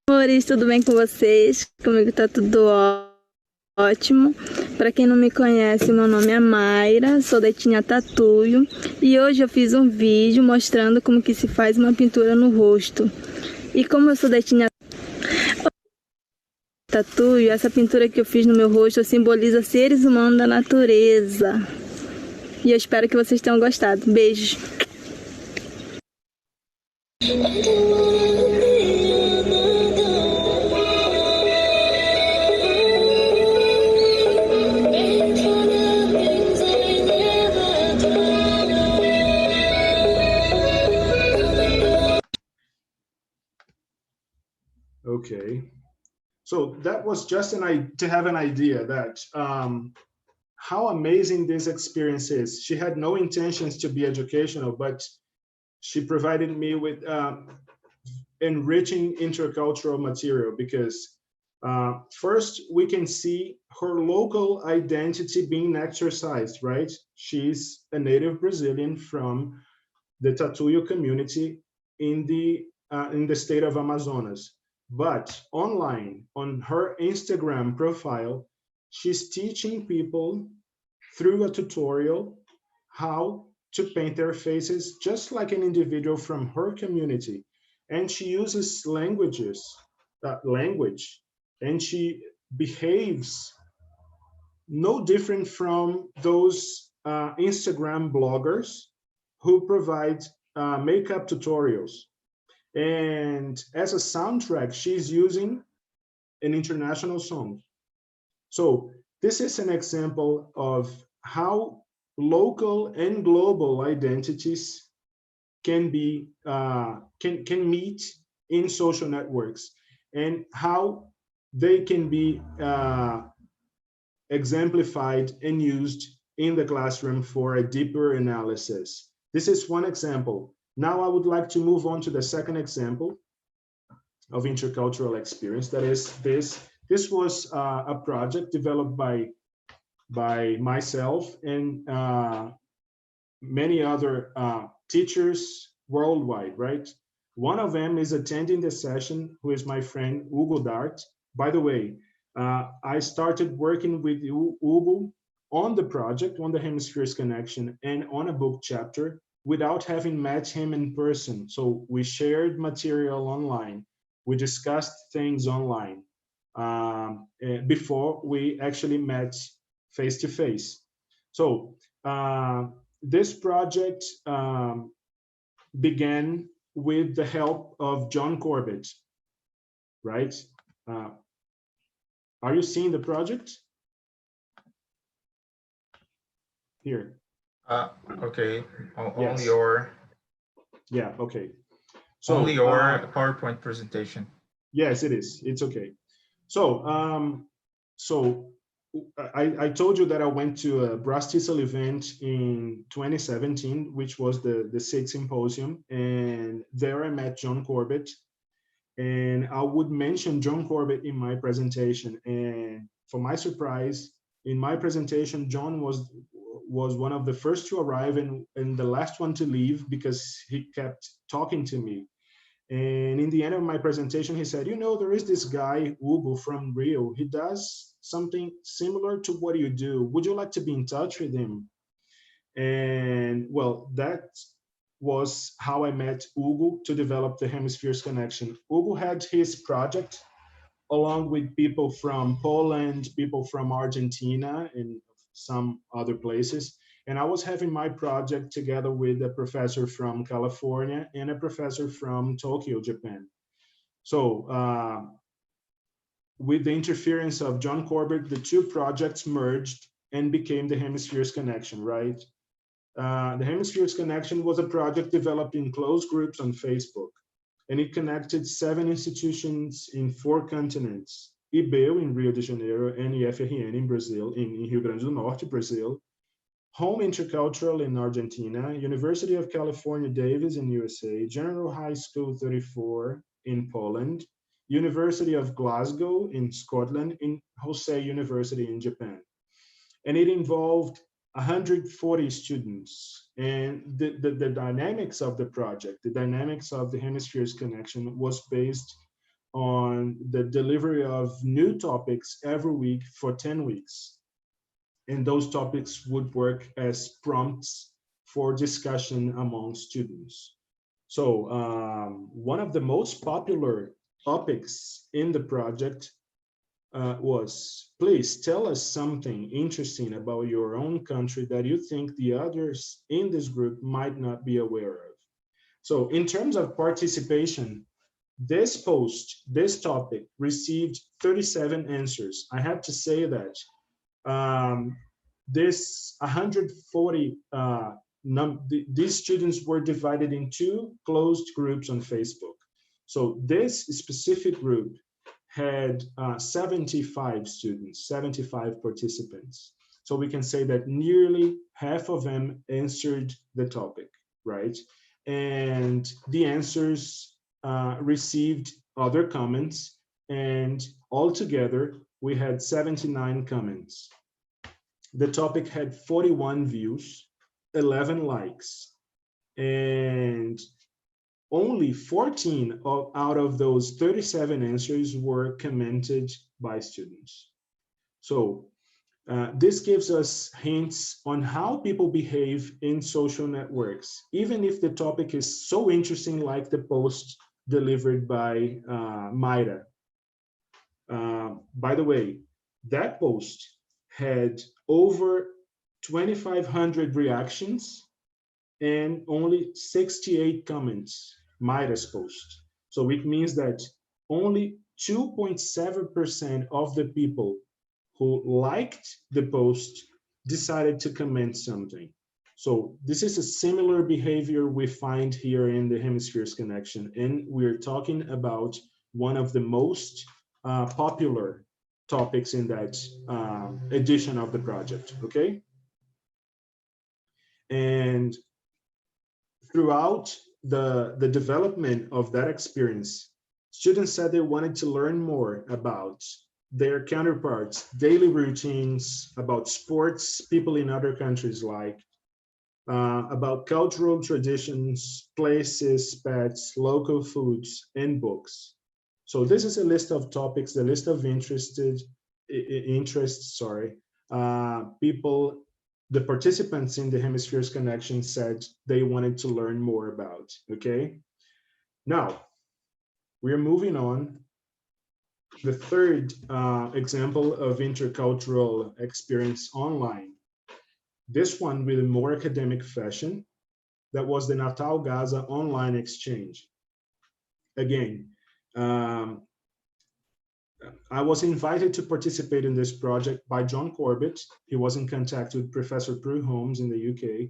Amores, tudo bem com vocês? Comigo tá tudo ótimo. Para quem não me conhece, meu nome é Mayra, sou da etnia Tatuio e hoje eu fiz um vídeo mostrando como que se faz uma pintura no rosto. E como eu sou da etnia Tatuio, essa pintura que eu fiz no meu rosto simboliza seres humanos da natureza. E eu espero que vocês tenham gostado. Beijos. Okay, so that was just to have an idea that how amazing this experience is. She had no intentions to be educational, but she provided me with enriching intercultural material because first we can see her local identity being exercised, right? She's a native Brazilian from the Tatuio community in the state of Amazonas. But online, on her Instagram profile, she's teaching people through a tutorial how to paint their faces just like an individual from her community. And she uses language, and she behaves no different from those Instagram bloggers who provide makeup tutorials. And as a soundtrack, she's using an international song. So this is an example of how local and global identities can be can meet in social networks, and how they can be exemplified and used in the classroom for a deeper analysis. This is one example. Now I would like to move on to the second example of intercultural experience. That is this. This was a project developed by myself and many other teachers worldwide, right? One of them is attending the session, who is my friend Hugo Dart. By the way, I started working with Hugo on the project, on the Hemispheres Connection, and on a book chapter without having met him in person. So we shared material online. We discussed things online before we actually met face to face. So this project began with the help of John Corbett, right? Are you seeing the project? Here. Okay, Yes. only your. Yeah, okay. So only your PowerPoint presentation. Yes, it is. It's okay. So, I told you that I went to a BRAZ-TESOL event in 2017, which was the SIG Symposium, and there I met John Corbett, and I would mention John Corbett in my presentation. And for my surprise, in my presentation, John was one of the first to arrive and the last one to leave, because he kept talking to me. And in the end of my presentation, he said, you know, there is this guy, Hugo from Rio. He does something similar to what you do. Would you like to be in touch with him? And well, that was how I met Hugo to develop the Hemispheres Connection. Hugo had his project along with people from Poland, people from Argentina, and some other places. And I was having my project together with a professor from California and a professor from Tokyo, Japan. So with the interference of John Corbett, the two projects merged and became the Hemispheres Connection, right? The Hemispheres Connection was a project developed in closed groups on Facebook. and it connected 7 institutions in 4 continents. IBEU in Rio de Janeiro and IFRN in Brazil, in Rio Grande do Norte, Brazil. Home Intercultural in Argentina, University of California, Davis in USA, General High School 34 in Poland, University of Glasgow in Scotland, and Hosei University in Japan. And it involved 140 students. And the dynamics of the project, the dynamics of the Hemispheres Connection was based on the delivery of new topics every week for 10 weeks. And those topics would work as prompts for discussion among students. So one of the most popular topics in the project was, please tell us something interesting about your own country that you think the others in this group might not be aware of. So in terms of participation, this post, this topic received 37 answers. I have to say that this 140, these students were divided in 2 closed groups on Facebook. So this specific group had 75 students, 75 participants. So we can say that nearly half of them answered the topic, right? And the answers received other comments, and altogether we had 79 comments. The topic had 41 views, 11 likes, and only 14 out of those 37 answers were commented by students. So this gives us hints on how people behave in social networks, even if the topic is so interesting like the post delivered by Mayra. By the way, that post had over 2,500 reactions and only 68 comments, Mayra's post. So it means that only 2.7% of the people who liked the post decided to comment something. So this is a similar behavior we find here in the Hemispheres Connection, and we're talking about one of the most popular topics in that edition of the project, okay? And throughout the development of that experience, students said they wanted to learn more about their counterparts, daily routines, about sports people in other countries like, about cultural traditions, places, pets, local foods, and books. So this is a list of topics, the list of interests, people, the participants in the Hemispheres Connection said they wanted to learn more about, okay? Now, we're moving on. The third example of intercultural experience online. This one with a more academic fashion, that was the Natal Gaza online exchange. Again, I was invited to participate in this project by John Corbett. He was in contact with Professor Prue Holmes in the UK,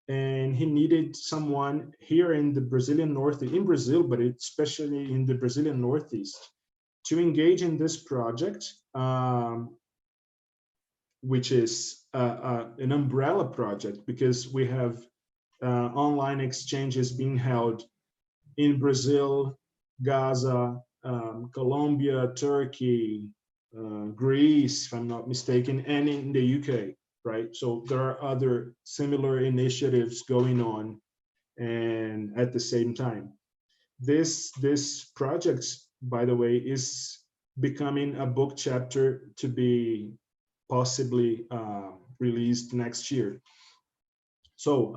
and he needed someone here in the Brazilian Northeast, in Brazil, but especially in the Brazilian Northeast, to engage in this project, which is an umbrella project, because we have online exchanges being held in Brazil, Gaza, Colombia, Turkey, Greece, if I'm not mistaken, and in the UK, right? So there are other similar initiatives going on and at the same time. This project, by the way, is becoming a book chapter to be possibly released next year. So,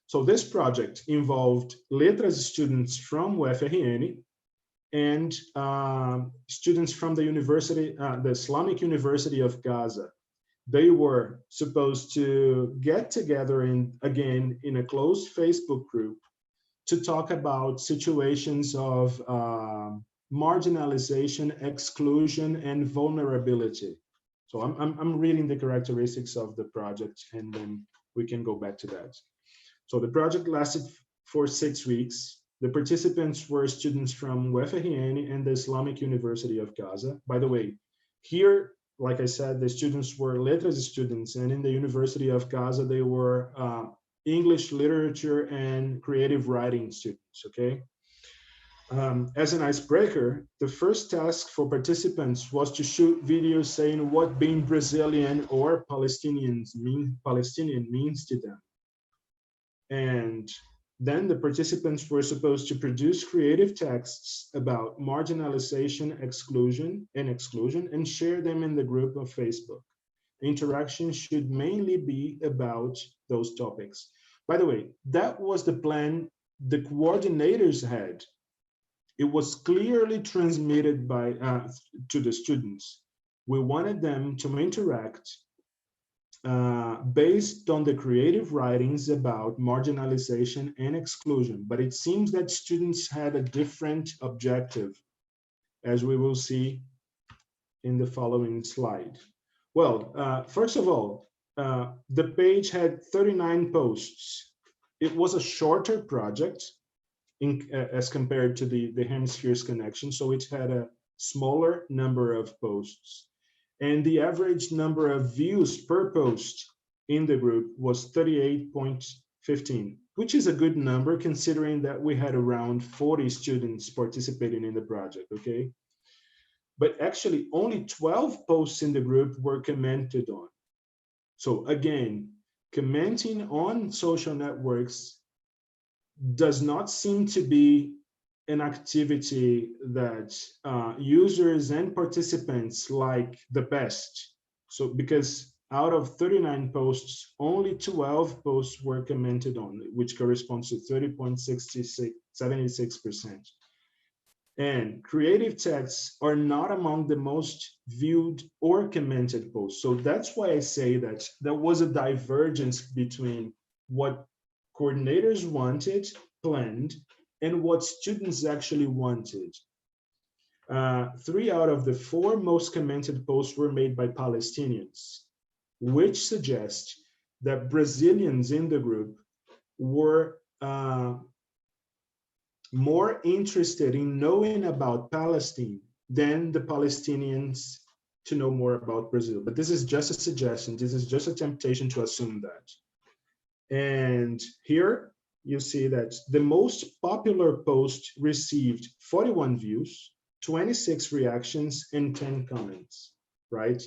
so this project involved Letras students from UFRN and students from the university, the Islamic University of Gaza. They were supposed to get together again in a closed Facebook group to talk about situations of marginalization, exclusion, and vulnerability. So I'm reading the characteristics of the project, and then we can go back to that. So the project lasted for 6 weeks. The participants were students from UFRN and the Islamic University of Gaza. By the way, here, like I said, the students were Letras students, and in the University of Gaza, they were English literature and creative writing students, okay? As an icebreaker, the first task for participants was to shoot videos saying what being Brazilian or Palestinian means to them. And then the participants were supposed to produce creative texts about marginalization, exclusion, and share them in the group of Facebook. Interaction should mainly be about those topics. By the way, that was the plan the coordinators had. It was clearly transmitted to the students. We wanted them to interact based on the creative writings about marginalization and exclusion, but it seems that students had a different objective, as we will see in the following slide. Well, first of all, the page had 39 posts. It was a shorter project as compared to the Hemispheres connection, so it had a smaller number of posts. And the average number of views per post in the group was 38.15, which is a good number considering that we had around 40 students participating in the project, okay? But actually only 12 posts in the group were commented on. So again, commenting on social networks does not seem to be an activity that users and participants like the best. So because out of 39 posts, only 12 posts were commented on, which corresponds to 30.76%. And creative texts are not among the most viewed or commented posts. So that's why I say that there was a divergence between what coordinators wanted, planned, and what students actually wanted. 3 out of the 4 most commented posts were made by Palestinians, which suggests that Brazilians in the group were more interested in knowing about Palestine than the Palestinians to know more about Brazil. But this is just a suggestion. This is just a temptation to assume that. And here you see that the most popular post received 41 views, 26 reactions, and 10 comments, right?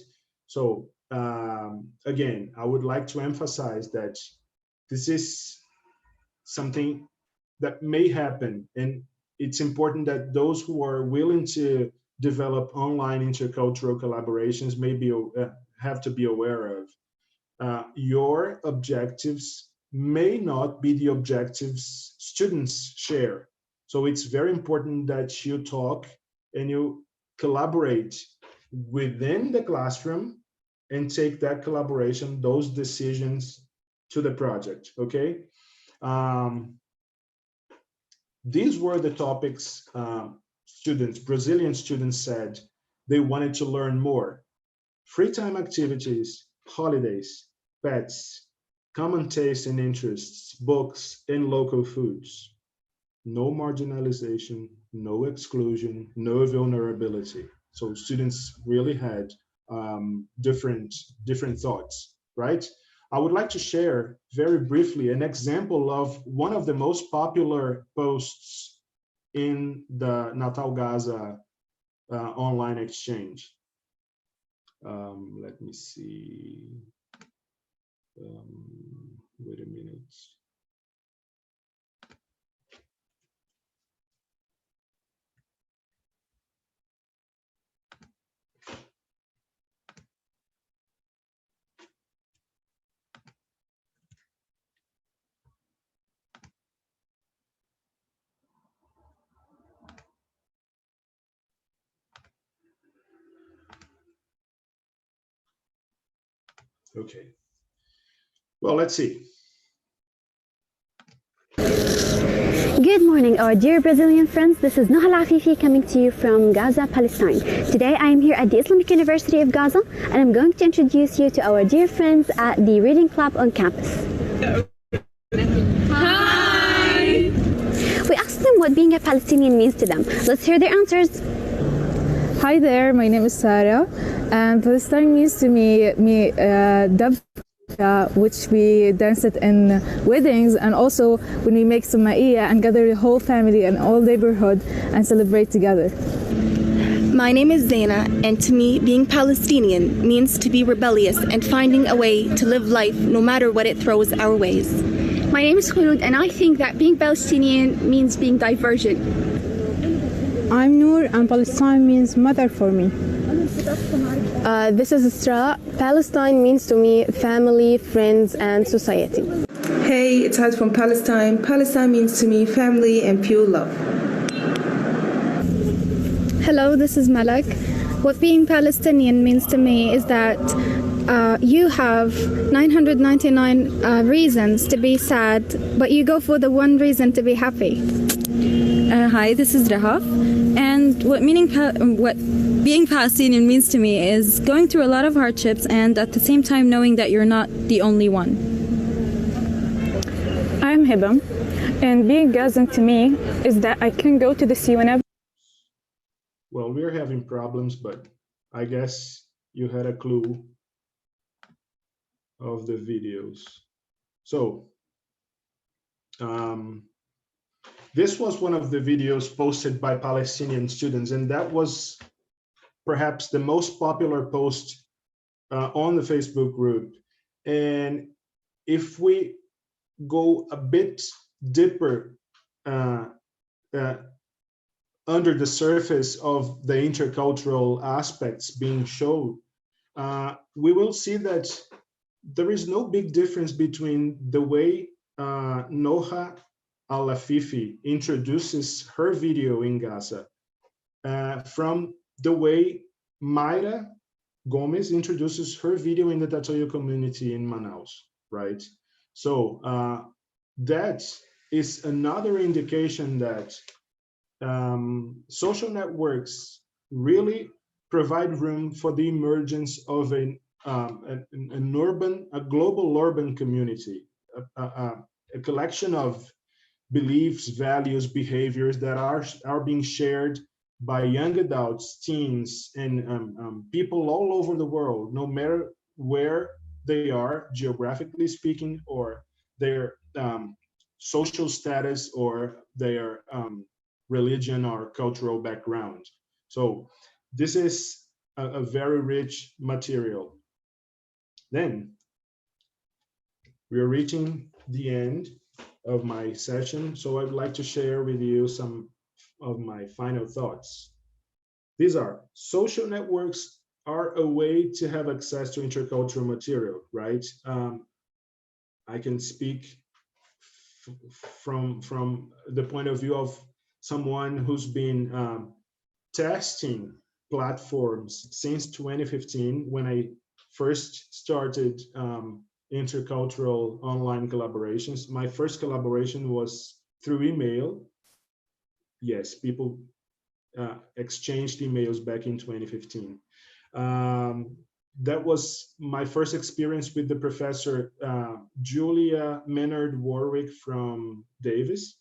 So again, I would like to emphasize that this is something that may happen, and it's important that those who are willing to develop online intercultural collaborations have to be aware of. Your objectives may not be the objectives students share. So it's very important that you talk and you collaborate within the classroom and take that collaboration, those decisions to the project, okay? These were the topics Brazilian students said they wanted to learn more. Free time activities, holidays, pets, common tastes and interests, books, and local foods. No marginalization, no exclusion, no vulnerability. So students really had different thoughts, right? I would like to share very briefly an example of one of the most popular posts in the Natal Gaza online exchange. Let me see. Wait a minute. Okay. Well, let's see. Good morning, our dear Brazilian friends. This is Nahal Afifi coming to you from Gaza, Palestine. Today I am here at the Islamic University of Gaza, and I'm going to introduce you to our dear friends at the Reading Club on campus. Hi! We asked them what being a Palestinian means to them. Let's hear their answers. Hi there, my name is Sarah, and Palestine means to me dab, which we dance it in weddings, and also when we make sumaiya and gather the whole family and all neighborhood and celebrate together. My name is Zaina, and to me, being Palestinian means to be rebellious and finding a way to live life no matter what it throws our ways. My name is Khulud, and I think that being Palestinian means being divergent. I'm Noor, and Palestine means mother for me. This is Isra. Palestine means to me family, friends, and society. Hey, it's Had from Palestine. Palestine means to me family and pure love. Hello, this is Malak. What being Palestinian means to me is that you have 999 reasons to be sad, but you go for the one reason to be happy. Hi, this is Rahaf, and what being Palestinian means to me is going through a lot of hardships and at the same time knowing that you're not the only one. I'm Hibam, and being Gazan to me is that I can go to the sea whenever. Well, we're having problems, but I guess you had a clue of the videos. So, this was one of the videos posted by Palestinian students, and that was perhaps the most popular post on the Facebook group. And if we go a bit deeper under the surface of the intercultural aspects being shown, we will see that there is no big difference between the way Noha Al-Afifi introduces her video in Gaza from the way Mayra Gomez introduces her video in the Tatoyo community in Manaus, right? So that is another indication that social networks really provide room for the emergence of a global urban community, a collection of beliefs, values, behaviors that are being shared by young adults, teens, and people all over the world, no matter where they are, geographically speaking, or their social status, or their religion or cultural background. So this is a very rich material. Then we are reaching the end of my session, so I'd like to share with you some of my final thoughts. These are: social networks are a way to have access to intercultural material, right? I can speak from the point of view of someone who's been testing platforms since 2015, when I first started intercultural online collaborations. My first collaboration was through email. Yes, people exchanged emails back in 2015. That was my first experience with the professor Julia Menard Warwick from Davis.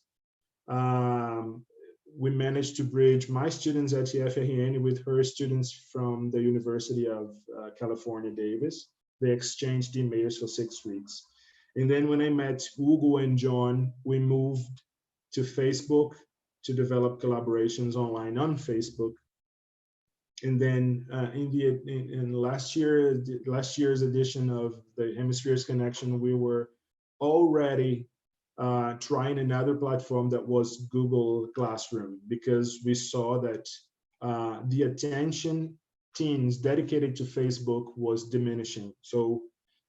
We managed to bridge my students at TFRN with her students from the University of California, Davis. They exchanged emails for 6 weeks. And then when I met Hugo and John, we moved to Facebook to develop collaborations online on Facebook. And then in last year's edition of the Hemispheres Connection, we were already trying another platform that was Google Classroom, because we saw that the attention teens dedicated to Facebook was diminishing. So,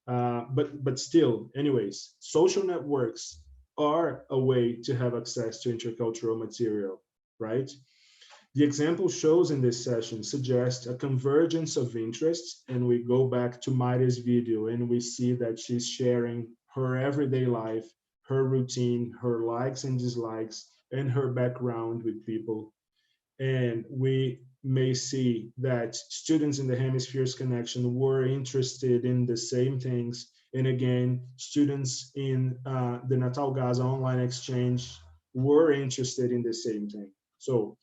but still, anyways, social networks are a way to have access to intercultural material, right? The example shows in this session suggest a convergence of interests, and we go back to Mayra's video and we see that she's sharing her everyday life, her routine, her likes and dislikes, and her background with people. And we may see that students in the Hemispheres Connection were interested in the same things. And again, students in the Natal Gaza online exchange were interested in the same thing. So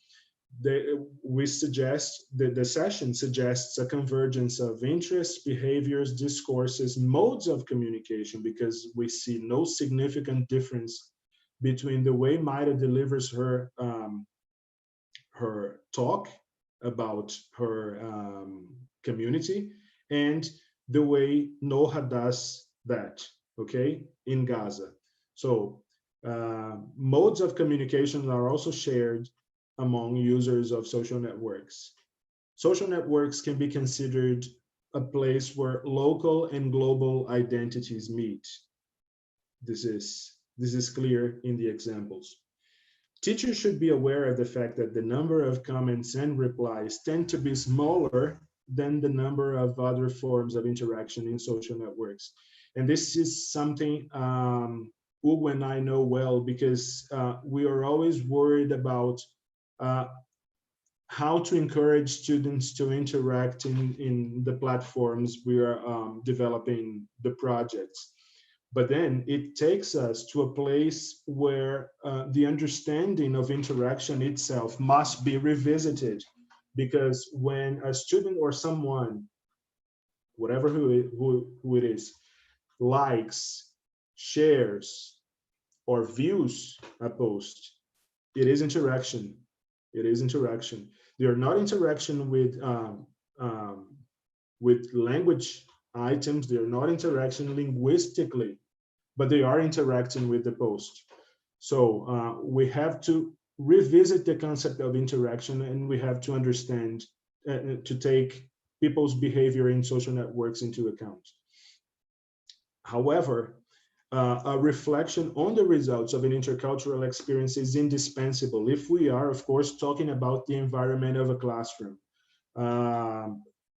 we suggest the session suggests a convergence of interests, behaviors, discourses, modes of communication, because we see no significant difference between the way Mayra delivers her her talk about her community and the way Noha does that, okay, in Gaza. So modes of communication are also shared among users of social networks. Social networks can be considered a place where local and global identities meet. This is clear in the examples. Teachers should be aware of the fact that the number of comments and replies tend to be smaller than the number of other forms of interaction in social networks. And this is something Hugo and I know well, because we are always worried about how to encourage students to interact in the platforms we are developing the projects. But then it takes us to a place where the understanding of interaction itself must be revisited, because when a student or someone, whatever who it is, likes, shares, or views a post, it is interaction. It is interaction. They are not interaction with language items. They are not interaction linguistically, but they are interacting with the post. So we have to revisit the concept of interaction, and we have to understand, to take people's behavior in social networks into account. However, a reflection on the results of an intercultural experience is indispensable if we are, of course, talking about the environment of a classroom.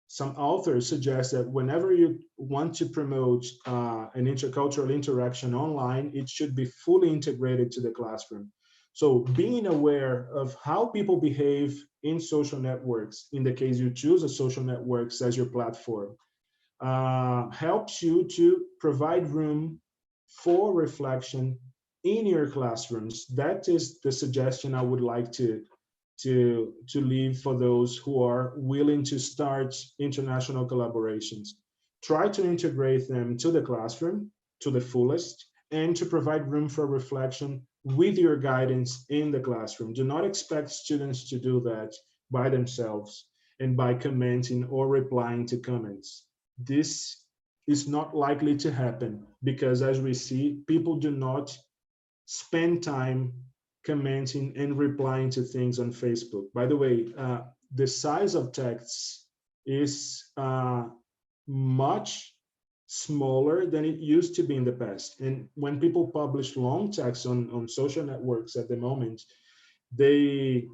Some authors suggest that whenever you want to promote an intercultural interaction online, it should be fully integrated to the classroom. So being aware of how people behave in social networks, in the case you choose a social networks as your platform, helps you to provide room for reflection in your classrooms. That is the suggestion I would like to leave for those who are willing to start international collaborations. Try to integrate them to the classroom to the fullest, and to provide room for reflection with your guidance in the classroom. Do not expect students to do that by themselves and by commenting or replying to comments. This is not likely to happen, because as we see, people do not spend time commenting and replying to things on Facebook. By the way, the size of texts is much smaller than it used to be in the past. And when people publish long texts on social networks at the moment, they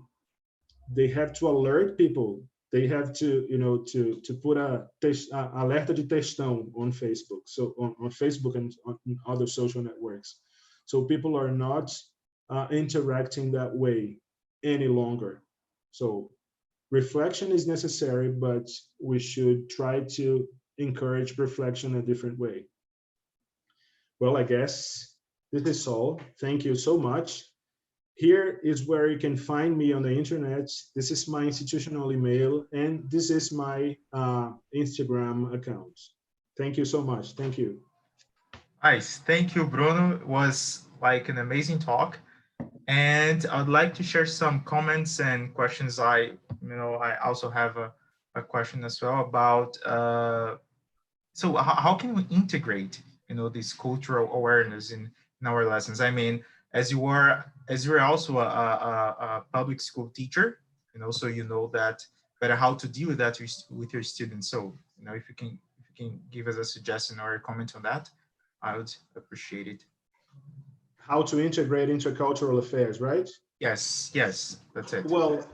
have to alert people. They have to, to put a alerta de textão on Facebook. So on Facebook and on other social networks. So people are not interacting that way any longer. So reflection is necessary, but we should try to encourage reflection a different way. Well, I guess this is all. Thank you so much. Here is where you can find me on the internet. This is my institutional email, and this is my Instagram account. Thank you so much. Thank you. Nice. Thank you, Bruno. It was like an amazing talk. And I'd like to share some comments and questions. I also have a question as well about, so how can we integrate, this cultural awareness in our lessons? I mean, as you're also a public school teacher, so you know that better how to deal with that with your students. So, if you can give us a suggestion or a comment on that, I would appreciate it. How to integrate intercultural affairs, right? Yes, that's it. Well,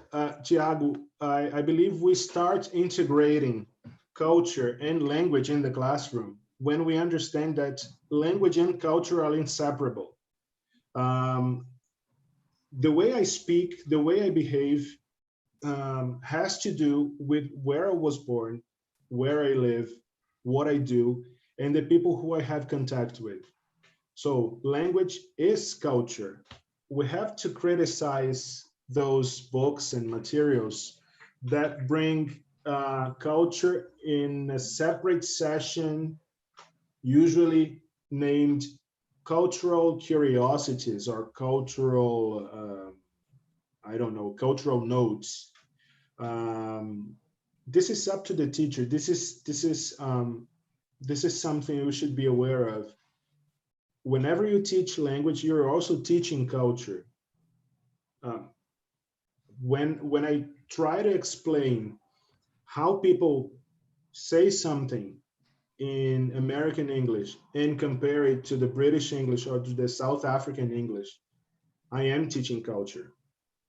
Tiago, I believe we start integrating culture and language in the classroom when we understand that language and culture are inseparable. The way I speak, the way I behave, has to do with where I was born, where I live, what I do, and the people who I have contact with. So language is culture. we have to criticize those books and materials that bring culture in a separate session, usually named cultural curiosities or cultural, I don't know, cultural notes. This is up to the teacher. This is something we should be aware of. Whenever you teach language, you're also teaching culture. When I try to explain how people say something in American English and compare it to the British English or to the South African English, I am teaching culture.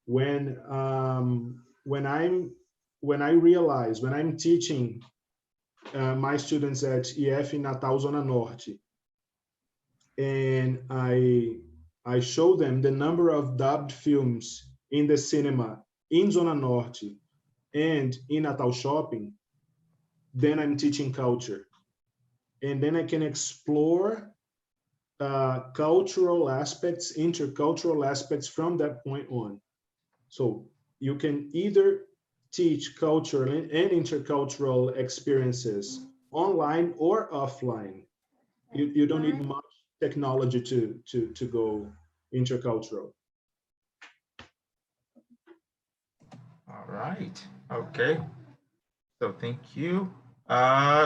When I'm teaching my students at EF in Natal, Zona Norte, and I show them the number of dubbed films in the cinema in Zona Norte and in Natal Shopping, then I'm teaching culture. And then I can explore cultural aspects, intercultural aspects from that point on. So you can either teach cultural and intercultural experiences online or offline. You don't need much technology to go intercultural. All right. Okay. So thank you.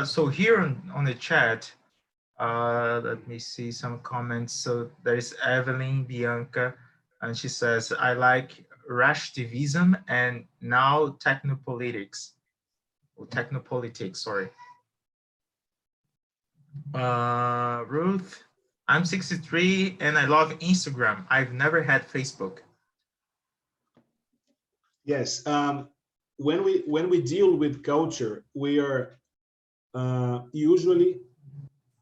So here on the chat, let me see some comments. So there is Evelyn Bianca, and she says, I like rashtivism and now technopolitics, or technopolitics, sorry. Ruth, I'm 63 and I love Instagram. I've never had Facebook. Yes, when we deal with culture, we are usually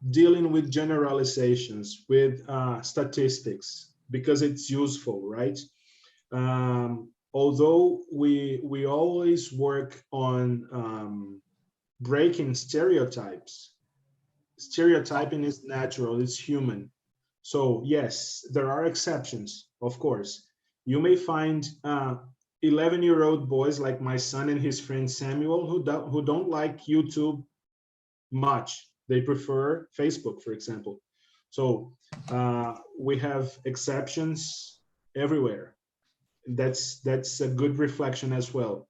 dealing with generalizations, with statistics, because it's useful, right? Although we always work on breaking stereotypes. Stereotyping is natural, it's human. So yes, there are exceptions, of course. You may find 11-year-old boys like my son and his friend Samuel who don't like YouTube much. They prefer Facebook, for example. So we have exceptions everywhere. That's a good reflection as well.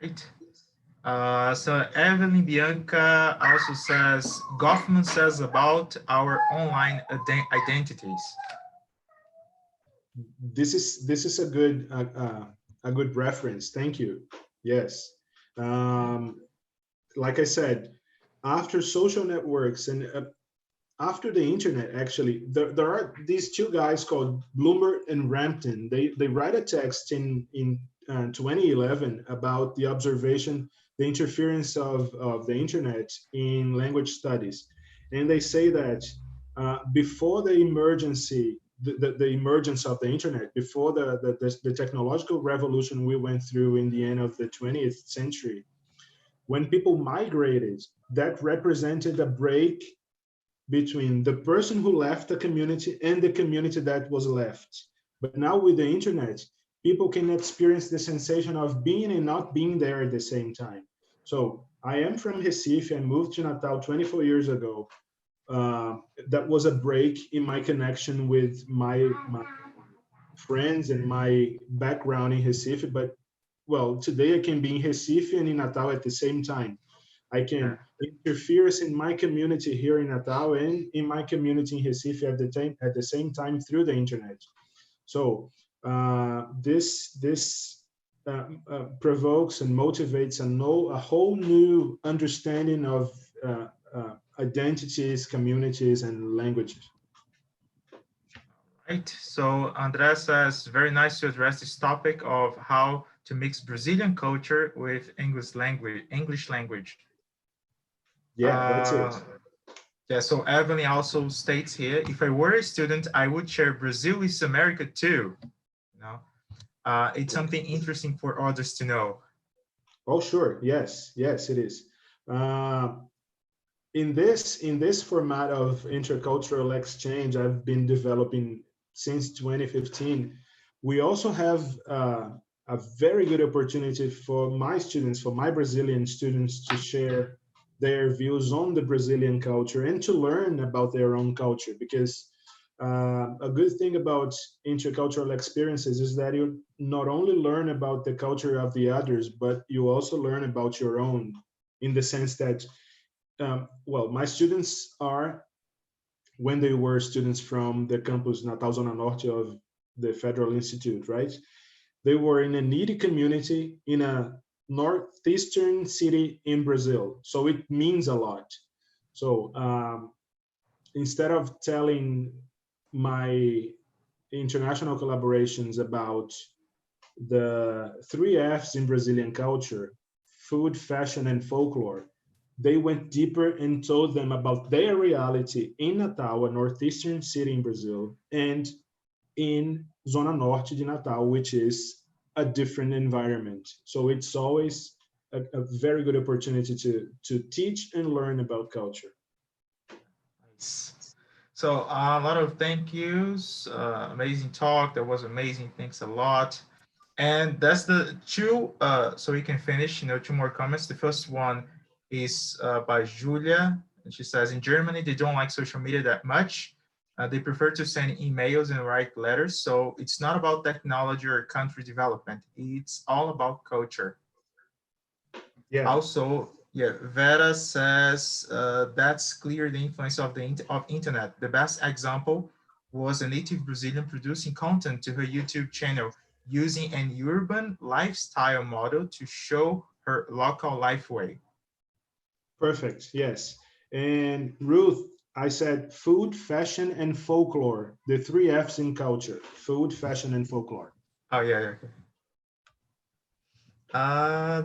Right. So Evelyn Bianca also says, Goffman says about our online identities. This is a good reference. Thank you. Yes. Like I said, after social networks and after the internet, actually, there are these two guys called Bloomer and Rampton. They write a text in 2011 about the observation, the interference of the internet in language studies. And they say that before the emergence of the internet, before the technological revolution we went through in the end of the 20th century, when people migrated, that represented a break between the person who left the community and the community that was left. But now with the internet, people can experience the sensation of being and not being there at the same time. So I am from Recife. I moved to Natal 24 years ago. That was a break in my connection with my friends and my background in Recife. But well, today I can be in Recife and in Natal at the same time. I can interfere in my community here in Natal and in my community in Recife at the same time through the internet. So this provokes and motivates a whole new understanding of identities, communities, and languages. Right. So Andrea says, very nice to address this topic of how to mix Brazilian culture with English language. Yeah, that's it. Yeah, so Evelyn also states here, if I were a student, I would share Brazil is America too. You know, it's something interesting for others to know. Oh, sure. Yes, it is. In this format of intercultural exchange, I've been developing since 2015, we also have a very good opportunity for my students, for my Brazilian students, to share their views on the Brazilian culture and to learn about their own culture. Because a good thing about intercultural experiences is that you not only learn about the culture of the others, but you also learn about your own, in the sense that, well, my students are, when they were students from the campus Natal Zona Norte of the Federal Institute, right? They were in a needy community in a northeastern city in Brazil. So it means a lot. So instead of telling my international collaborations about the 3 F's in Brazilian culture, food, fashion, and folklore, they went deeper and told them about their reality in Natal, a northeastern city in Brazil, and in Zona Norte de Natal, which is a different environment. So it's always a very good opportunity to teach and learn about culture. Nice. So a lot of thank yous, amazing talk. That was amazing. Thanks a lot. And that's the two, so we can finish, 2 more comments. The first one is by Julia. And she says, in Germany, they don't like social media that much. They prefer to send emails and write letters. So it's not about technology or country development. It's all about culture. Yeah. Also, yeah, Vera says that's clear the influence of the internet. The best example was a native Brazilian producing content to her YouTube channel using an urban lifestyle model to show her local life way. Perfect, yes. And Ruth, I said food, fashion, and folklore, the 3 F's in culture, food, fashion, and folklore. Oh, yeah, okay.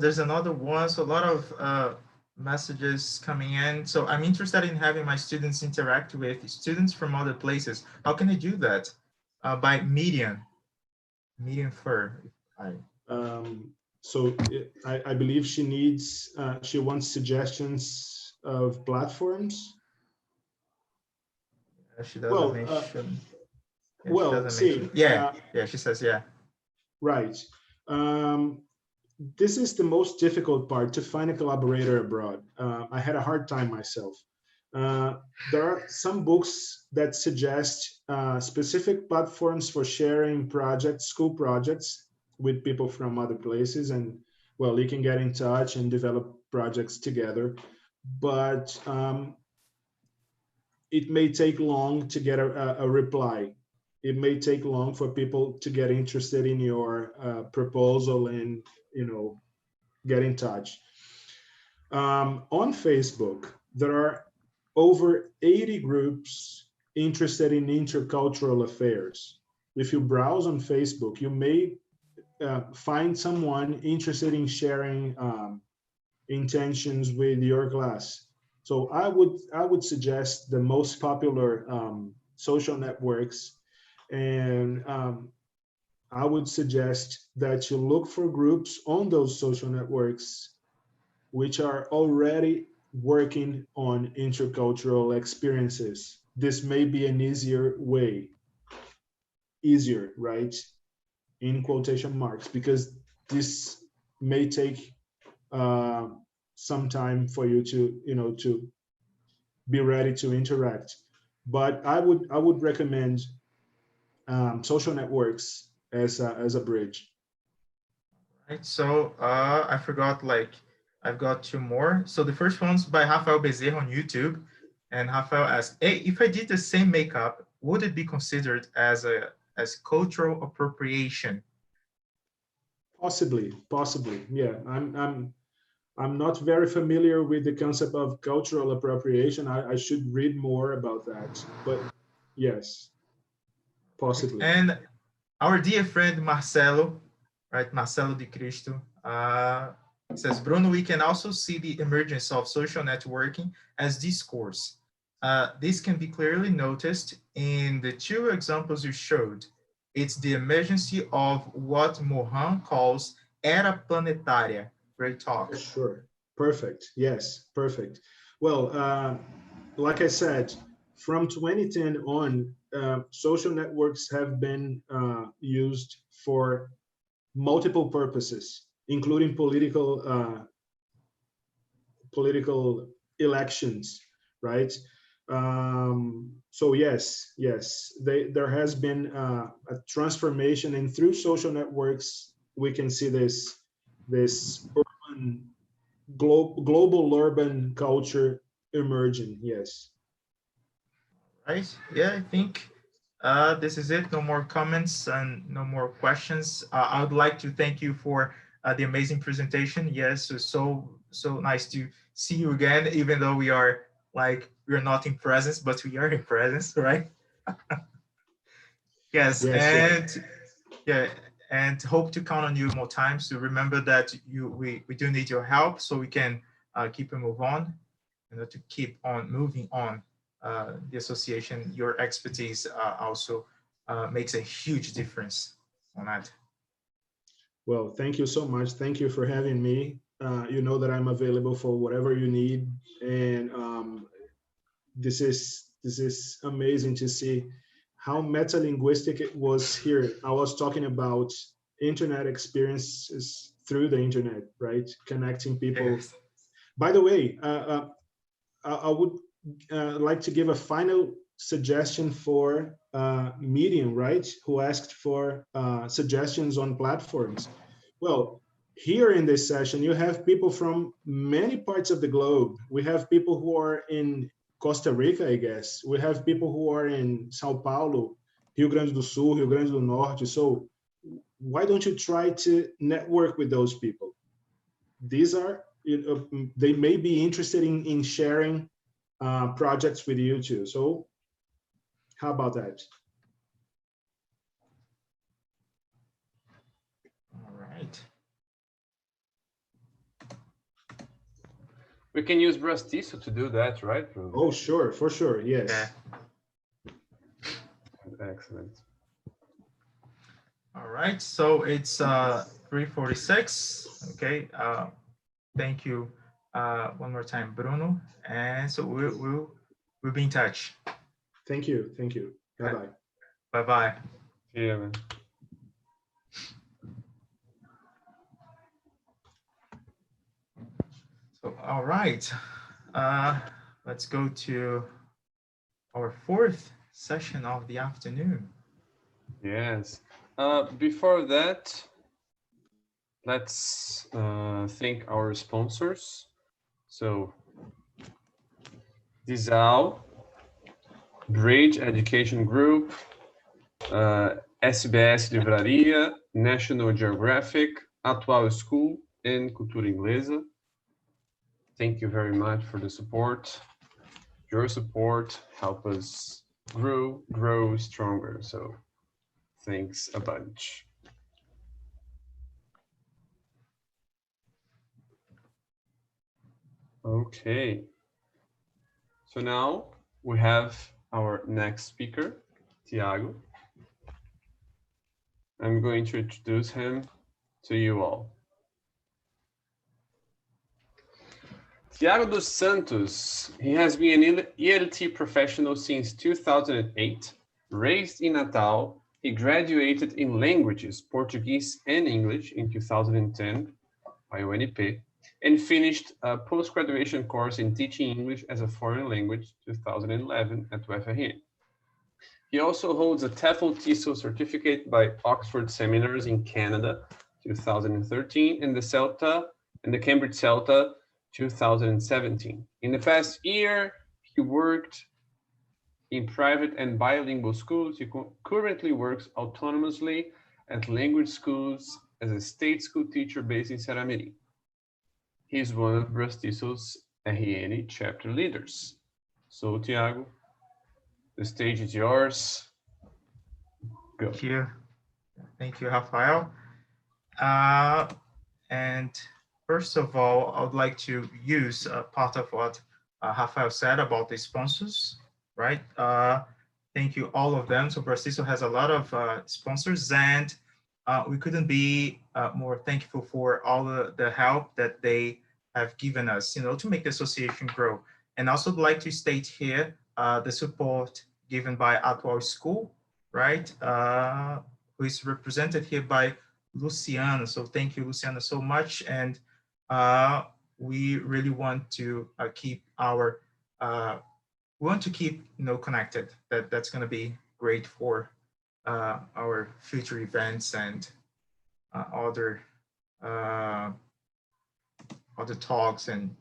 There's another one, so a lot of messages coming in. So I'm interested in having my students interact with students from other places. How can I do that? By Medium Fur. So I believe she needs, she wants suggestions of platforms. She doesn't mention. She says, yeah. Right. This is the most difficult part, to find a collaborator abroad. I had a hard time myself. There are some books that suggest specific platforms for sharing projects, school projects, with people from other places, and well, you can get in touch and develop projects together. But it may take long to get a reply. It may take long for people to get interested in your proposal and get in touch. On Facebook, there are over 80 groups interested in intercultural affairs. If you browse on Facebook, you may find someone interested in sharing intentions with your class. So I would suggest the most popular social networks, and I would suggest that you look for groups on those social networks which are already working on intercultural experiences. This may be an easier way, right? In quotation marks, because this may take some time for you to, to be ready to interact. But I would recommend social networks as a bridge. Right. So I forgot, I've got 2 more. So the first one's by Rafael Bezerra on YouTube, and Rafael asks, hey, if I did the same makeup, would it be considered as cultural appropriation? Possibly, yeah. I'm not very familiar with the concept of cultural appropriation. I should read more about that, but yes, possibly. And our dear friend Marcelo, right, Marcelo de Cristo, says, Bruno, we can also see the emergence of social networking as discourse. This can be clearly noticed in the 2 examples you showed. It's the emergence of what Mohan calls era planetária. Great talk. Sure. Perfect. Yes, perfect. Well, like I said, from 2010 on, social networks have been used for multiple purposes, including political elections, right? So yes, there has been a transformation, and through social networks, we can see this urban, global urban culture emerging. Yes. Right. Yeah, I think this is it. No more comments and no more questions. I would like to thank you for the amazing presentation. Yes, it's so nice to see you again, even though we're not in presence, but we are in presence, right? Yes, and yeah, and hope to count on you more times. To remember that we do need your help so we can keep and move on, to keep on moving on. The association, your expertise also makes a huge difference on that. Well, thank you so much. Thank you for having me. You know that I'm available for whatever you need, and this is amazing to see how metalinguistic it was here. I was talking about internet experiences through the internet, right? Connecting people. Yes. By the way, I would like to give a final suggestion for Medium, right? Who asked for suggestions on platforms. Well, here in this session, you have people from many parts of the globe. We have people who are in Costa Rica, I guess. We have people who are in Sao Paulo, Rio Grande do Sul, Rio Grande do Norte. So why don't you try to network with those people? These are, they may be interested in sharing projects with you too. So how about that? All right. We can use BRAZ-TESOL to do that, right? Oh, sure, for sure, yes. Yeah. Excellent. All right, so it's 3:46. Okay, thank you one more time, Bruno. And so we'll be in touch. Thank you. Bye-bye. Bye-bye. Yeah, man. So, all right, let's go to our fourth session of the afternoon. Yes. Before that, let's thank our sponsors. So, DISAL, Bridge Education Group, SBS Livraria, National Geographic, Atual School, and Cultura Inglesa. Thank you very much for the support. Your support help us grow stronger. So thanks a bunch. Okay. So now we have our next speaker, Tiago. I'm going to introduce him to you all. Tiago dos Santos, he has been an ELT professional since 2008. Raised in Natal, he graduated in languages, Portuguese and English in 2010 by UNP, and finished a post-graduation course in teaching English as a foreign language 2011 at UFRN. He also holds a TESOL certificate by Oxford Seminars in Canada 2013 and the Cambridge CELTA 2017. In the past year, he worked in private and bilingual schools. He currently works autonomously at language schools as a state school teacher based in Saramiri. He is one of BRAZ-TESOL's RN chapter leaders. So, Tiago, the stage is yours. Go. Thank you, Rafael. And first of all, I would like to use part of what Rafael said about the sponsors, right? Thank you, all of them. So BRAZ-TESOL has a lot of sponsors, and we couldn't be more thankful for all the help that they have given us, to make the association grow. And also like to state here the support given by Atual School, right? Who is represented here by Luciana. So thank you, Luciana, so much. And we really want to keep our, connected. That's going to be great for our future events and other talks and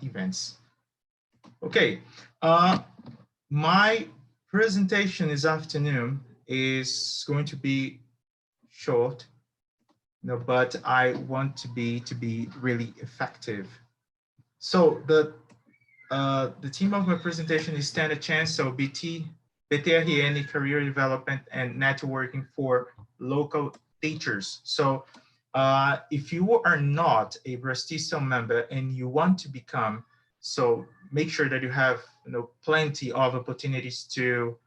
events. Okay, my presentation this afternoon is going to be short, but I want to be really effective. So the theme of my presentation is Stand a Chance. So BTRN, Career Development and Networking for Local Teachers. So if you are not a BRAZ-TESOL member and you want to become, so make sure that you have plenty of opportunities to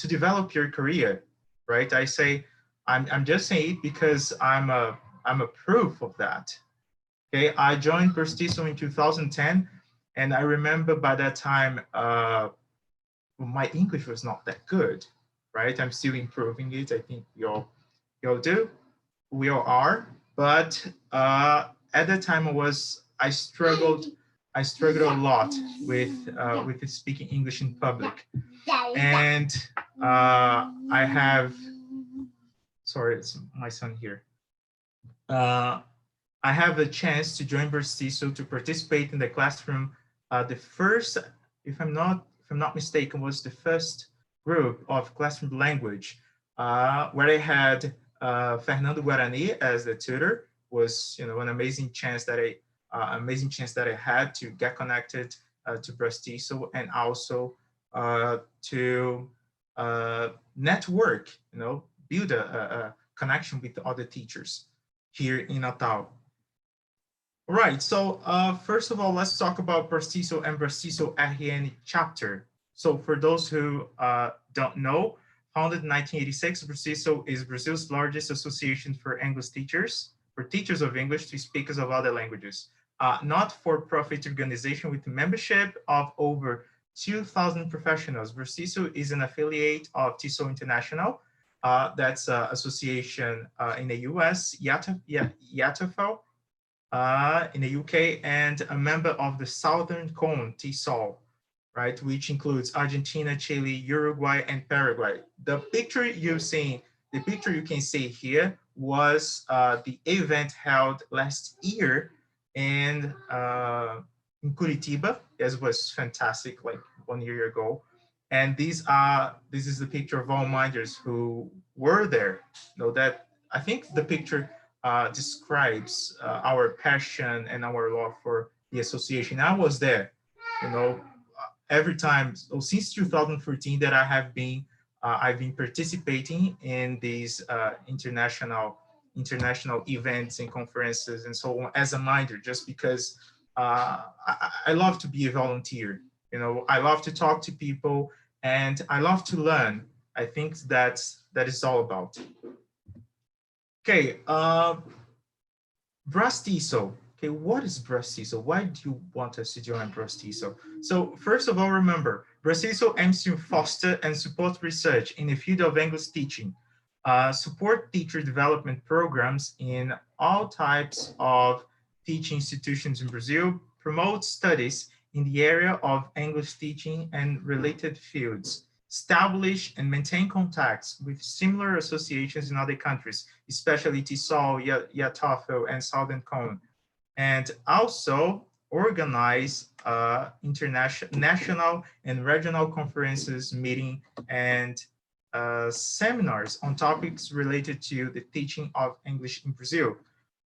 develop your career, right? I'm just saying it because I'm a proof of that. Okay, I joined BRAZ-TESOL in 2010, and I remember by that time my English was not that good, right? I'm still improving it. I think y'all do. We all are, but at that time I struggled a lot with speaking English in public, and I have, sorry, it's my son here. I have a chance to join BRAZ-TESOL to participate in the classroom. The first, if I'm not mistaken, was the first group of classroom language where I had Fernando Guarani as the tutor. Was an amazing chance that I had to get connected to BRAZ-TESOL and also to network, build a connection with the other teachers here in Natal. All right, so first of all, let's talk about BRAZ-TESOL and BRAZ-TESOL RN chapter. So for those who don't know, founded in 1986, BRAZ-TESOL is Brazil's largest association for English teachers, for teachers of English to speakers of other languages. Not-for-profit organization with a membership of over 2,000 professionals. BRAZ-TESOL is an affiliate of TESOL International. That's an association in the US, YATFL, in the UK, and a member of the Southern Cone, TESOL, right, which includes Argentina, Chile, Uruguay, and Paraguay. The picture you can see here was the event held last year in Curitiba. It was fantastic, like 1 year ago. And this is the picture of all minders who were there. That I think the picture describes our passion and our love for the association. I was there, every time, since 2014 that I've been participating in these international events and conferences and so on as a minder, just because I love to be a volunteer. I love to talk to people and I love to learn. I think that is all about. Okay, BRAZ-TESOL. Okay, what is BRAZ-TESOL? Why do you want us to join BRAZ-TESOL? So first of all, remember, BRAZ-TESOL aims to foster and support research in the field of English teaching, support teacher development programs in all types of teaching institutions in Brazil, promote studies in the area of English teaching and related fields, establish and maintain contacts with similar associations in other countries, especially TESOL, YATFL, and Southern Cone, and also organize national and regional conferences, meeting, and seminars on topics related to the teaching of English in Brazil.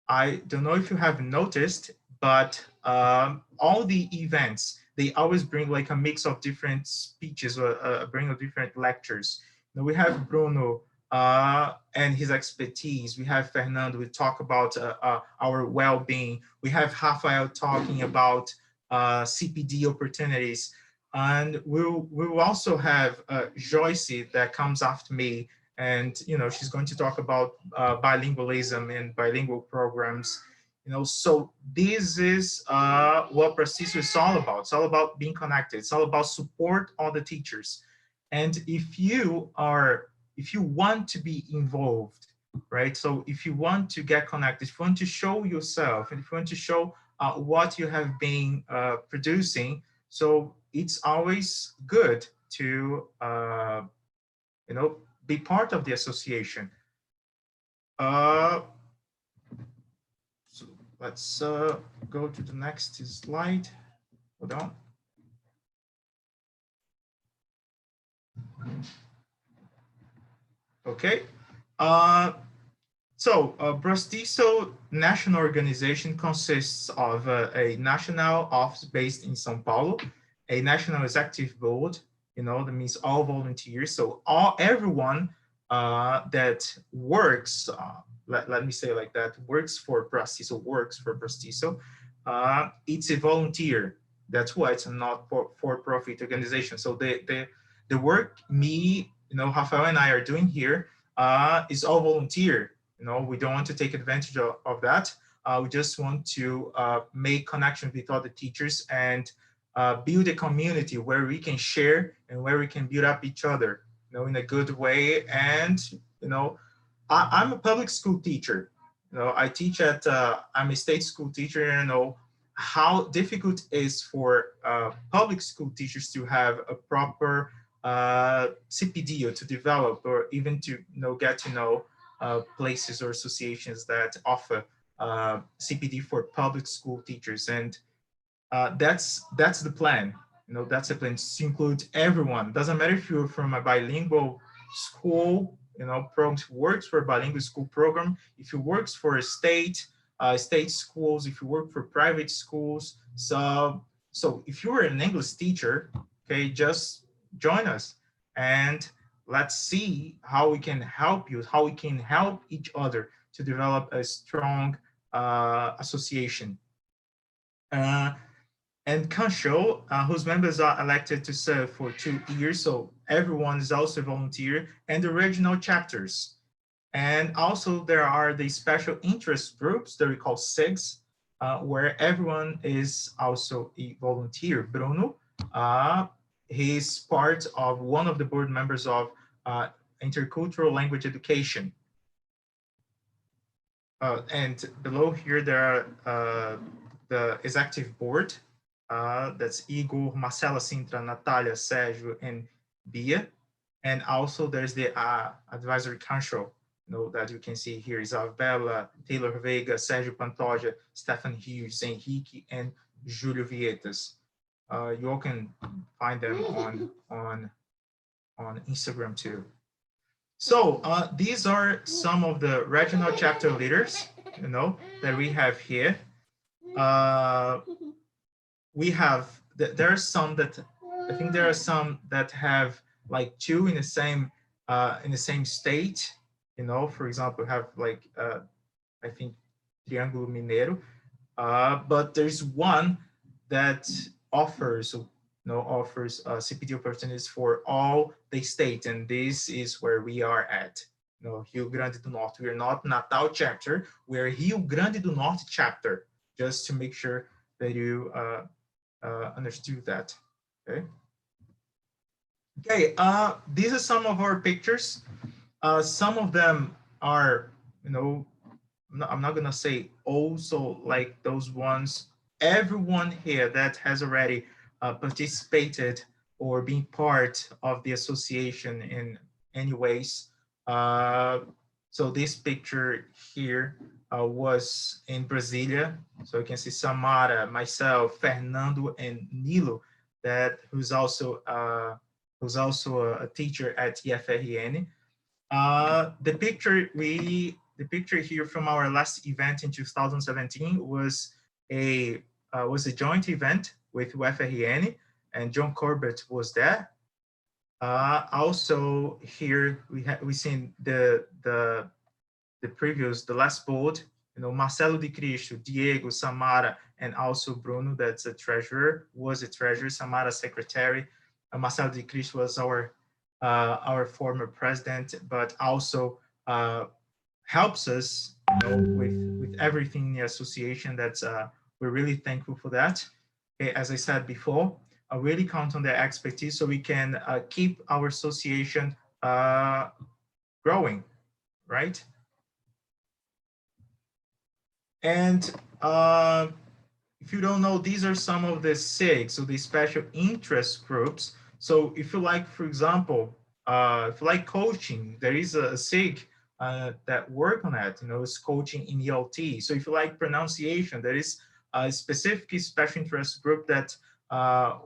I don't know if you have noticed, but all the events, they always bring like a mix of different speeches or bring a different lectures. We have Bruno and his expertise. We have Fernando, we talk about our well-being. We have Rafael talking about CPD opportunities. And we'll also have Joyce that comes after me. And, she's going to talk about bilingualism and bilingual programs. So this is what BRAZ-TESOL is all about. It's all about being connected. It's all about support all the teachers. And if you want to be involved, right? So if you want to get connected, if you want to show yourself, and if you want to show what you have been producing, so it's always good to be part of the association. So let's go to the next slide. Hold on. Okay. So BRAZ-TESOL national organization consists of a national office based in São Paulo, a national executive board, that means all volunteers. So everyone that works, let me say like that, works for BRAZ-TESOL, it's a volunteer. That's why it's a not for-profit organization. So the work Rafael and I are doing here is all volunteer. We don't want to take advantage of that. We just want to make connections with other teachers and build a community where we can share and where we can build up each other, in a good way. And, I'm a public school teacher. I teach at, I'm a state school teacher, and I know how difficult it is for public school teachers to have a proper CPD, or to develop, or even to get to know places or associations that offer CPD for public school teachers. And that's the plan. That's the plan, to include everyone. Doesn't matter if you're from a bilingual school, program, works for a bilingual school program, if you works for a state schools, if you work for private schools. So if you're an English teacher, okay, just join us and let's see how we can help you, how we can help each other to develop a strong association. And Council, whose members are elected to serve for 2 years, so everyone is also a volunteer, and the regional chapters. And also there are the special interest groups that we call SIGs, where everyone is also a volunteer. Bruno, he's part of one of the board members of Intercultural Language Education. And below here, there are the executive board. That's Igor, Marcela Sintra, Natalia, Sergio, and Bia. And also there's the advisory council, that you can see here, Isabella, Taylor Veiga, Sergio Pantoja, Stefan Hughes, Henrique, and Julio Vietas. You all can find them on Instagram too. So these are some of the regional chapter leaders, that we have here. There are some that, I think there are some that have like 2 in the same state, for example, have like, I think Triângulo Mineiro, but there's one that offers CPD opportunities for all the state, and this is where we are at. Rio Grande do Norte. We are not Natal chapter, we are Rio Grande do Norte chapter, just to make sure that you understood that. Okay, these are some of our pictures. Some of them are, I'm not gonna say also like those ones. Everyone here that has already participated or been part of the association in any ways. So this picture here was in Brasilia. So you can see Samara, myself, Fernando, and Nilo, who's also a teacher at EFRN. The picture here from our last event in 2017 was a joint event with UFRN, and John Corbett was there. Also here we seen the last board, Marcelo de Cristo, Diego, Samara, and also Bruno, that's a treasurer, Samara secretary. Marcelo de Cristo was our former president, but also helps us with everything in the association. That's we're really thankful for that. Okay, as I said before, really count on their expertise so we can keep our association growing, right? And if you don't know, these are some of the SIG, so the special interest groups. So if you like, for example, if you like coaching, there is a SIG that work on that, you know, it's coaching in ELT. So if you like pronunciation, there is a specific special interest group that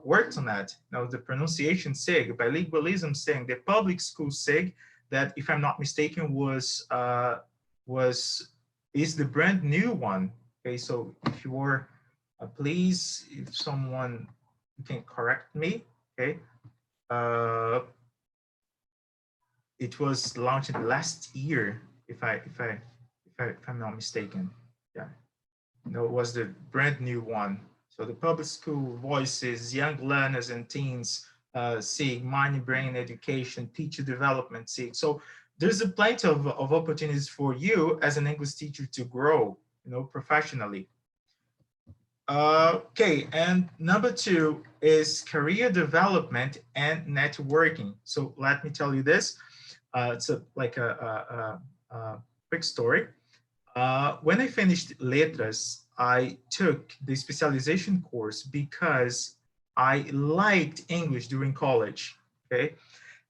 works on that. You know, the pronunciation SIG, bilingualism SIG, the public school SIG, that if I'm not mistaken is the brand new one. Okay, so if you were, please, if someone can correct me, okay. It was launched last year, if I'm not mistaken. Yeah, no, it was the brand new one. So the public school voices, young learners and teens, SIG, mind brain education, teacher development SIG. So there's a plenty of opportunities for you as an English teacher to grow, you know, professionally. Okay, and number 2 is career development and networking. So let me tell you this. It's like a quick story. When I finished Letras, I took the specialization course because I liked English during college. Okay,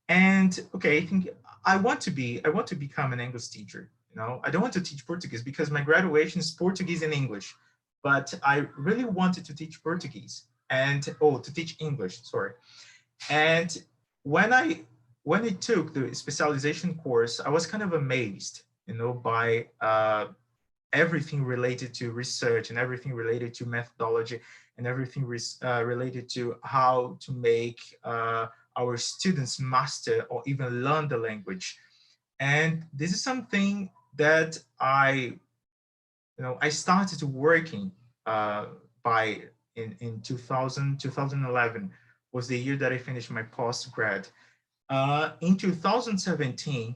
and okay, I think I want to become an English teacher. You know, I don't want to teach Portuguese because my graduation is Portuguese and English, but I really wanted to teach Portuguese and to teach English. Sorry, and when I took the specialization course, I was kind of amazed, you know, by everything related to research and everything related to methodology and everything related to how to make our students master or even learn the language. And this is something that I started working in 2011 was the year that I finished my postgrad. In 2017,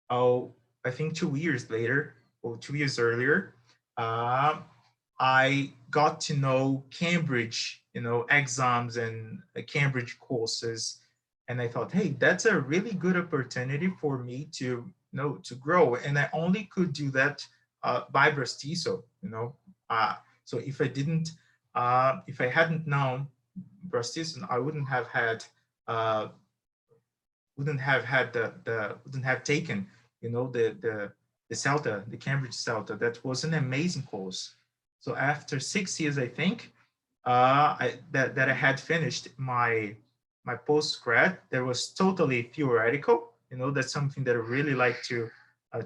I think 2 years later, or 2 years earlier, I got to know Cambridge, you know, exams and Cambridge courses. And I thought, hey, that's a really good opportunity for me to, you know, to grow. And I only could do that by BRAZ-TESOL, you know. So if I hadn't known BRAZ-TESOL, I wouldn't have taken, you know, the CELTA, the Cambridge CELTA. That was an amazing course. So after 6 years, I think, that I had finished my postgrad, that was totally theoretical. You know, that's something that I really like to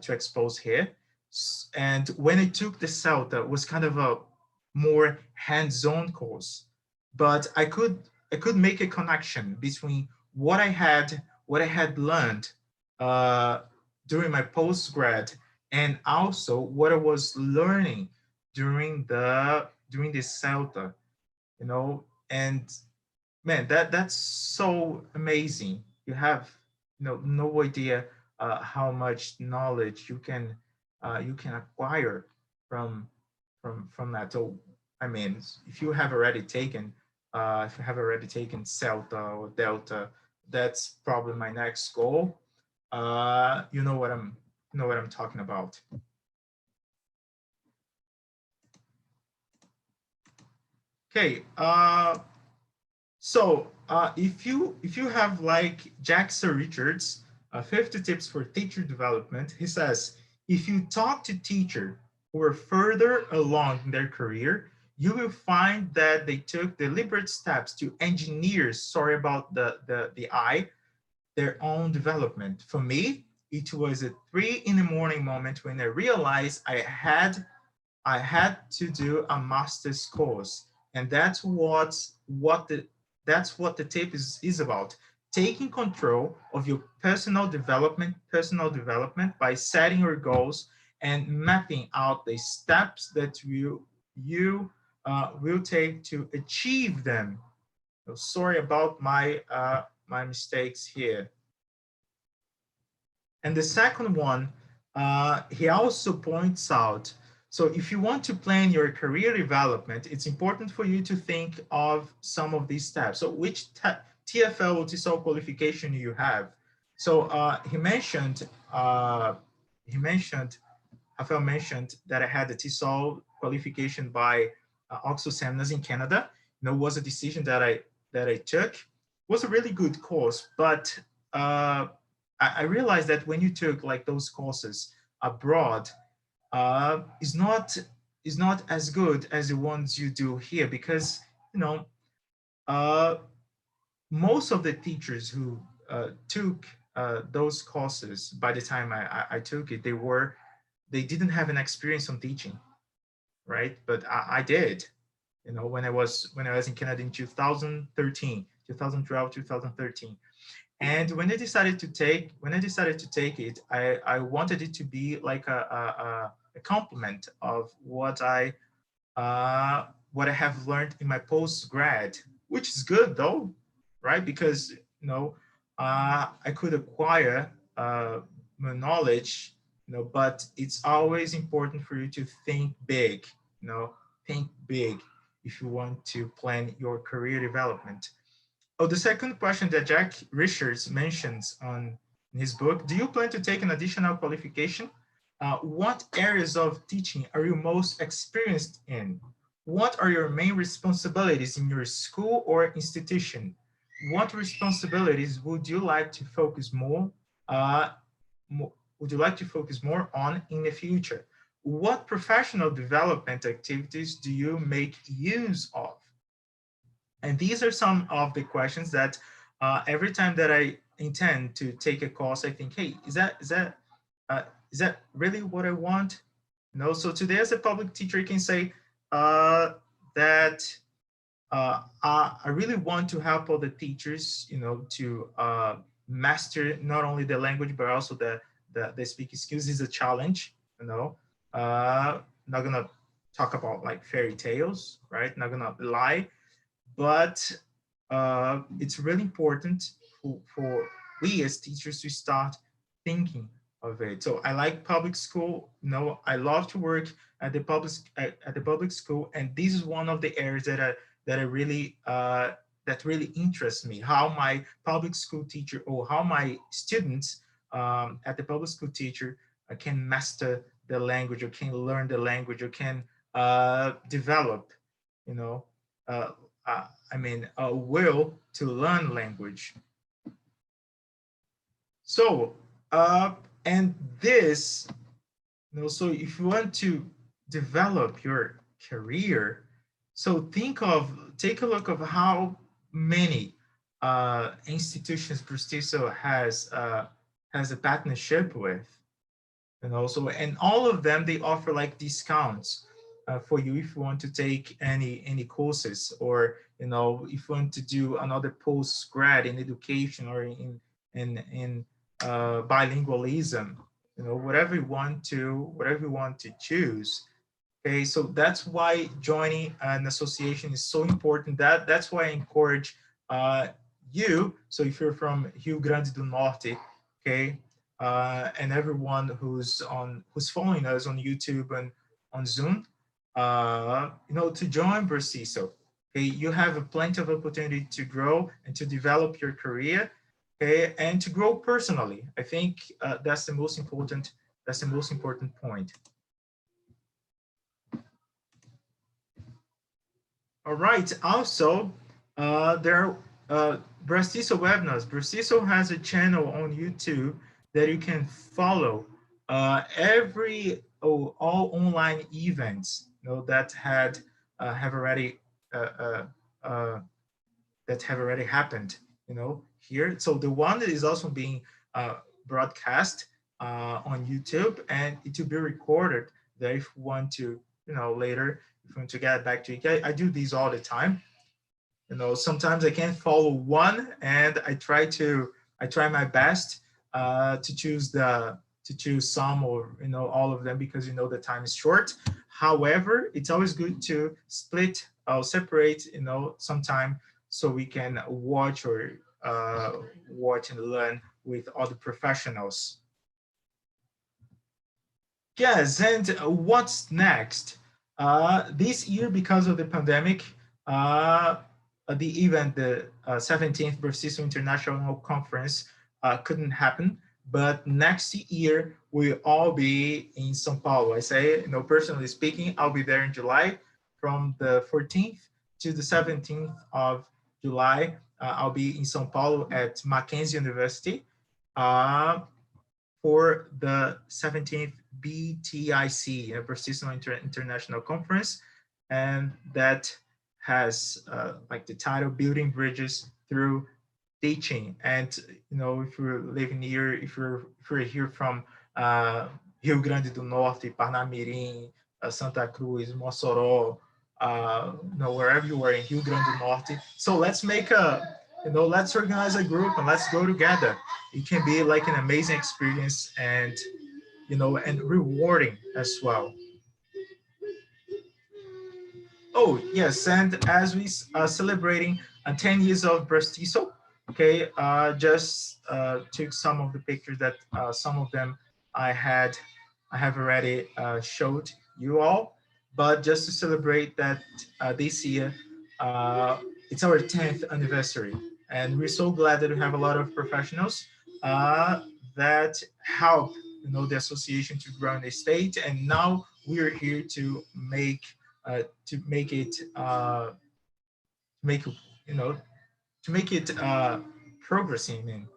expose here. And when I took the CELTA, it was kind of a more hands-on course, but I could make a connection between what I had learned during my postgrad and also what I was learning during the CELTA, you know. And man, that's so amazing. You have no idea how much knowledge you can acquire from that. So I mean, if you have already taken CELTA or Delta, that's probably my next goal. You know what I'm talking about. Okay, so if you have like Jackson Richards, 50 tips for teacher development, he says, if you talk to teachers who are further along in their career, you will find that they took deliberate steps to engineer, sorry about the I, their own development. For me, it was a 3 a.m. moment when I realized I had to do a master's course. And that's what the tip is about. Taking control of your personal development by setting your goals and mapping out the steps that you will take to achieve them. So sorry about my mistakes here. And the second one, he also points out So if you want to plan your career development, it's important for you to think of some of these steps. So which TFL or TESOL qualification you have? So Rafael mentioned that I had the TESOL qualification by Oxford Seminars in Canada. It was a decision that I took. It was a really good course, but I realized that when you took like those courses abroad, is not as good as the ones you do here, because most of the teachers who took those courses, by the time I took it, they didn't have an experience on teaching, right? But I did, when I was in Canada in 2013, 2012, 2013. And when I decided to take it, I wanted it to be like a complement of what I have learned in my post-grad, which is good though, right? Because I could acquire my knowledge, but it's always important for you to think big, think big if you want to plan your career development. Oh, the second question that Jack Richards mentions in his book: do you plan to take an additional qualification? What areas of teaching are you most experienced in? What are your main responsibilities in your school or institution? What responsibilities would you like to focus more on in the future? What professional development activities do you make use of? And these are some of the questions that every time that I intend to take a course, I think, hey, is that really what I want? So today as a public teacher, I can say that I really want to help all the teachers, to master not only the language, but also the speaking skills. Is a challenge, not gonna talk about like fairy tales, right? Not gonna lie. But it's really important for we as teachers to start thinking of it. So I like public school. I love to work at the public school, and this is one of the areas that really interests me. How my public school teacher, or how my students at the public school teacher can master the language, or can learn the language, or can develop, a will to learn language. So, and this, so if you want to develop your career, so take a look of how many institutions BRAZ-TESOL has a partnership with, and all of them, they offer like discounts for you if you want to take any courses, or if you want to do another post-grad in education, or in bilingualism, whatever you want to choose. Okay, so that's why joining an association is so important. That's why I encourage you. So if you're from Rio Grande do Norte, okay, and everyone who's following us on YouTube and on Zoom, to join BRAZ-TESOL. Okay, you have plenty of opportunity to grow and to develop your career, okay, and to grow personally. I think that's the most important. That's the most important point. All right. Also, there are BRAZ-TESOL webinars. BRAZ-TESOL has a channel on YouTube that you can follow all online events that have already happened here. So the one that is also being broadcast on YouTube, and it will be recorded there if you want to later, if you want to get back to it. I do these all the time. Sometimes I can't follow one, and I try my best to choose some, or all of them, because the time is short. However, it's always good to separate some time, so we can watch and learn with other professionals. Yes, and what's next? This year, because of the pandemic, the event, the 17th BRAZ-TESOL International Conference, couldn't happen. But next year, we'll all be in São Paulo. I say, personally speaking, I'll be there in July from the 14th to the 17th of July. I'll be in São Paulo at Mackenzie University. For the 17th BTIC, BRAZ-TESOL International Conference, and that has like the title Building Bridges Through Teaching. And if you're living here, if you're here from Rio Grande do Norte, Parnamirim, Santa Cruz, Mossoró, wherever you are in Rio Grande do Norte. So let's make let's organize a group and let's go together. It can be like an amazing experience and, and rewarding as well. Oh, yes, and as we are celebrating 10 years of BRAZ-TESOL, okay, just took some of the pictures that some of them I have already showed you all, but just to celebrate that this year, it's our 10th anniversary, and we're so glad that we have a lot of professionals that help, the association to grow in the state, and now we're here to make it progressing in.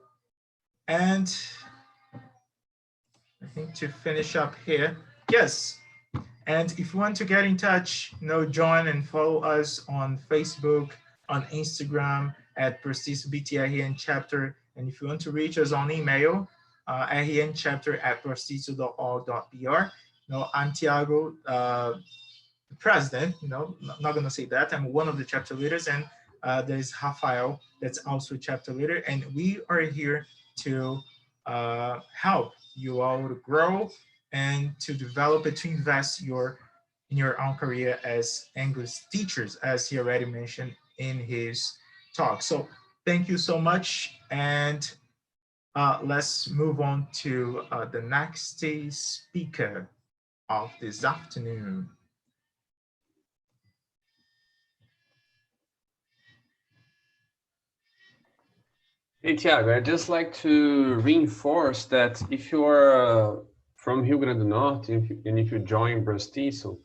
And I think to finish up here, yes. And if you want to get in touch, join and follow us on Facebook, on Instagram at BRAZ-TESOL BTRN chapter. And if you want to reach us on email, rnchapter@braztesol.org.br. I'm Tiago, the president, not going to say that. I'm one of the chapter leaders, and there's Rafael, that's also a chapter leader. And we are here to help you all to grow and to develop it, to invest in your own career as English teachers, as he already mentioned in his talk. So thank you so much. And let's move on to the next speaker of this afternoon. Hey, Tiago, I'd just like to reinforce that if you are from Rio Grande do Norte, and if you join BRAZ-TESOL,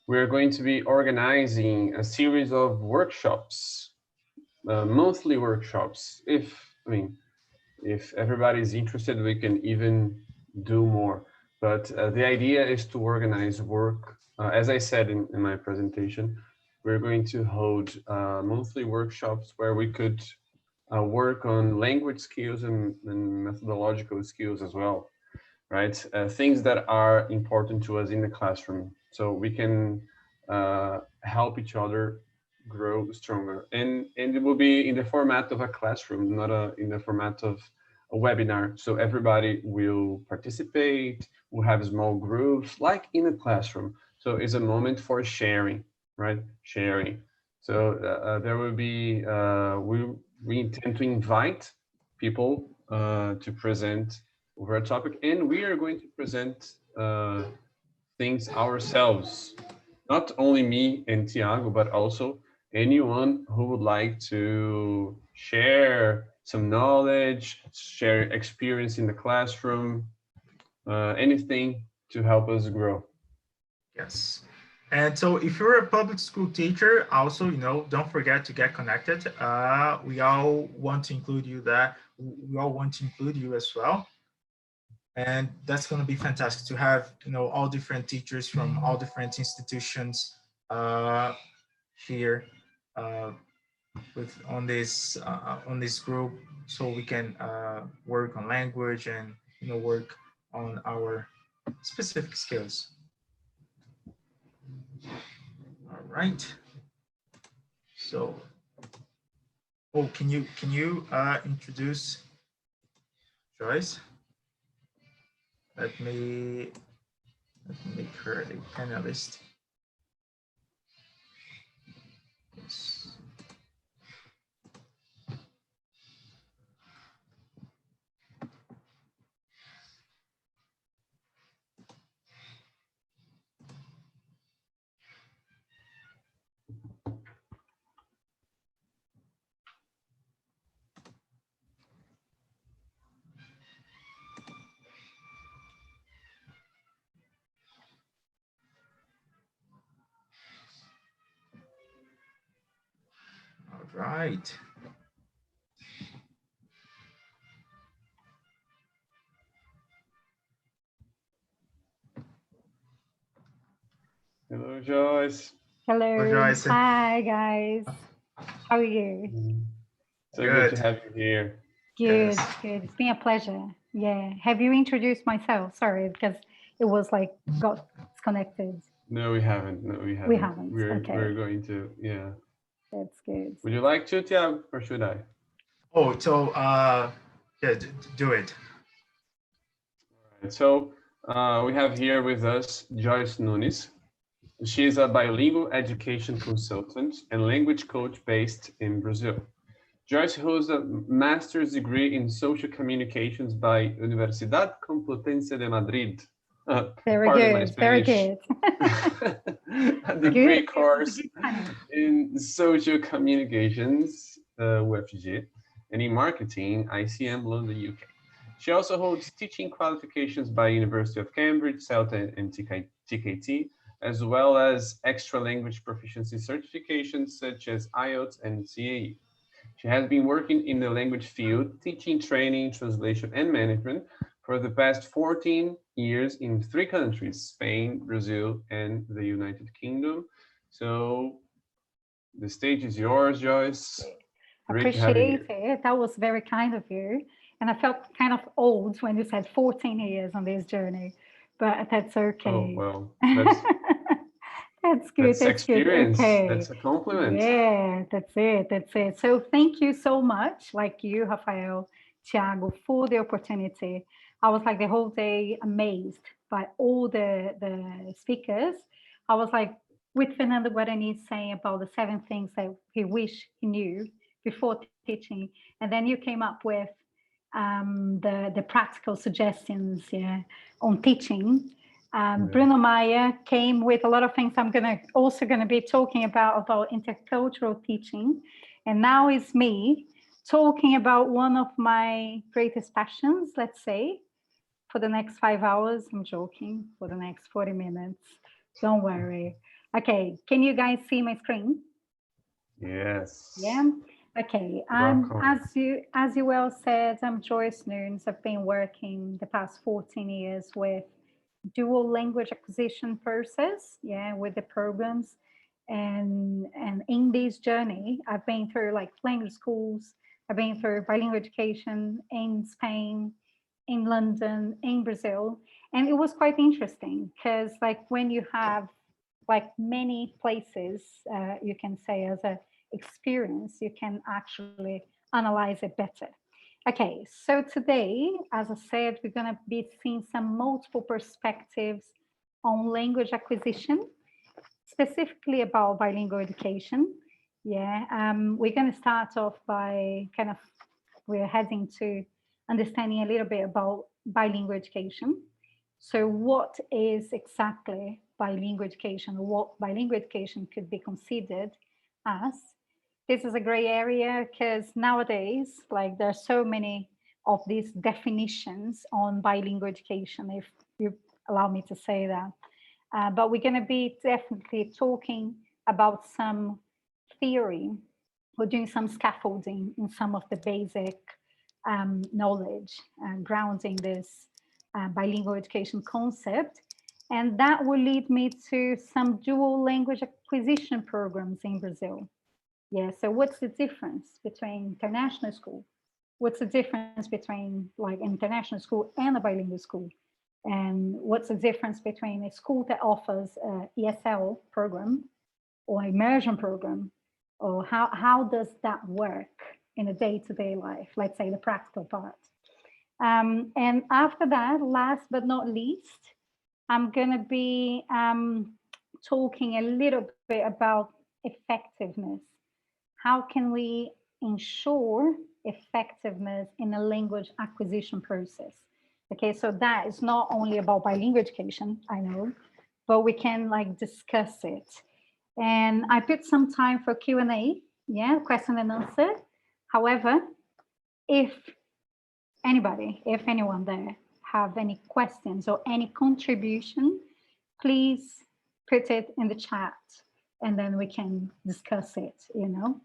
we're going to be organizing a series of workshops, monthly workshops. If everybody's interested, we can even do more. But the idea is to organize work. As I said in my presentation, we're going to hold monthly workshops where we could work on language skills and methodological skills as well, right? Things that are important to us in the classroom, so we can help each other grow stronger. And it will be in the format of a classroom, not in the format of a webinar. So everybody will participate, we'll have small groups like in a classroom. So it's a moment for sharing, right? Sharing. So there will be, we intend to invite people to present over a topic, and we are going to present things ourselves. Not only me and Tiago, but also anyone who would like to share some knowledge, share experience in the classroom, anything to help us grow. Yes. And so if you're a public school teacher, also, don't forget to get connected. We all want to include you there. We all want to include you as well. And that's going to be fantastic to have, all different teachers from all different institutions here on this group, so we can work on language and, work on our specific skills. All right. So, can you introduce Joyce? Let me make her a panelist. Yes. right. Hello, Joyce. Hello. Joyce. Hi, guys. How are you? So good to have you here. Good, good. It's been a pleasure. Yeah. Have you introduced myself? Sorry, because it was like got disconnected. No, we haven't. No, we haven't. We haven't. We're going to, yeah. That's good. Would you like to, Tiago, or should I? Oh, so yeah, do it. All right. So we have here with us Joyce Nunes. She is a bilingual education consultant and language coach based in Brazil. Joyce holds a master's degree in social communications by Universidad Complutense de Madrid. Very good, very good. A degree course in social communications, UFG, and in marketing, ICM London, UK. She also holds teaching qualifications by University of Cambridge, CELTA, and TKT, as well as extra language proficiency certifications such as IELTS and CAE. She has been working in the language field, teaching, training, translation, and management for the past 14 years in 3 countries, Spain, Brazil, and the United Kingdom. So the stage is yours, Joyce. Appreciate it. That was very kind of you. And I felt kind of old when you said 14 years on this journey, but that's okay. Oh, well, that's, that's good. That's experience. Good. Okay. That's a compliment. Yeah, that's it. That's it. So thank you so much, like you, Rafael, Tiago, for the opportunity. I was like the whole day amazed by all the speakers. I was like with Fernando Guarani saying about the 7 things that he wished he knew before teaching. And then you came up with the practical suggestions, yeah, on teaching. Bruno Maia came with a lot of things I'm also gonna be talking about intercultural teaching. And now it's me talking about one of my greatest passions, let's say, for the next 5 hours. I'm joking, for the next 40 minutes. Don't worry. Okay, can you guys see my screen? Yes. Yeah. Okay. As you well said, I'm Joyce Nunes. I've been working the past 14 years with dual language acquisition process, yeah, with the programs. And in this journey, I've been through like language schools, I've been through bilingual education in Spain, in London, in Brazil. And it was quite interesting because like when you have like many places, you can say as a experience, you can actually analyze it better. Okay, so today, as I said, we're going to be seeing some multiple perspectives on language acquisition, specifically about bilingual education. Yeah, we're going to start off by we're heading to understanding a little bit about bilingual education. So what is exactly bilingual education, or what bilingual education could be considered as? This is a gray area because nowadays, like there are so many of these definitions on bilingual education, if you allow me to say that. But we're going to be definitely talking about some theory. We're doing some scaffolding in some of the basic knowledge and grounding this bilingual education concept. And that will lead me to some dual language acquisition programs in Brazil. Yeah, so what's the difference between international school? What's the difference between like international school and a bilingual school? And what's the difference between a school that offers an ESL program or immersion program? Or how does that work in a day-to-day life? Let's say the practical part. And after that, last but not least, I'm gonna be talking a little bit about effectiveness. How can we ensure effectiveness in a language acquisition process? Okay, so that is not only about bilingual education, I know, but we can like discuss it. And I put some time for Q&A, yeah, question and answer. However, if anyone there have any questions or any contribution, please put it in the chat and then we can discuss it, you know.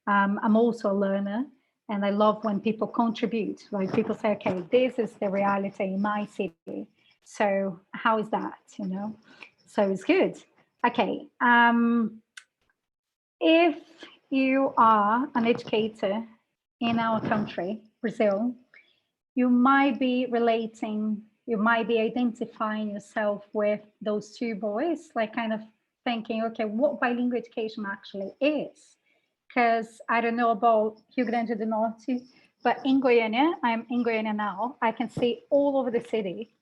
I'm also a learner, and I love when people contribute. Like people say, okay, this is the reality in my city. So how is that, you know? So it's good. Okay. If you are an educator in our country, Brazil, you might be relating, you might be identifying yourself with those two boys, like kind of thinking, okay, what bilingual education actually is. Because I don't know about Rio Grande do Norte, but in Goiânia, I'm in Goiânia now, I can see all over the city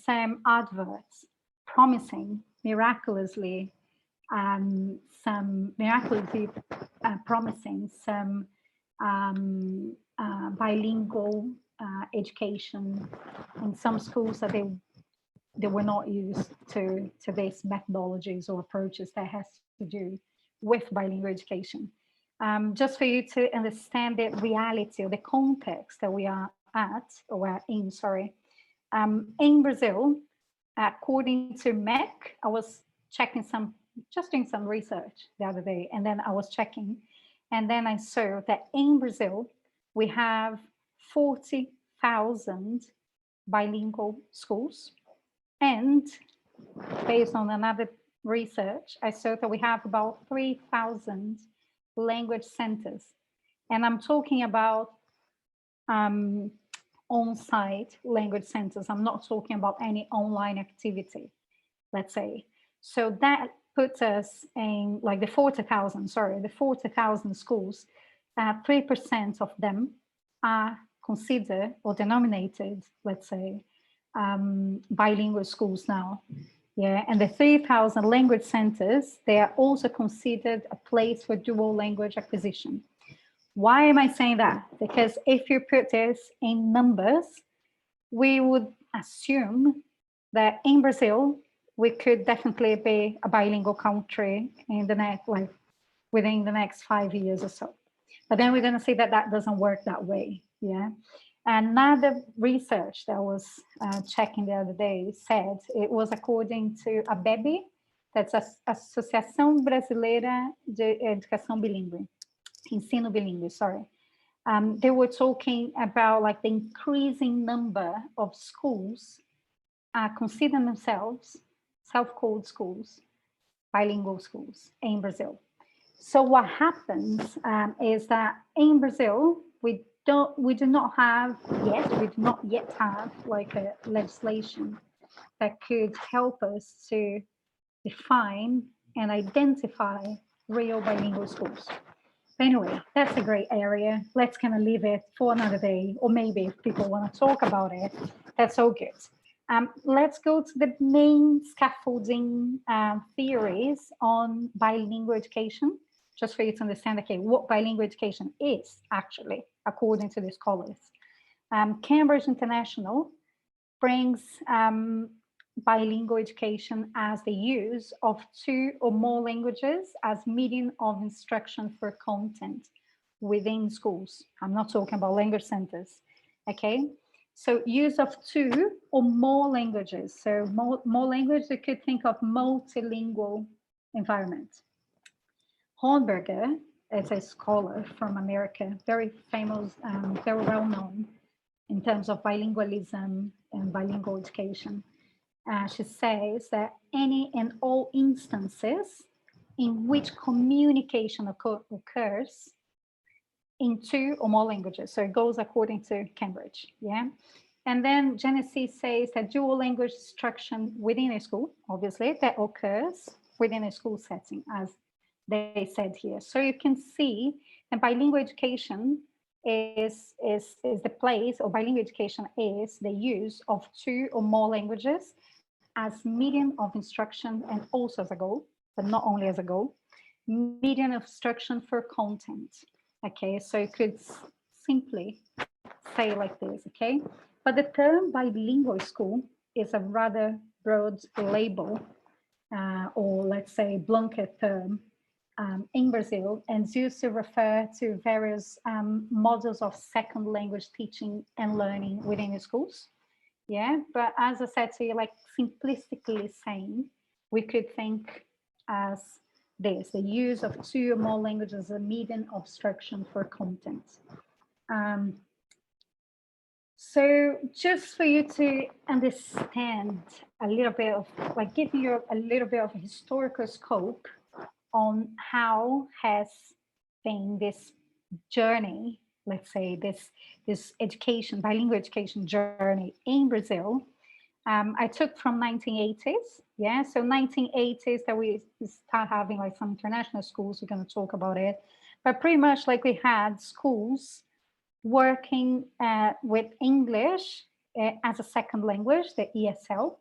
some adverts promising miraculously, promising some bilingual education in some schools that they were not used to these methodologies or approaches that has to do with bilingual education. Just for you to understand the reality or the context that we are at, or we're in, sorry. In Brazil, according to MEC, I was checking just doing some research the other day, and then I was checking, and then I saw that in Brazil, we have 40,000 bilingual schools. And based on another research, I saw that we have about 3,000 language centers. And I'm talking about on-site language centers. I'm not talking about any online activity, let's say. So that puts us in like the 40,000 schools, 3% of them are considered or denominated, let's say, bilingual schools now. Yeah, and the 3,000 language centers, they are also considered a place for dual language acquisition. Why am I saying that? Because if you put this in numbers, we would assume that in Brazil, we could definitely be a bilingual country in the next, like within the next 5 years or so. But then we're going to see that that doesn't work that way. Yeah. Another research that I was checking the other day said it was according to ABEB, that's a Associação Brasileira de Educação Bilíngue, Ensino Bilíngue, sorry. They were talking about like the increasing number of schools consider themselves self-called schools, bilingual schools in Brazil. So what happens is that in Brazil, we do not yet have like a legislation that could help us to define and identify real bilingual schools. But anyway, that's a great area. Let's kind of leave it for another day, or maybe if people want to talk about it, that's all good. Let's go to the main scaffolding theories on bilingual education, just for you to understand, okay, what bilingual education is actually, according to the scholars. Cambridge International brings bilingual education as the use of 2 or more languages as medium of instruction for content within schools. I'm not talking about language centers, okay? So use of 2 or more languages. So more language, you could think of multilingual environment. Hornberger is a scholar from America, very famous, very well known in terms of bilingualism and bilingual education. She says that any and all instances in which communication occurs in 2 or more languages. So it goes according to Cambridge, yeah? And then Genesis says that dual language instruction within a school, obviously, that occurs within a school setting, as they said here. So you can see that bilingual education is the place, or bilingual education is the use of 2 or more languages as medium of instruction, and also as a goal, but not only as a goal, medium of instruction for content. Okay, so you could simply say like this, okay? But the term bilingual school is a rather broad label, or let's say blanket term in Brazil, and it's used to refer to various models of second language teaching and learning within the schools. Yeah, but as I said to you, like simplistically saying, we could think as this, the use of 2 or more languages as a medium of instruction for content. So just for you to understand a little bit of, like, giving you a little bit of a historical scope on how has been this journey, let's say this education, bilingual education journey in Brazil. I took from 1980s, yeah, so 1980s that we start having like some international schools, we're going to talk about it, but pretty much like we had schools working with English as a second language, the ESL,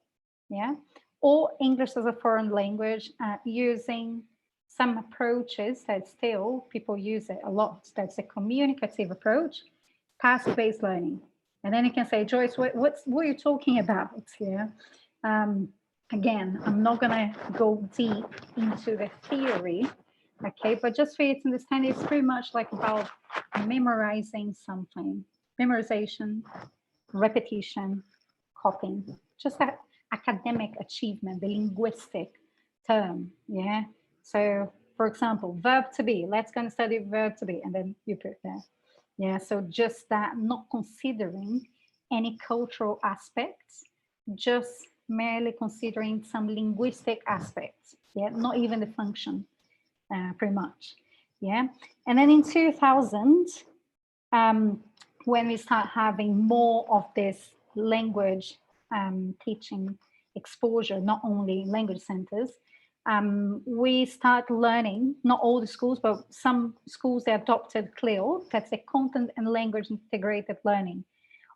yeah, or English as a foreign language, using some approaches that still people use it a lot. That's a communicative approach, task-based learning. And then you can say, Joyce, what are you talking about? Yeah. Again, I'm not going to go deep into the theory, okay, but just for you to understand, it's pretty much like about memorizing something, memorization, repetition, copying, just that academic achievement, the linguistic term, yeah. So, for example, verb to be, let's go and study verb to be, and then you put that. Yeah, so just that, not considering any cultural aspects, just merely considering some linguistic aspects, yeah, not even the function, pretty much, yeah. And then in 2000, when we start having more of this language teaching exposure, not only in language centers, we start learning, not all the schools, but some schools, they adopted CLIL, that's the content and language integrated learning,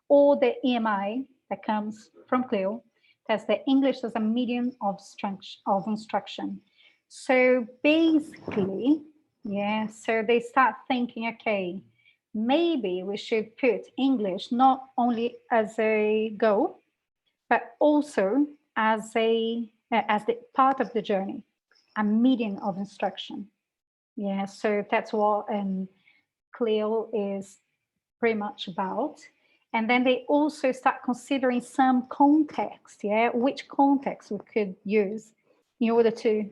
or the EMI that comes from CLIL, that's the English as a medium of instruction. So basically, yeah, so they start thinking, okay, maybe we should put English not only as a goal, but also as the part of the journey, a medium of instruction. Yeah, so that's what CLIL is pretty much about. And then they also start considering some context, yeah, which context we could use in order to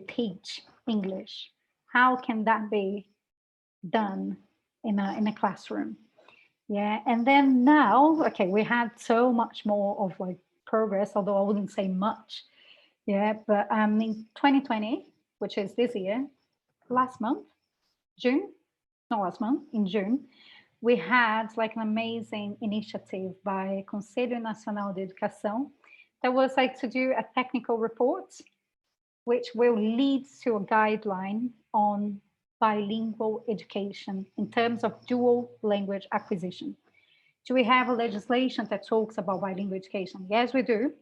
teach English. How can that be done in a classroom? Yeah, and then now, okay, we had so much more of like progress, although I wouldn't say much. Yeah, but in 2020, which is this year, last month, June, not last month, in June, we had like an amazing initiative by Conselho Nacional de Educação that was like to do a technical report, which will lead to a guideline on bilingual education in terms of dual language acquisition. Do we have a legislation that talks about bilingual education? Yes, we do,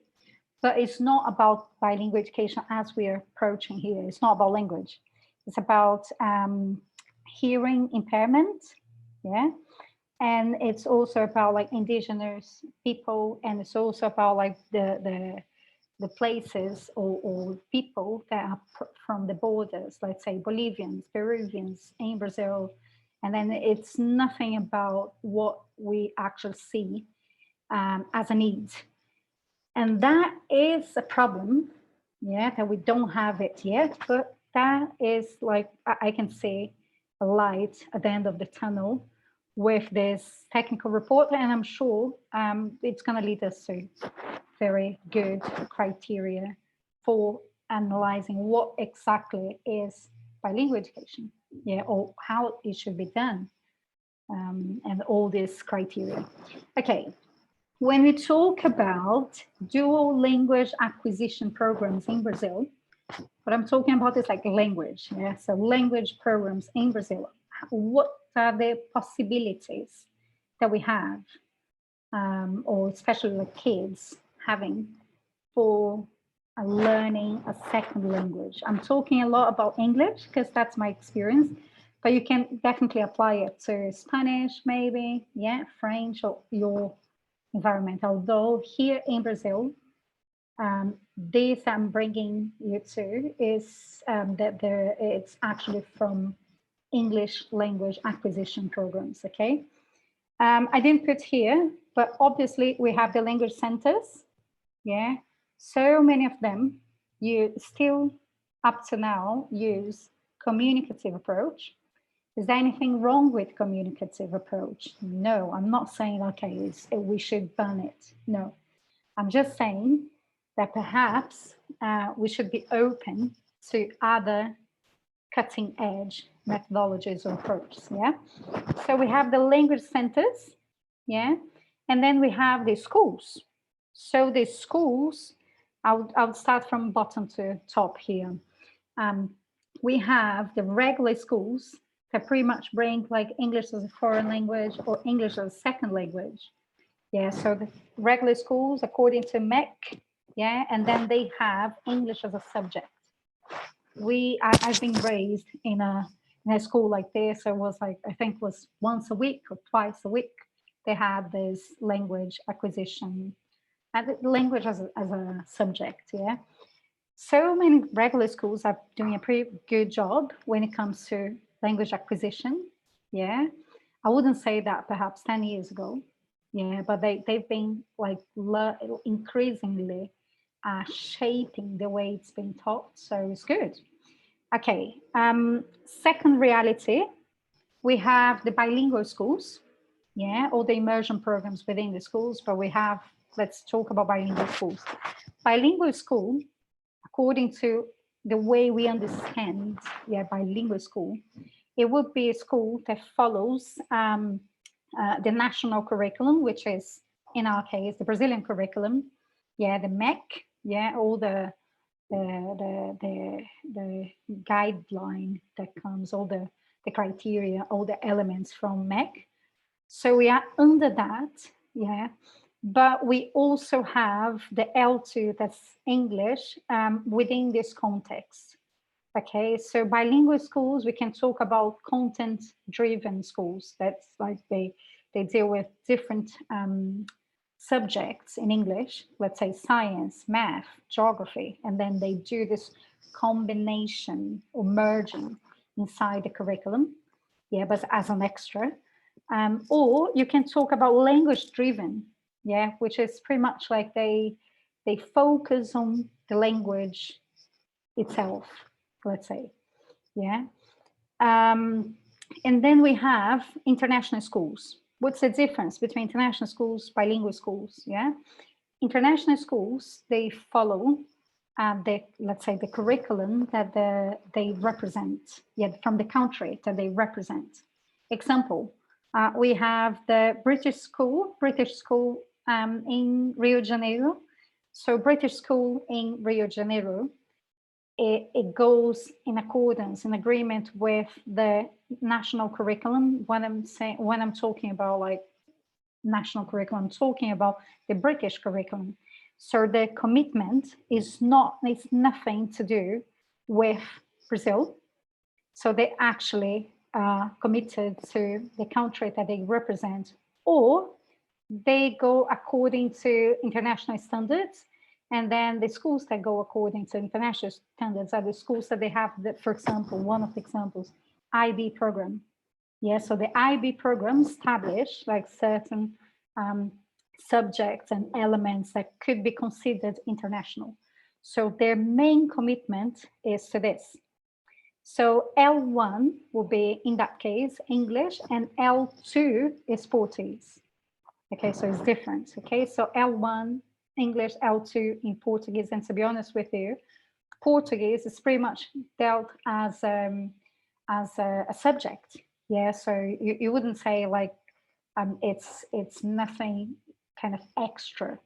but it's not about bilingual education as we are approaching here. It's not about language. It's about hearing impairment, yeah, and it's also about like indigenous people, and it's also about like the places or people that are from the borders, let's say Bolivians, Peruvians in Brazil. And then it's nothing about what we actually see as a need. And that is a problem, yeah, that we don't have it yet, but that is like, I can see a light at the end of the tunnel with this technical report, and I'm sure it's going to lead us to very good criteria for analyzing what exactly is bilingual education, yeah, or how it should be done, and all this criteria. Okay, when we talk about dual language acquisition programs in Brazil, what I'm talking about is like language, yeah, so language programs in Brazil. What are the possibilities that we have, or especially like kids having for learning a second language? I'm talking a lot about English because that's my experience, but you can definitely apply it to Spanish, maybe, yeah, French, or your environment. Although here in Brazil, this I'm bringing you to is that it's actually from English language acquisition programs, okay? I didn't put here, but obviously we have the language centers, yeah? So many of them, you still up to now use communicative approach. Is there anything wrong with communicative approach? No, I'm not saying, okay, we should ban it. No, I'm just saying that perhaps we should be open to other cutting edge methodologies or approaches, yeah? So we have the language centers, yeah? And then we have the schools. So the schools, I'll start from bottom to top here. We have the regular schools that pretty much bring like English as a foreign language or English as a second language. Yeah, so the regular schools according to MEC, yeah, and then they have English as a subject. I've been raised in a school like this. So it was like, I think it was once a week or twice a week, they had this language acquisition and language as a subject, yeah. So many regular schools are doing a pretty good job when it comes to language acquisition, yeah. I wouldn't say that perhaps 10 years ago, yeah, but they've been like increasingly shaping the way it's been taught, so it's good. Okay, second reality, we have the bilingual schools, yeah, all the immersion programs within the schools, but we have, let's talk about bilingual schools. Bilingual school, according to the way we understand, yeah, bilingual school, it would be a school that follows the national curriculum, which is, in our case, the Brazilian curriculum, yeah, the MEC, yeah, all the guideline that comes, all the criteria, all the elements from MEC. So we are under that, yeah, but we also have the L2, that's English, within this context. Okay, so bilingual schools, we can talk about content-driven schools. That's like they deal with different subjects in English, let's say science, math, geography, and then they do this combination or merging inside the curriculum, yeah, but as an extra. Or you can talk about language-driven, yeah, which is pretty much like they focus on the language itself, let's say, yeah. And then we have international schools. What's the difference between international schools, bilingual schools, yeah? International schools, they follow let's say the curriculum that they represent, yeah, from the country that they represent. Example, we have the British school in Rio de Janeiro. So British school in Rio de Janeiro, it goes in accordance, in agreement with the national curriculum. When I'm talking about like national curriculum, I'm talking about the British curriculum. So the commitment is nothing to do with Brazil. So they actually are committed to the country that they represent, or they go according to international standards. And then the schools that go according to international standards are the schools that they have, for example, one of the examples, IB program. Yeah, so the IB program established like certain subjects and elements that could be considered international. So their main commitment is to this. So L1 will be, in that case, English, and L2 is Portuguese. Okay, so it's different. Okay, so L1, English, L2 in Portuguese. And to be honest with you, Portuguese is pretty much dealt as a subject. Yeah, so you wouldn't say like it's nothing kind of extra.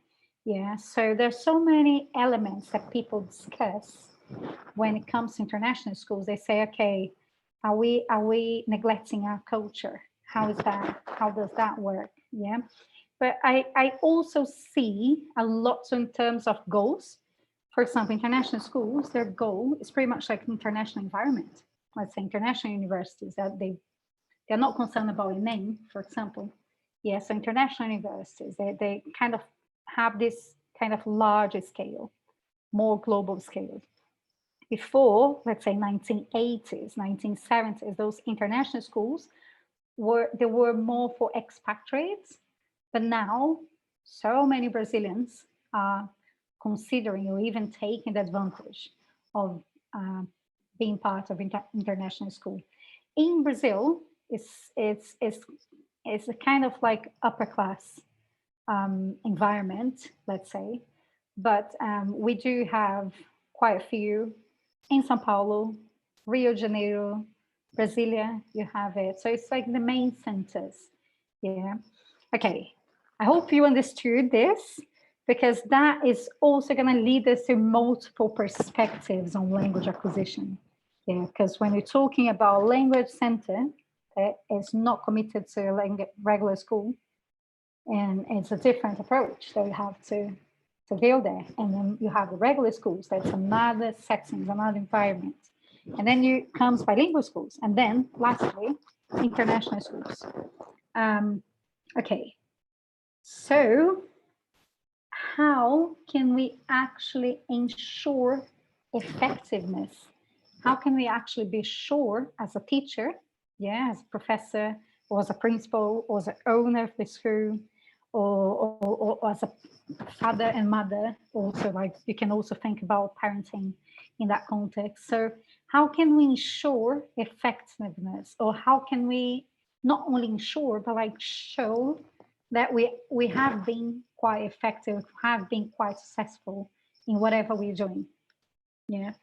Yeah, so there's so many elements that people discuss when it comes to international schools. They say, okay, are we neglecting our culture? How is that? How does that work? Yeah. But I also see a lot in terms of goals. For example, international schools, their goal is pretty much like international environment. Let's say international universities, that they're not concerned about a name, for example. Yeah, so international universities, they kind of have this kind of larger scale, more global scale. Before, let's say 1980s, 1970s, those international schools were more for expatriates. But now, so many Brazilians are considering or even taking the advantage of being part of international school. In Brazil, it's a kind of like upper class environment, let's say, but we do have quite a few in São Paulo, Rio de Janeiro, Brasilia, you have it. So it's like the main centers. Yeah. Okay. I hope you understood this, because that is also going to lead us to multiple perspectives on language acquisition. Yeah, because when you're talking about language center, it's not committed to regular school, and it's a different approach that you have to deal there. And then you have the regular schools, that's another setting, another environment. And then you comes bilingual schools, and then lastly, international schools. Okay, so how can we actually ensure effectiveness? How can we actually be sure as a teacher, yeah, as a professor, or as a principal, or as an owner of the school, or as a father and mother, also, like you can also think about parenting in that context. So how can we ensure effectiveness, or how can we not only ensure, but like show that we have been quite effective, have been quite successful in whatever we're doing? Yeah.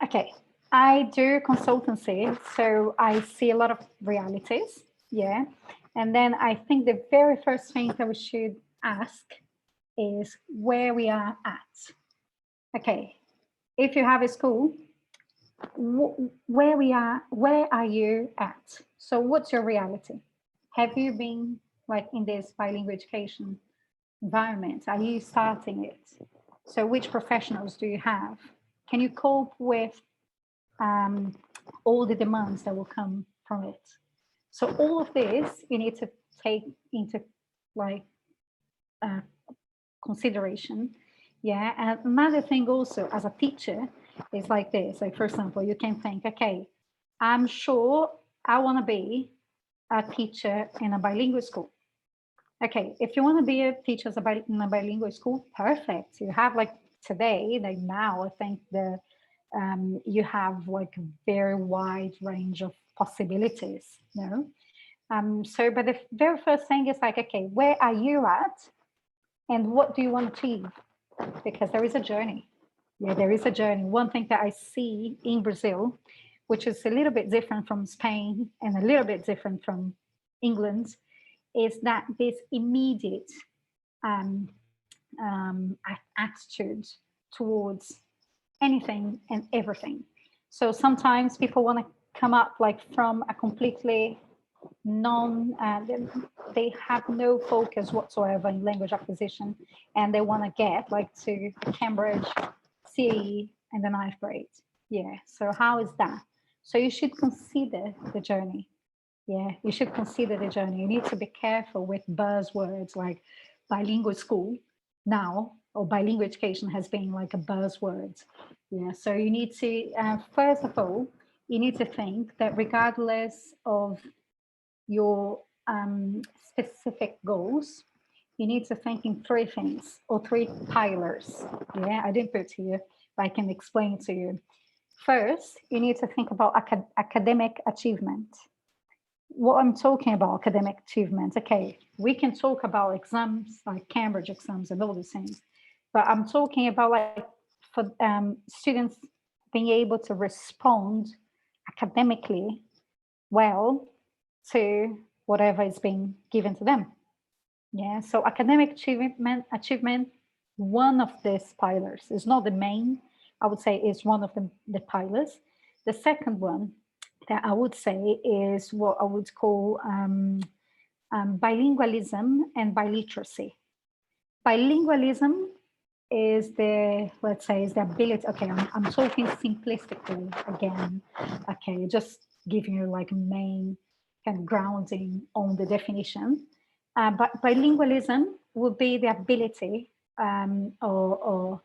Okay, I do consultancy, so I see a lot of realities, yeah. And then I think the very first thing that we should ask is where we are at. Okay, if you have a school, where are you at? So what's your reality? Have you been like in this bilingual education environment? Are you starting it? So which professionals do you have? Can you cope with all the demands that will come from it? So all of this you need to take into like consideration. Yeah, and another thing also as a teacher is like this. Like for example, you can think, okay, I'm sure I want to be a teacher in a bilingual school. Okay, if you want to be a teacher in a bilingual school, perfect. You have like today, like now, I think you have like a very wide range of possibilities, you know? So, but the very first thing is like, okay, where are you at? And what do you want to achieve? Because there is a journey. Yeah, there is a journey. One thing that I see in Brazil, which is a little bit different from Spain and a little bit different from England, is that this immediate attitude towards anything and everything. So sometimes people want to come up like from a completely they have no focus whatsoever in language acquisition, and they want to get like to Cambridge, CAE, and the 9th grade. Yeah, so how is that? So you should consider the journey. Yeah, you should consider the journey. You need to be careful with buzzwords like bilingual school now, or bilingual education has been like a buzzword. Yeah, so you need to, first of all, you need to think that regardless of your specific goals, you need to think in 3 things or 3 pillars. Yeah, I didn't put here, but I can explain to you. First, you need to think about academic achievement. What I'm talking about, academic achievement, okay, we can talk about exams like Cambridge exams and all these things, but I'm talking about like for students being able to respond academically well to whatever is being given to them. Yeah, so academic achievement, one of these pillars, is not the main, I would say is one of the pillars. The second one that I would say is what I would call bilingualism and biliteracy. Bilingualism is let's say, is the ability, okay, I'm talking simplistically again, okay, just giving you like main kind of grounding on the definition. But bilingualism would be the ability of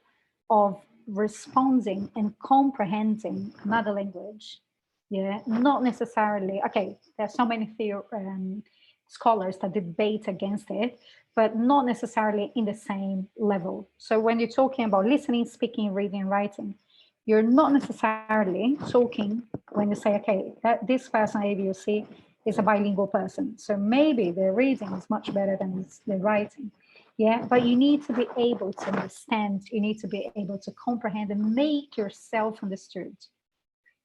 responding and comprehending another language. Yeah, not necessarily, okay, there's so many scholars that debate against it, but not necessarily in the same level. So when you're talking about listening, speaking, reading, writing, You're not necessarily talking when you say, okay, that this person A, B, or C is a bilingual person. So maybe their reading is much better than their writing. Yeah, but you need to be able to understand, you need to be able to comprehend and make yourself understood.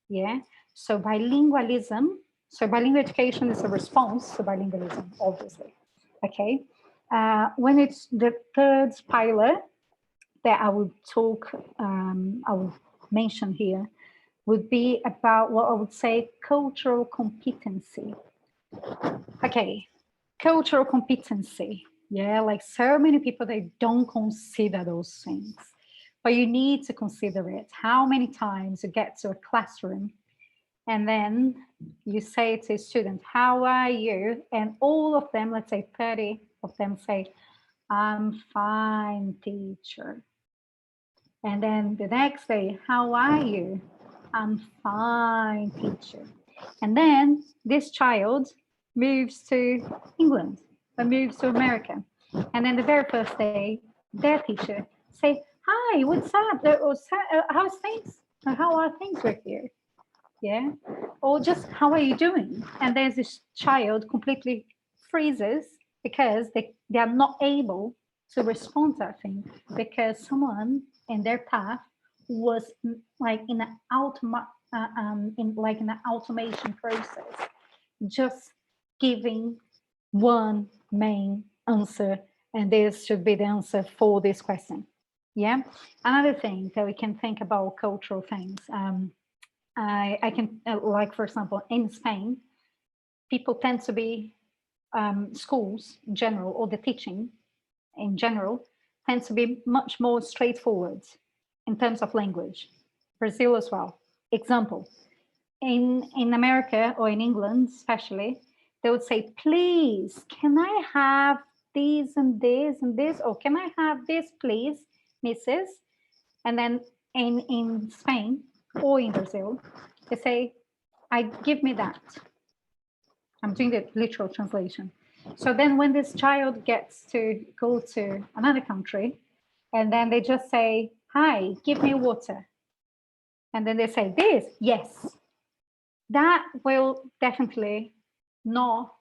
Yeah, so bilingualism, so bilingual education is a response to bilingualism, obviously. Okay, when it's the third pillar that I would talk, I would mention here, would be about what I would say cultural competency. Okay, cultural competency. Yeah, like so many people, they don't consider those things, but you need to consider it. How many times you get to a classroom and then you say to a student, how are you? And all of them, let's say 30 of them say, I'm fine, teacher. And then the next day, how are you? I'm fine, teacher. And then this child moves to England or moves to America. And then the very first day, their teacher say, hi, what's up? How's things? How are things with you? Yeah. Or just, how are you doing? And there's this child completely freezes because they are not able to respond to that thing because someone in their path was like in an automation process, just giving one main answer, and this should be the answer for this question. Yeah. Another thing that we can think about cultural things. I can, like, for example, in Spain, people tend to be, schools in general, or the teaching in general, tends to be much more straightforward in terms of language. Brazil as well. Example, in America or in England especially, they would say, please, can I have this and this and this? Or can I have this, please, Mrs.? And then in Spain or in Brazil, they say, give me that. I'm doing the literal translation. So then when this child gets to go to another country, and then they just say, hi, give me water. And then they say this, yes. That will definitely not,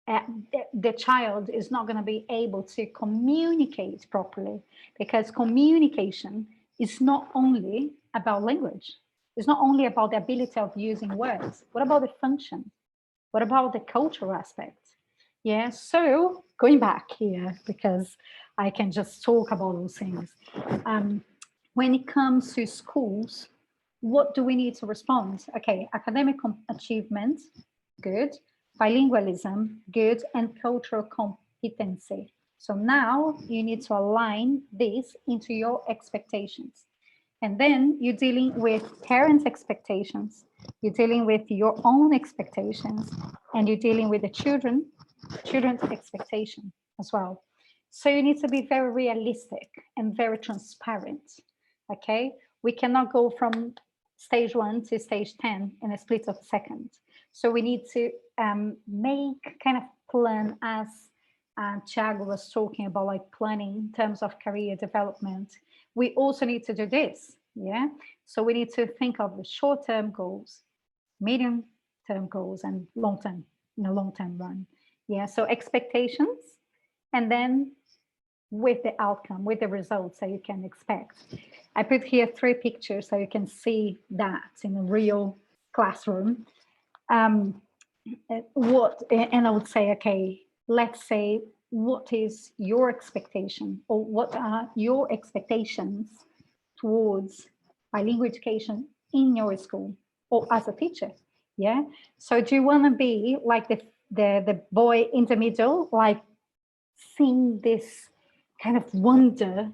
the child is not going to be able to communicate properly, because communication is not only about language. It's not only about the ability of using words. What about the function? What about the cultural aspect? Yeah, so going back here, because I can just talk about those things. When it comes to schools, what do we need to respond? Okay, academic achievement, good. Bilingualism, good. And cultural competency. So now you need to align this into your expectations. And then you're dealing with parents' expectations, you're dealing with your own expectations, and you're dealing with the children's expectation as well. So you need to be very realistic and very transparent, okay? We cannot go from stage 1 to stage 10 in a split of a second. So we need to make kind of plan, as Thiago was talking about, like planning in terms of career development. We also need to do this, yeah? So we need to think of the short-term goals, medium-term goals, and long-term, in a long-term run. Yeah, so expectations, and then with the outcome, with the results that you can expect. I put here 3 pictures so you can see that in a real classroom. And I would say, okay, let's say, what is your expectation, or what are your expectations towards bilingual education in your school or as a teacher? Yeah. So do you want to be like the boy in the middle, like seeing this kind of wonder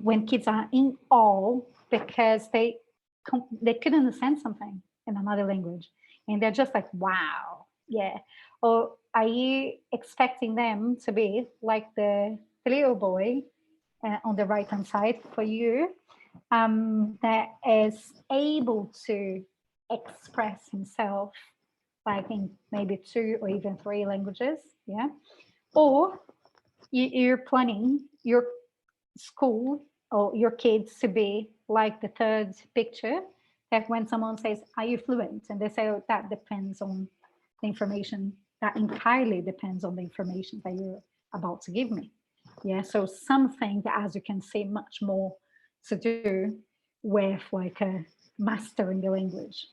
when kids are in awe because they couldn't understand something in another language, and they're just like, wow, yeah? Or are you expecting them to be like the little boy on the right-hand side for you, that is able to express himself like in maybe 2 or even 3 languages, yeah? Or you're planning your school or your kids to be like the third picture, that when someone says, are you fluent? And they say, oh, that depends on the information, that entirely depends on the information that you're about to give me. Yeah, so something that, as you can see, much more to do with like mastering the language.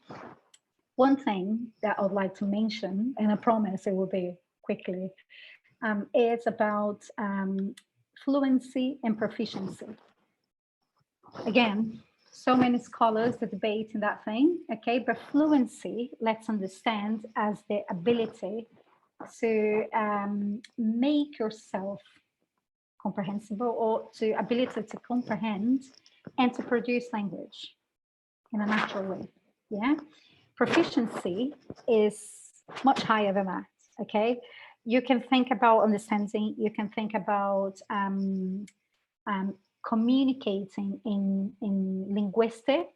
One thing that I'd like to mention, and I promise it will be quickly, is about fluency and proficiency. Again, so many scholars that debate in that thing, okay, but fluency, let's understand as the ability to make yourself comprehensible, or to ability to comprehend and to produce language in a natural way. Yeah, proficiency is much higher than that. Okay, you can think about understanding, you can think about communicating in linguistic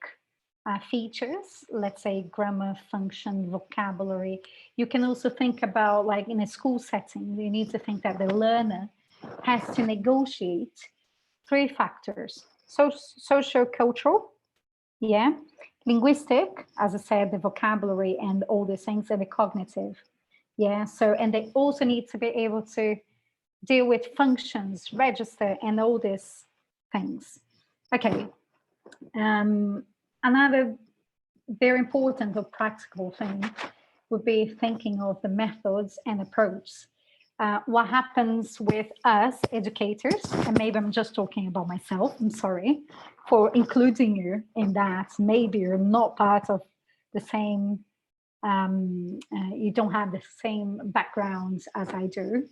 features, let's say grammar, function, vocabulary. You can also think about, like in a school setting, you need to think that the learner has to negotiate three factors: socio-cultural, yeah, linguistic, as I said, the vocabulary and all these things, and the cognitive, yeah. So, and they also need to be able to deal with functions, register, and all these things. Okay. Another very important or practical thing would be thinking of the methods and approach. What happens with us educators, and maybe I'm just talking about myself, I'm sorry for including you in that. Maybe you're not part of the same, you don't have the same backgrounds as I do.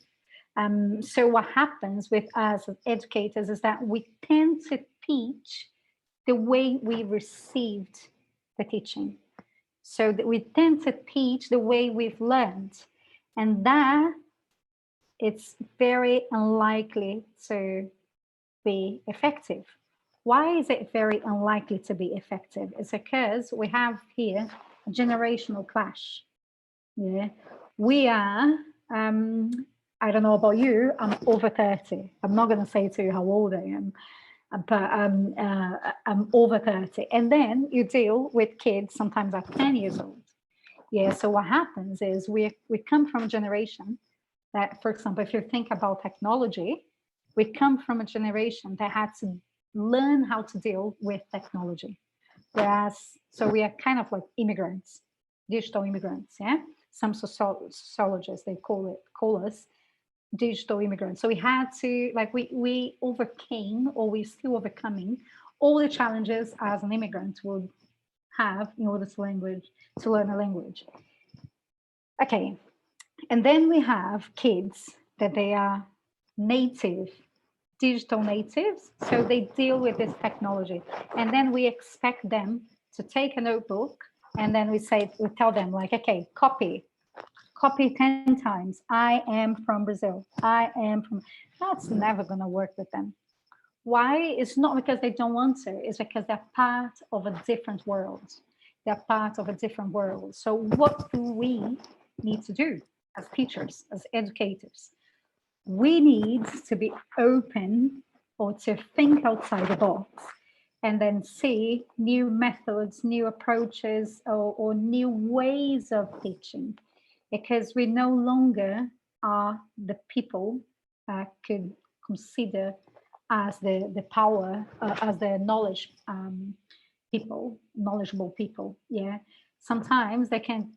So what happens with us as educators is that we tend to teach the way we received the teaching. So that we tend to teach the way we've learned, and that it's very unlikely to be effective. Why is it very unlikely to be effective? It's because we have here a generational clash. Yeah, we are, I don't know about you, I'm over 30. I'm not going to say to you how old I am, but I'm over 30. And then you deal with kids sometimes at 10 years old. Yeah, so what happens is we come from a generation that, for example, if you think about technology, we come from a generation that had to learn how to deal with technology. Whereas, so we are kind of like immigrants, digital immigrants, yeah? Some sociologists, they call us digital immigrants. So we had to, like, we overcame, or we're still overcoming all the challenges as an immigrant would have in order to learn a language. Okay, and then we have kids that they are native, digital natives, so they deal with this technology, and then we expect them to take a notebook, and then we tell them, like, okay, copy 10 times. I am from Brazil. I am from. That's never going to work with them. Why? It's not because they don't want to. It's because they're part of a different world. They're part of a different world. So what do we need to do as teachers, as educators? We need to be open, or to think outside the box, and then see new methods, new approaches, or new ways of teaching. Because we no longer are the people could consider as the power, as the knowledge knowledgeable people. Yeah, sometimes they can.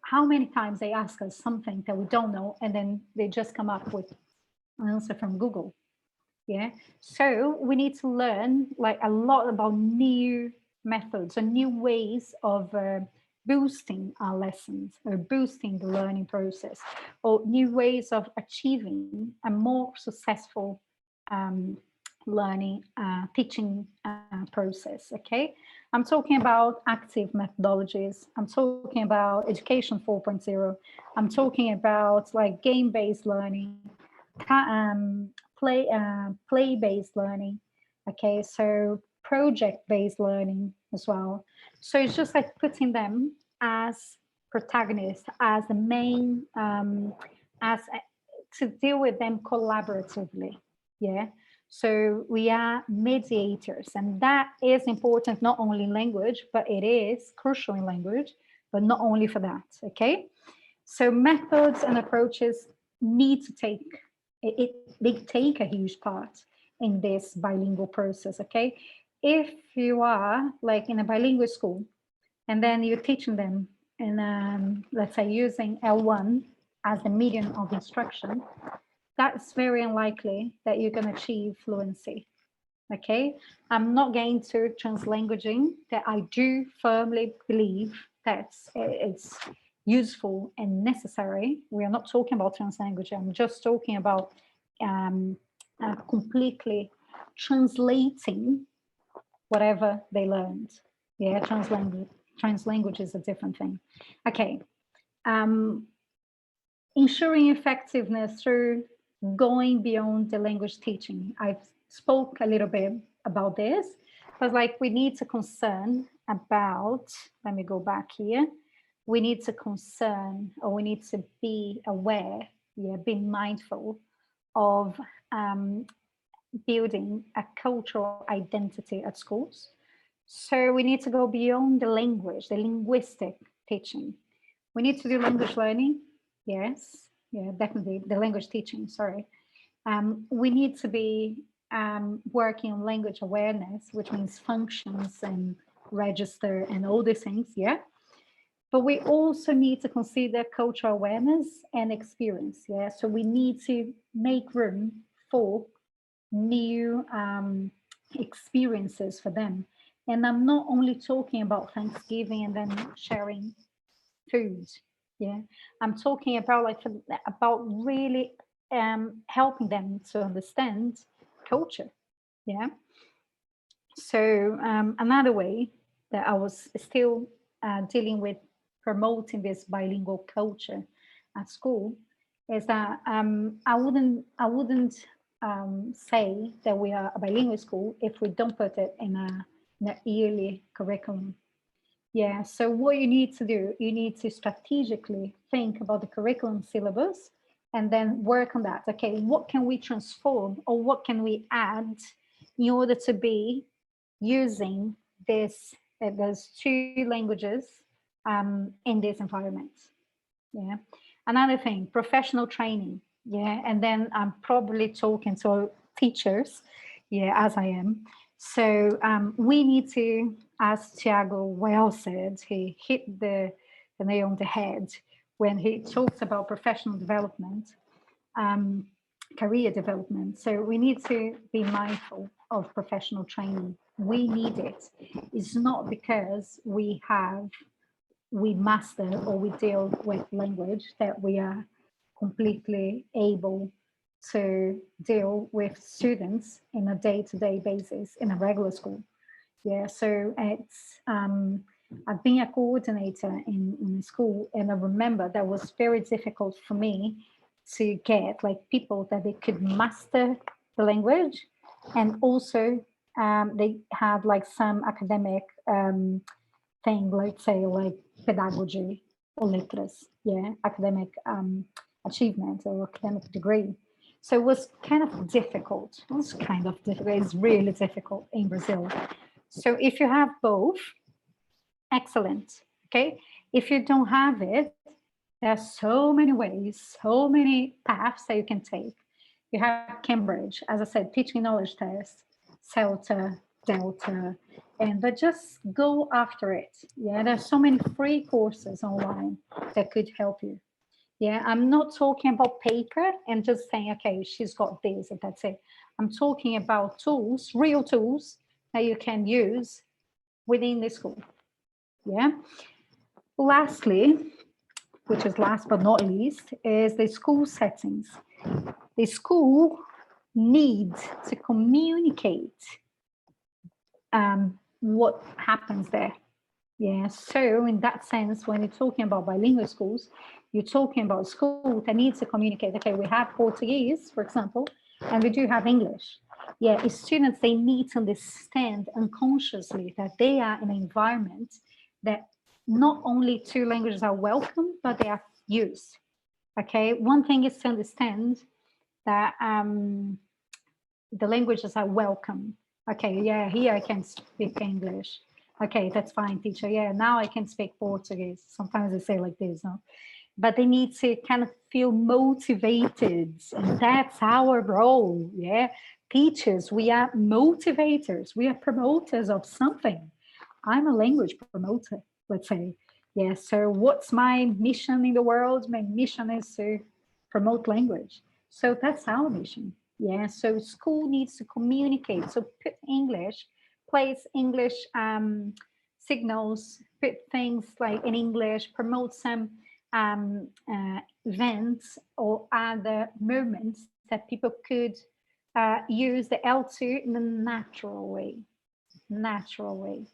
How many times they ask us something that we don't know, and then they just come up with an answer from Google. Yeah, so we need to learn like a lot about new methods and new ways of boosting our lessons, or boosting the learning process, or new ways of achieving a more successful learning, teaching process. Okay, I'm talking about active methodologies. I'm talking about education 4.0. I'm talking about like game-based learning, play-based learning. Okay, so project-based learning as well. So it's just like putting them as protagonists, as the main, to deal with them collaboratively. Yeah. So we are mediators, and that is important not only in language, but it is crucial in language, but not only for that, okay? So methods and approaches need to take, they take a huge part in this bilingual process, okay? If you are like in a bilingual school, and then you're teaching them in, let's say, using L1 as the medium of instruction, that's very unlikely that you can achieve fluency, okay? I'm not going to translanguaging, that I do firmly believe that it's useful and necessary. We are not talking about translanguaging. I'm just talking about completely translating whatever they learned. Yeah, translanguage is a different thing. Okay. Ensuring effectiveness through going beyond the language teaching. I've spoke a little bit about this, but like we need to concern about, let me go back here. We need to concern, or we need to be aware, yeah, be mindful of building a cultural identity at schools. So we need to go beyond the language, the linguistic teaching. We need to do language learning. Yes, yeah, definitely the language teaching, sorry. We need to be working on language awareness, which means functions and register and all these things, yeah. But we also need to consider cultural awareness and experience, yeah. So we need to make room for new experiences for them. And I'm not only talking about Thanksgiving and then sharing food, yeah. I'm talking about really helping them to understand culture, yeah. So another way that I was still dealing with promoting this bilingual culture at school is that I wouldn't say that we are a bilingual school if we don't put it in a yearly curriculum. Yeah, so what you need to do, you need to strategically think about the curriculum syllabus and then work on that. Okay, what can we transform or what can we add in order to be using this, those two languages in this environment? Yeah. Another thing, professional training. Yeah, and then I'm probably talking to teachers, yeah, as I am. So we need to, as Tiago well said, he hit the nail on the head when he talks about professional development, career development. So we need to be mindful of professional training. We need it. It's not because we master or we deal with language that we are completely able to deal with students in a day-to-day basis in a regular school. Yeah, so it's I've been a coordinator in a school, and I remember that was very difficult for me to get like people that they could master the language, and also they had like some academic thing, let's say like pedagogy or letras, yeah, academic achievement or academic degree. So it was kind of difficult. It was kind of difficult. It's really difficult in Brazil. So if you have both, excellent. Okay. If you don't have it, there are so many ways, so many paths that you can take. You have Cambridge, as I said, teaching knowledge test, CELTA, Delta, but just go after it. Yeah, there's so many free courses online that could help you. Yeah, I'm not talking about paper and just saying, okay, she's got this and that's it. I'm talking about tools, real tools that you can use within the school. Yeah. Lastly, which is last but not least, is the school settings. The school needs to communicate what happens there. Yeah, so in that sense, when you're talking about bilingual schools, you're talking about schools that needs to communicate. Okay, we have Portuguese, for example, and we do have English. Yeah, students, they need to understand unconsciously that they are in an environment that not only two languages are welcome, but they are used. Okay, one thing is to understand that the languages are welcome. Okay, yeah, here I can speak English. Okay, that's fine, teacher. Yeah, now I can speak Portuguese. Sometimes they say like this, no? But they need to kind of feel motivated. And that's our role, yeah? Teachers, we are motivators. We are promoters of something. I'm a language promoter, let's say. Yeah, so what's my mission in the world? My mission is to promote language. So that's our mission. Yeah, so school needs to communicate. So put English, place English signals, put things like in English, promote some events or other moments that people could use the L2 in a natural way.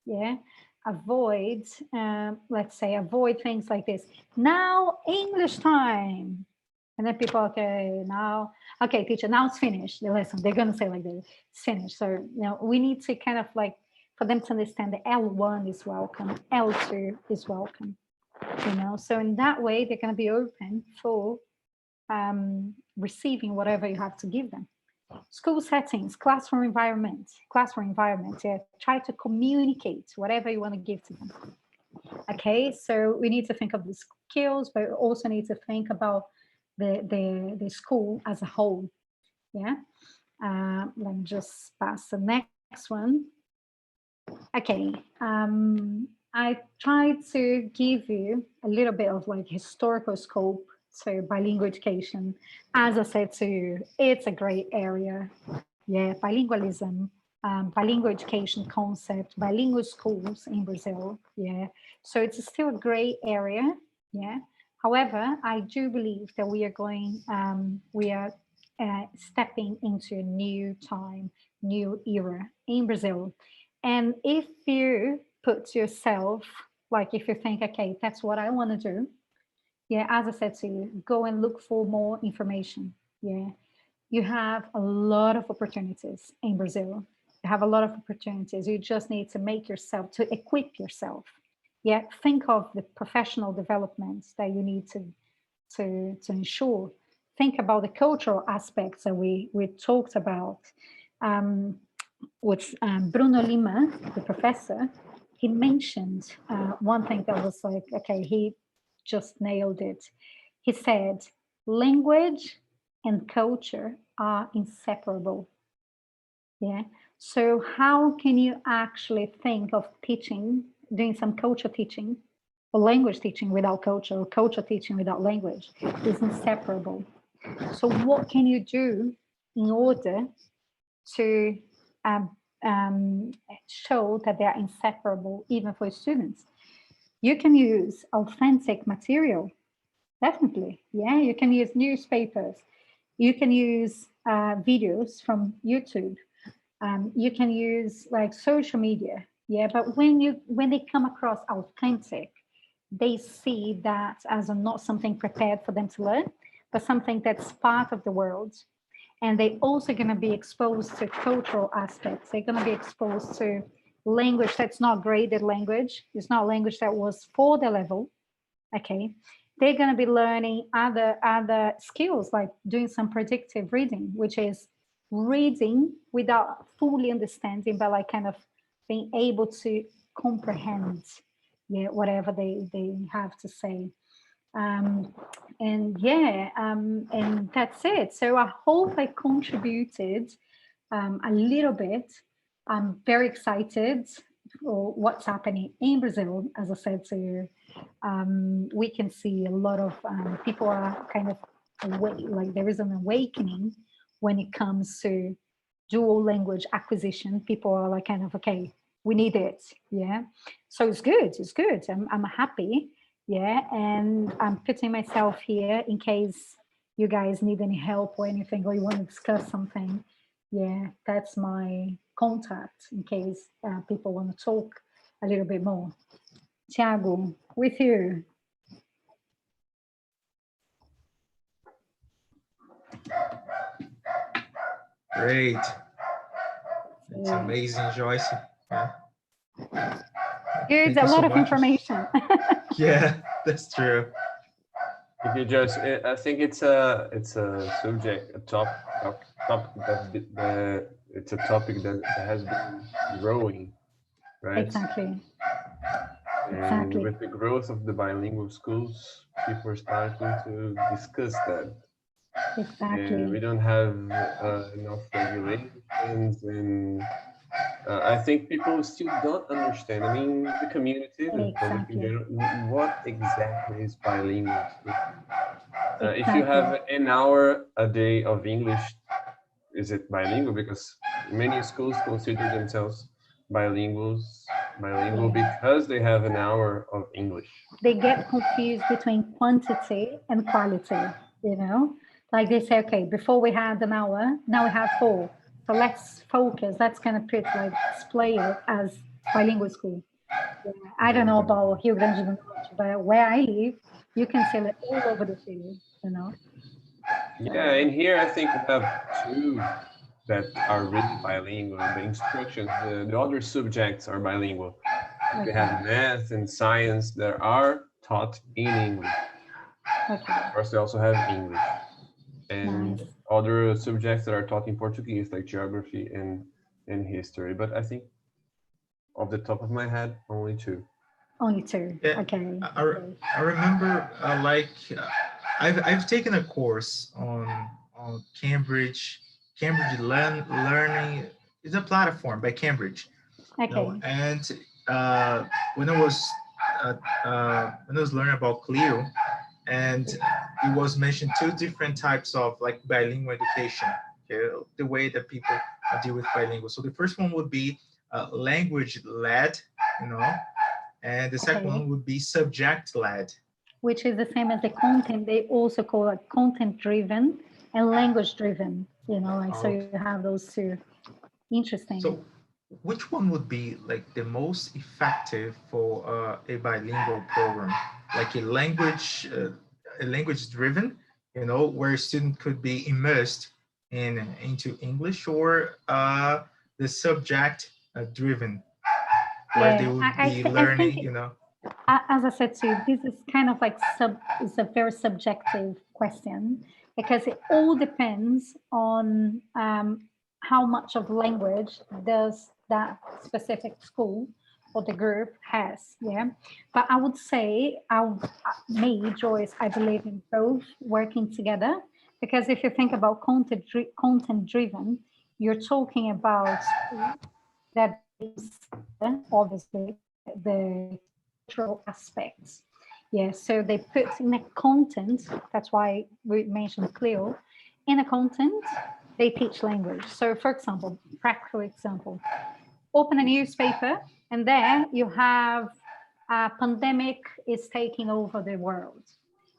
Yeah. Avoid, let's say, avoid things like this. Now English time. And then people, okay, now, okay, teacher, now it's finished, the lesson. They're going to say like this, it's finished. So, you know, we need to kind of like, for them to understand the L1 is welcome, L2 is welcome, you know. So in that way, they're going to be open for receiving whatever you have to give them. School settings, classroom environment, yeah, try to communicate whatever you want to give to them. Okay, so we need to think of the skills, but we also need to think about the school as a whole. Yeah, let me just pass the next one. Okay, I tried to give you a little bit of like historical scope to bilingual education. As I said to you, it's a great area. Yeah, bilingualism, bilingual education concept, bilingual schools in Brazil. Yeah, so it's still a great area. Yeah. However, I do believe that we are stepping into a new time, new era in Brazil. And if you put yourself, like if you think, okay, that's what I want to do. Yeah, as I said to you, go and look for more information. Yeah, you have a lot of opportunities in Brazil. You have a lot of opportunities. You just need to make yourself, to equip yourself. Yeah, think of the professional developments that you need to ensure. Think about the cultural aspects that we talked about. With Bruno Lima, the professor, he mentioned one thing that was like, okay, he just nailed it. He said, language and culture are inseparable. Yeah. So how can you actually think of teaching, doing some culture teaching or language teaching without culture, or culture teaching without language? Is inseparable. So what can you do in order to show that they are inseparable even for students? You can use authentic material, definitely. Yeah, you can use newspapers. You can use videos from YouTube. You can use like social media. Yeah, but when they come across authentic, they see that as not something prepared for them to learn, but something that's part of the world. And they're also going to be exposed to cultural aspects. They're going to be exposed to language that's not graded language. It's not language that was for the level. Okay. They're going to be learning other skills, like doing some predictive reading, which is reading without fully understanding, but like kind of being able to comprehend, yeah, whatever they have to say. And that's it. So I hope I contributed a little bit. I'm very excited for what's happening in Brazil. As I said to you, we can see a lot of people are kind of like there is an awakening when it comes to dual language acquisition. People are like kind of, okay, we need it. Yeah. So it's good. It's good. I'm happy. Yeah, and I'm putting myself here in case you guys need any help or anything, or you want to discuss something. Yeah, that's my contact in case people want to talk a little bit more. Tiago, with you. Great. It's amazing, Joyce. Yeah. Good, a lot of information. Yeah, that's true. If you just, I think it's a subject, a topic that it's a topic that has been growing, right? Exactly. And Exactly. with the growth of the bilingual schools, people are starting to discuss that. Exactly. And we don't have enough regulations, and I think people still don't understand. I mean, the community, the public in general, what exactly is bilingual? If you have an hour a day of English, is it bilingual? Because many schools consider themselves bilingual because they have an hour of English. They get confused between quantity and quality, you know? Like they say, okay, before we had an hour, now we have 4. So let's focus, let's kind of display it as bilingual school. Yeah, I don't know about Rio Grande do Norte, but where I live, you can see it all over the city, you know? Yeah, and here I think we have 2 that are really bilingual. The instructions, the other subjects are bilingual. We have math and science that are taught in English. Of course, they also have English. And other subjects that are taught in Portuguese, like geography and history. But I think, off the top of my head, only 2. Only 2. Yeah. Okay. I remember, I've taken a course on Cambridge Learning. It's a platform by Cambridge. Okay. You know, and when I was learning about Clio, and it was mentioned 2 different types of like bilingual education, okay? The way that people deal with bilingual. So the first one would be language-led, you know, and the second one would be subject-led. Which is the same as the content. They also call it content-driven and language-driven, you know, like, so you have those 2. Interesting. So which one would be like the most effective for a bilingual program? Like a language-driven, you know, where a student could be immersed into English, or the subject-driven, where they would be learning, you know. As I said to you, this is kind of like it's a very subjective question, because it all depends on how much of language does that specific school or the group has, yeah. But I would say, me, Joyce, I believe in both working together, because if you think about content-driven, you're talking about that is obviously the cultural aspects. Yeah, so they put in the content, that's why we mentioned Clio, in a content, they teach language. So for example, practical example, open a newspaper and there you have a pandemic is taking over the world.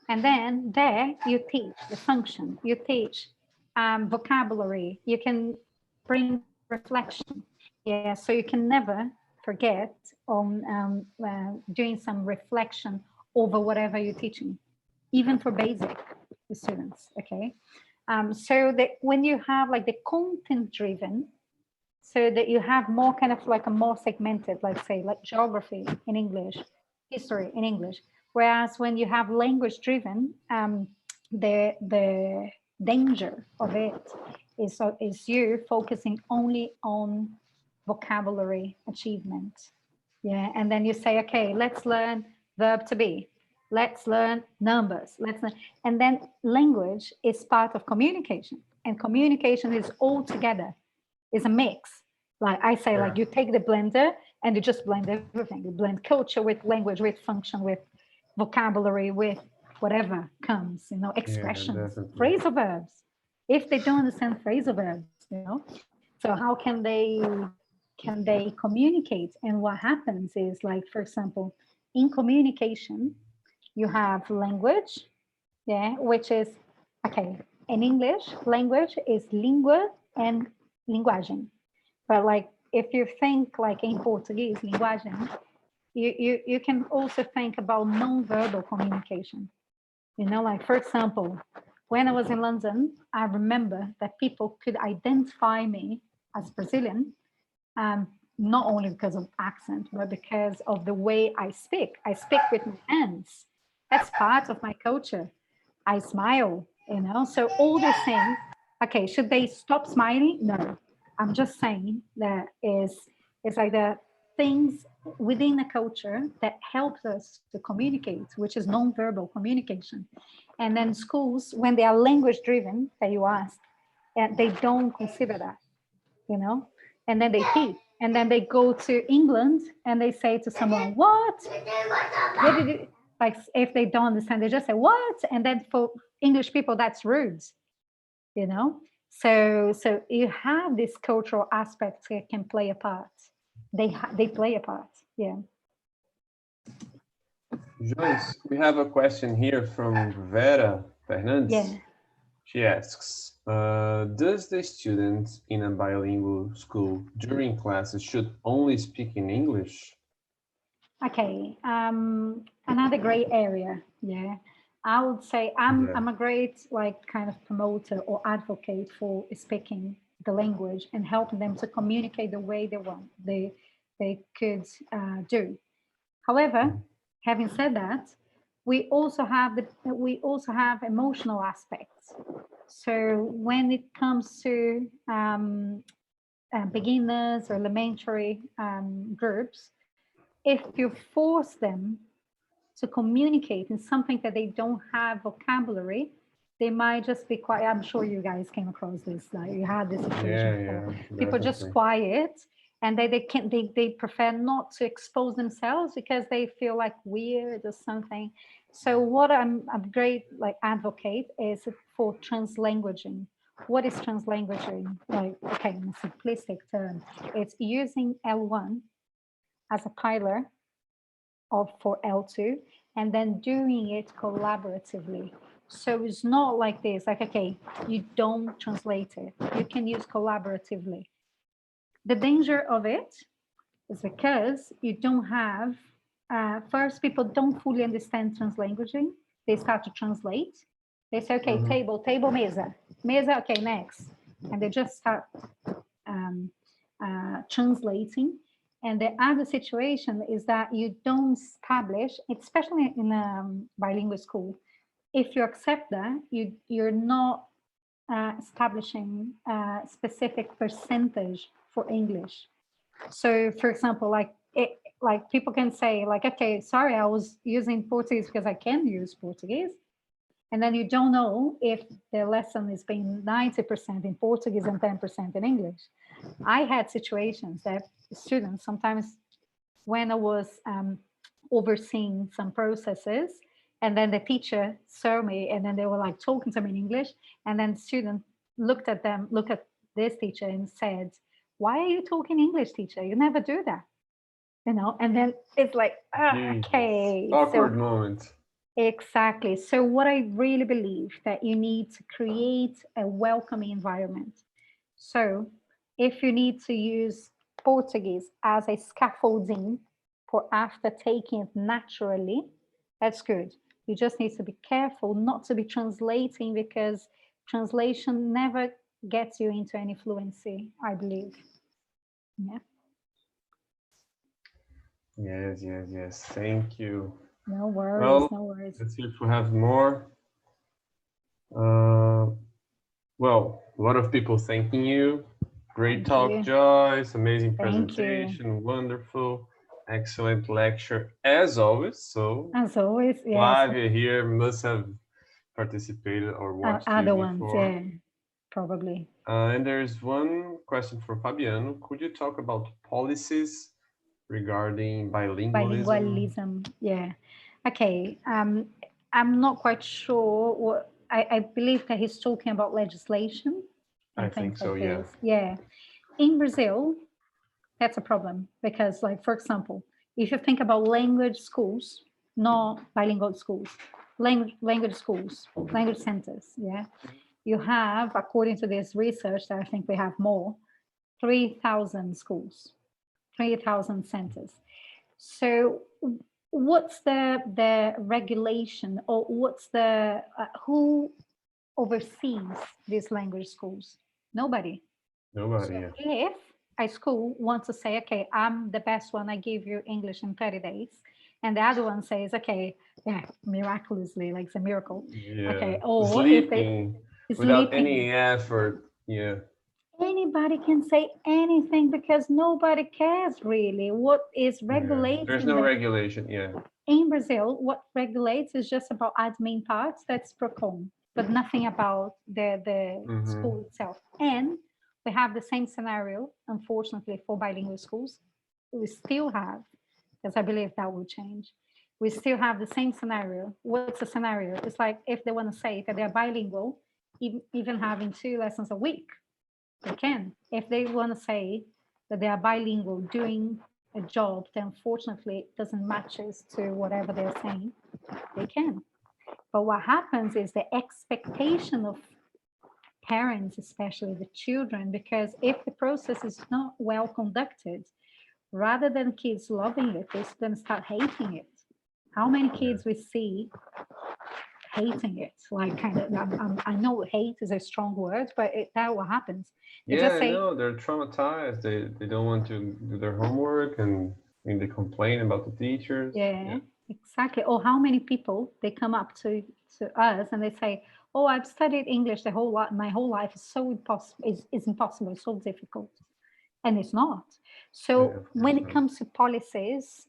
And then there you teach the function, you teach vocabulary, you can bring reflection. Yeah, so you can never forget on doing some reflection over whatever you're teaching, even for basic students, okay? So that when you have like the content driven, so that you have more kind of like a more segmented, like say, like geography in English, history in English. Whereas when you have language driven, the danger of it is you focusing only on vocabulary achievement. Yeah, and then you say, okay, let's learn verb to be. Let's learn numbers. Let's learn. And then language is part of communication, and communication is all together. It's a mix. Like I say, like you take the blender and you just blend everything. You blend culture with language, with function, with vocabulary, with whatever comes, you know, expressions, phrasal verbs. If they don't understand phrasal verbs, you know, so how can they communicate? And what happens is, like, for example, in communication, you have language, yeah, which is, okay, in English, language is língua and linguagem. But like, if you think like in Portuguese, linguagem, you can also think about non-verbal communication. You know, like, for example, when I was in London, I remember that people could identify me as Brazilian, not only because of accent, but because of the way I speak. I speak with my hands. That's part of my culture. I smile, you know? So all these things, okay, should they stop smiling? No, I'm just saying that it's like the things within a culture that helps us to communicate, which is non-verbal communication. And then schools, when they are language driven, that you asked, and they don't consider that, you know, and then they teach, and then they go to England and they say to someone, what did you, like if they don't understand, they just say what, and then for English people that's rude, you know. So you have this cultural aspect that can play a part. They play a part. Yeah. Joyce, we have a question here from Vera Fernandes. Yeah. She asks, does the student in a bilingual school during classes should only speak in English? Okay, another great area. Yeah, I would say I'm a great like kind of promoter or advocate for speaking the language and helping them to communicate the way they could do. However, having said that, we also have emotional aspects. So when it comes to beginners or elementary groups, if you force them to communicate in something that they don't have vocabulary, they might just be quiet. I'm sure you guys came across this, like you had this situation before. People just quiet, and they prefer not to expose themselves because they feel like weird or something. So what I'm a great like advocate is for translanguaging. What is translanguaging? Like, okay, in a simplistic term, it's using L1 as a pillar for L2 and then doing it collaboratively. So it's not like this, like, okay, you don't translate it. You can use collaboratively. The danger of it is because you don't have, first, people don't fully understand translanguaging. They start to translate. They say, okay, table, mesa. Mesa, okay, next. And they just start translating. And the other situation is that you don't establish, especially in a bilingual school, if you accept that, you're not establishing a specific percentage for English. So, for example, like people can say, like, okay, sorry, I was using Portuguese because I can use Portuguese. And then you don't know if the lesson is being 90% in Portuguese and 10% in English. I had situations that students, sometimes when I was overseeing some processes, and then the teacher saw me and then they were like talking to me in English, and then student looked at this teacher and said, why are you talking English, teacher? You never do that. You know, and then it's like, okay. Awkward moment. Exactly. So what I really believe that you need to create a welcoming environment. So if you need to use Portuguese as a scaffolding for after taking it naturally, that's good. You just need to be careful not to be translating, because translation never gets you into any fluency, I believe. Yeah. Yes. Thank you. No worries, well, no worries. Let's see if we have more. Well, a lot of people thanking you. Great talk, Joyce. Amazing presentation. Wonderful. Excellent lecture, as always. So, as always, yes. Flavia here must have participated or watched other you ones, before. yeah, probably. And there's one question for Fabiano. Could you talk about policies regarding bilingualism? Bilingualism, yeah. Okay, I'm not quite sure what, I believe that he's talking about legislation. I think so, yeah. Yeah. In Brazil, that's a problem because, like, for example, if you think about language schools, not bilingual schools, language schools, language centers, yeah, you have, according to this research that I think we have more, 3,000 schools, 3,000 centers. So what's the regulation, or what's the, who oversees these language schools? Nobody. Nobody, So yeah. if a school wants to say, okay, I'm the best one, I give you English in 30 days, and the other one says, okay, yeah, miraculously, like it's a miracle. Yeah. Okay, or Sleeping without sleeping. any effort. Yeah. Anybody can say anything because nobody cares really. What is regulated? There's no regulation. Yeah. In Brazil, what regulates is just about admin parts, that's PROCON, but nothing about the school itself. And we have the same scenario, unfortunately, for bilingual schools. We still have, because I believe that will change. We still have the same scenario. What's the scenario? It's like if they want to say that they're bilingual, even having 2 lessons a week, they can. If they want to say that they are bilingual doing a job that unfortunately doesn't matches to whatever they're saying, they can. But what happens is the expectation of parents, especially the children, because if the process is not well conducted, rather than kids loving it, they're going to start hating it. How many kids we see hating it? Like kind of, I know hate is a strong word, but that what happens. They just say, no, they're traumatized. They don't want to do their homework, and they complain about the teachers. Yeah, exactly. Or how many people they come up to us and they say, "Oh, I've studied English the whole life. My whole life is so impossible. It's impossible. It's so difficult," and it's not. So when it comes to policies,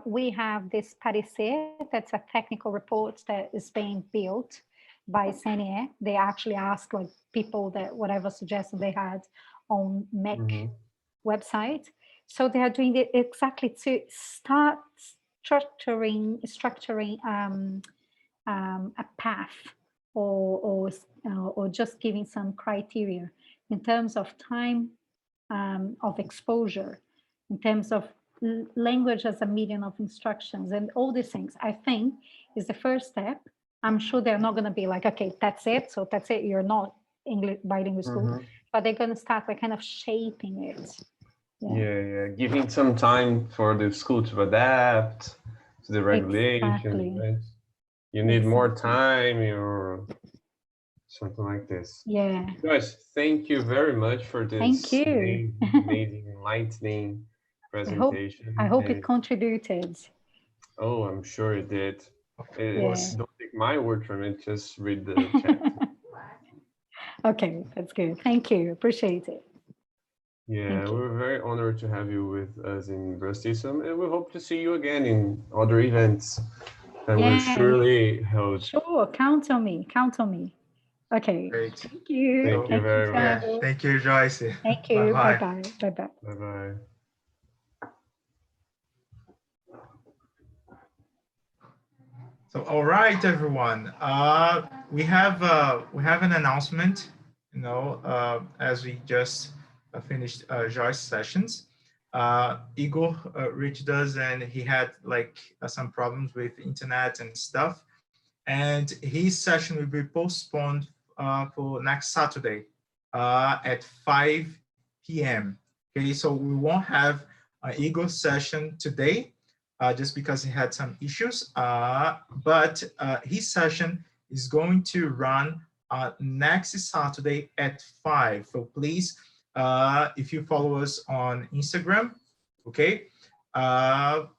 we have this parecer. That's a technical report that is being built by CNE. They actually ask like people that whatever suggestion they had on MEC website. So they are doing it exactly to start structuring a path or just giving some criteria in terms of time of exposure, in terms of language as a medium of instructions, and all these things, I think is the first step. I'm sure they're not going to be like, okay, that's it. So that's it. You're not English bilingual school, but they're going to start like kind of shaping it. Yeah. Giving some time for the school to adapt to the regulations, right? You need more time or something like this. Yeah. Guys, thank you very much for this amazing, enlightening presentation. I hope it contributed. Oh, I'm sure it did. Don't take my word from it, just read the chat. Okay, that's good. Thank you. Appreciate it. Yeah, we're very honored to have you with us in BRAZ-TESOL, and we hope to see you again in other events that we'll surely hold. Sure, count on me. Count on me. Okay. Great. Thank you. Thank you very much. Thank you, Joyce. Thank you. Bye-bye. Bye-bye. Bye-bye. Bye-bye. So, all right, everyone. We have an announcement. As we just finished Joyce's sessions, Igor reached us, and he had like some problems with internet and stuff, and his session will be postponed for next Saturday at 5 p.m. Okay, so we won't have Igor's session today. Just because he had some issues, but his session is going to run next Saturday at 5. So please, if you follow us on Instagram, okay,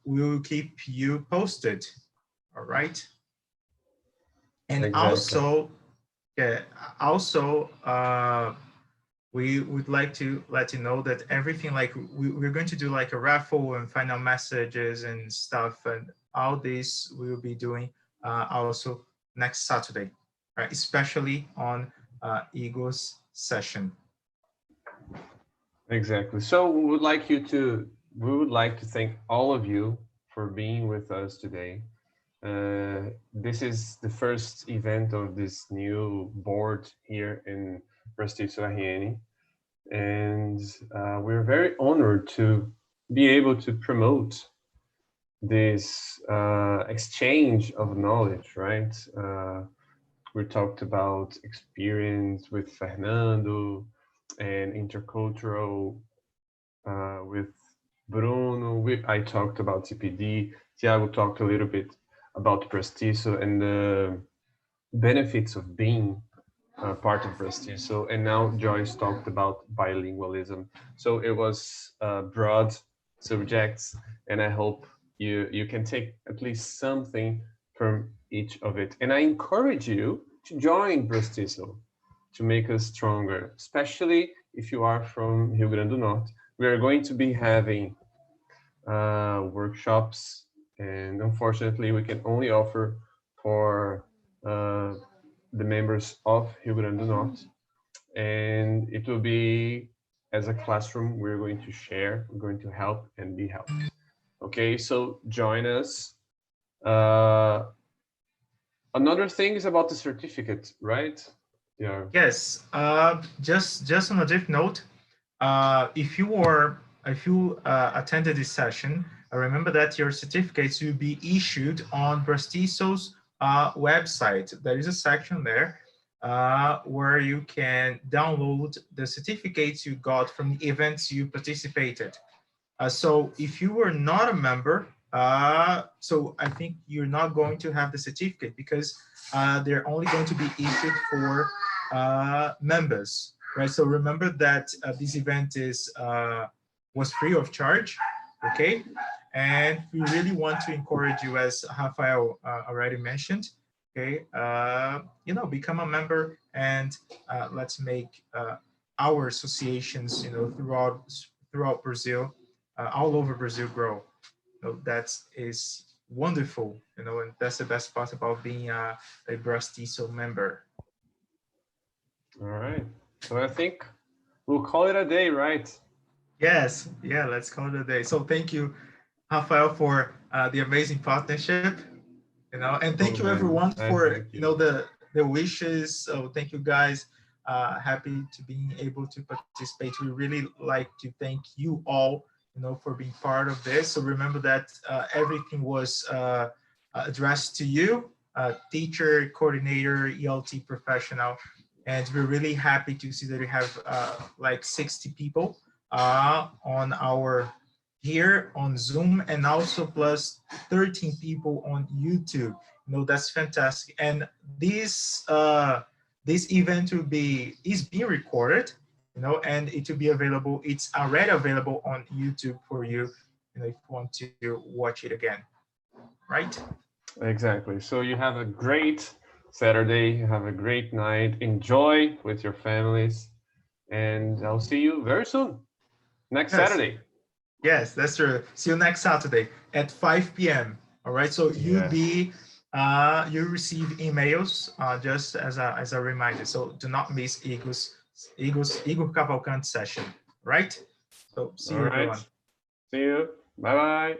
we'll keep you posted. All right. And also, we would like to let you know that everything, like we're going to do like a raffle and final messages and stuff, and all this we'll be doing also next Saturday, right? Especially on Igor's session. Exactly. So we would like to thank all of you for being with us today. This is the first event of this new board here in BRAZ-TESOL, and we're very honored to be able to promote this exchange of knowledge, right? We talked about experience with Fernando and intercultural with Bruno. I talked about TPD. Thiago talked a little bit about BRAZ-TESOL and the benefits of being part of BRAZ-TESOL, and now Joyce talked about bilingualism. So it was broad subjects, and I hope you can take at least something from each of it. And I encourage you to join BRAZ-TESOL to make us stronger, especially if you are from Rio Grande do Norte. We are going to be having workshops, and unfortunately we can only offer for the members of Rio Grande do Norte. And it will be as a classroom. We're going to share, we're going to help and be helped. Okay, so join us. Another thing is about the certificate, right? Yeah. Yes. Just on a different note, if you attended this session, remember that your certificates will be issued on BRAZ-TESOL's website. There is a section there where you can download the certificates you got from the events you participated. So if you were not a member, so I think you're not going to have the certificate because they're only going to be issued for members, right? So remember that this event was free of charge, okay? And we really want to encourage you, as Rafael already mentioned, okay? You know, become a member and let's make our associations, you know, throughout Brazil, all over Brazil grow. So that is wonderful, you know, and that's the best part about being a BRAZ-TESOL member. All right. So I think we'll call it a day, right? Yes. Yeah, let's call it a day. So thank you, Rafael, for the amazing partnership, you know, and thank you everyone for, you know, the wishes. So thank you guys. Happy to being able to participate. We really like to thank you all, you know, for being part of this. So remember that everything was addressed to you, teacher, coordinator, ELT professional. And we're really happy to see that we have like 60 people on our here on Zoom, and also plus 13 people on YouTube. You know, that's fantastic. And this event is being recorded, you know, and it will be available. It's already available on YouTube for you, you know, if you want to watch it again, right? Exactly. So you have a great Saturday, you have a great night, enjoy with your families, and I'll see you very soon, next Saturday. Yes, that's true. See you next Saturday at 5 p.m. All right, so you receive emails just as a reminder. So do not miss Igor Cavalcante session, right? So see you everyone. See you. Bye-bye.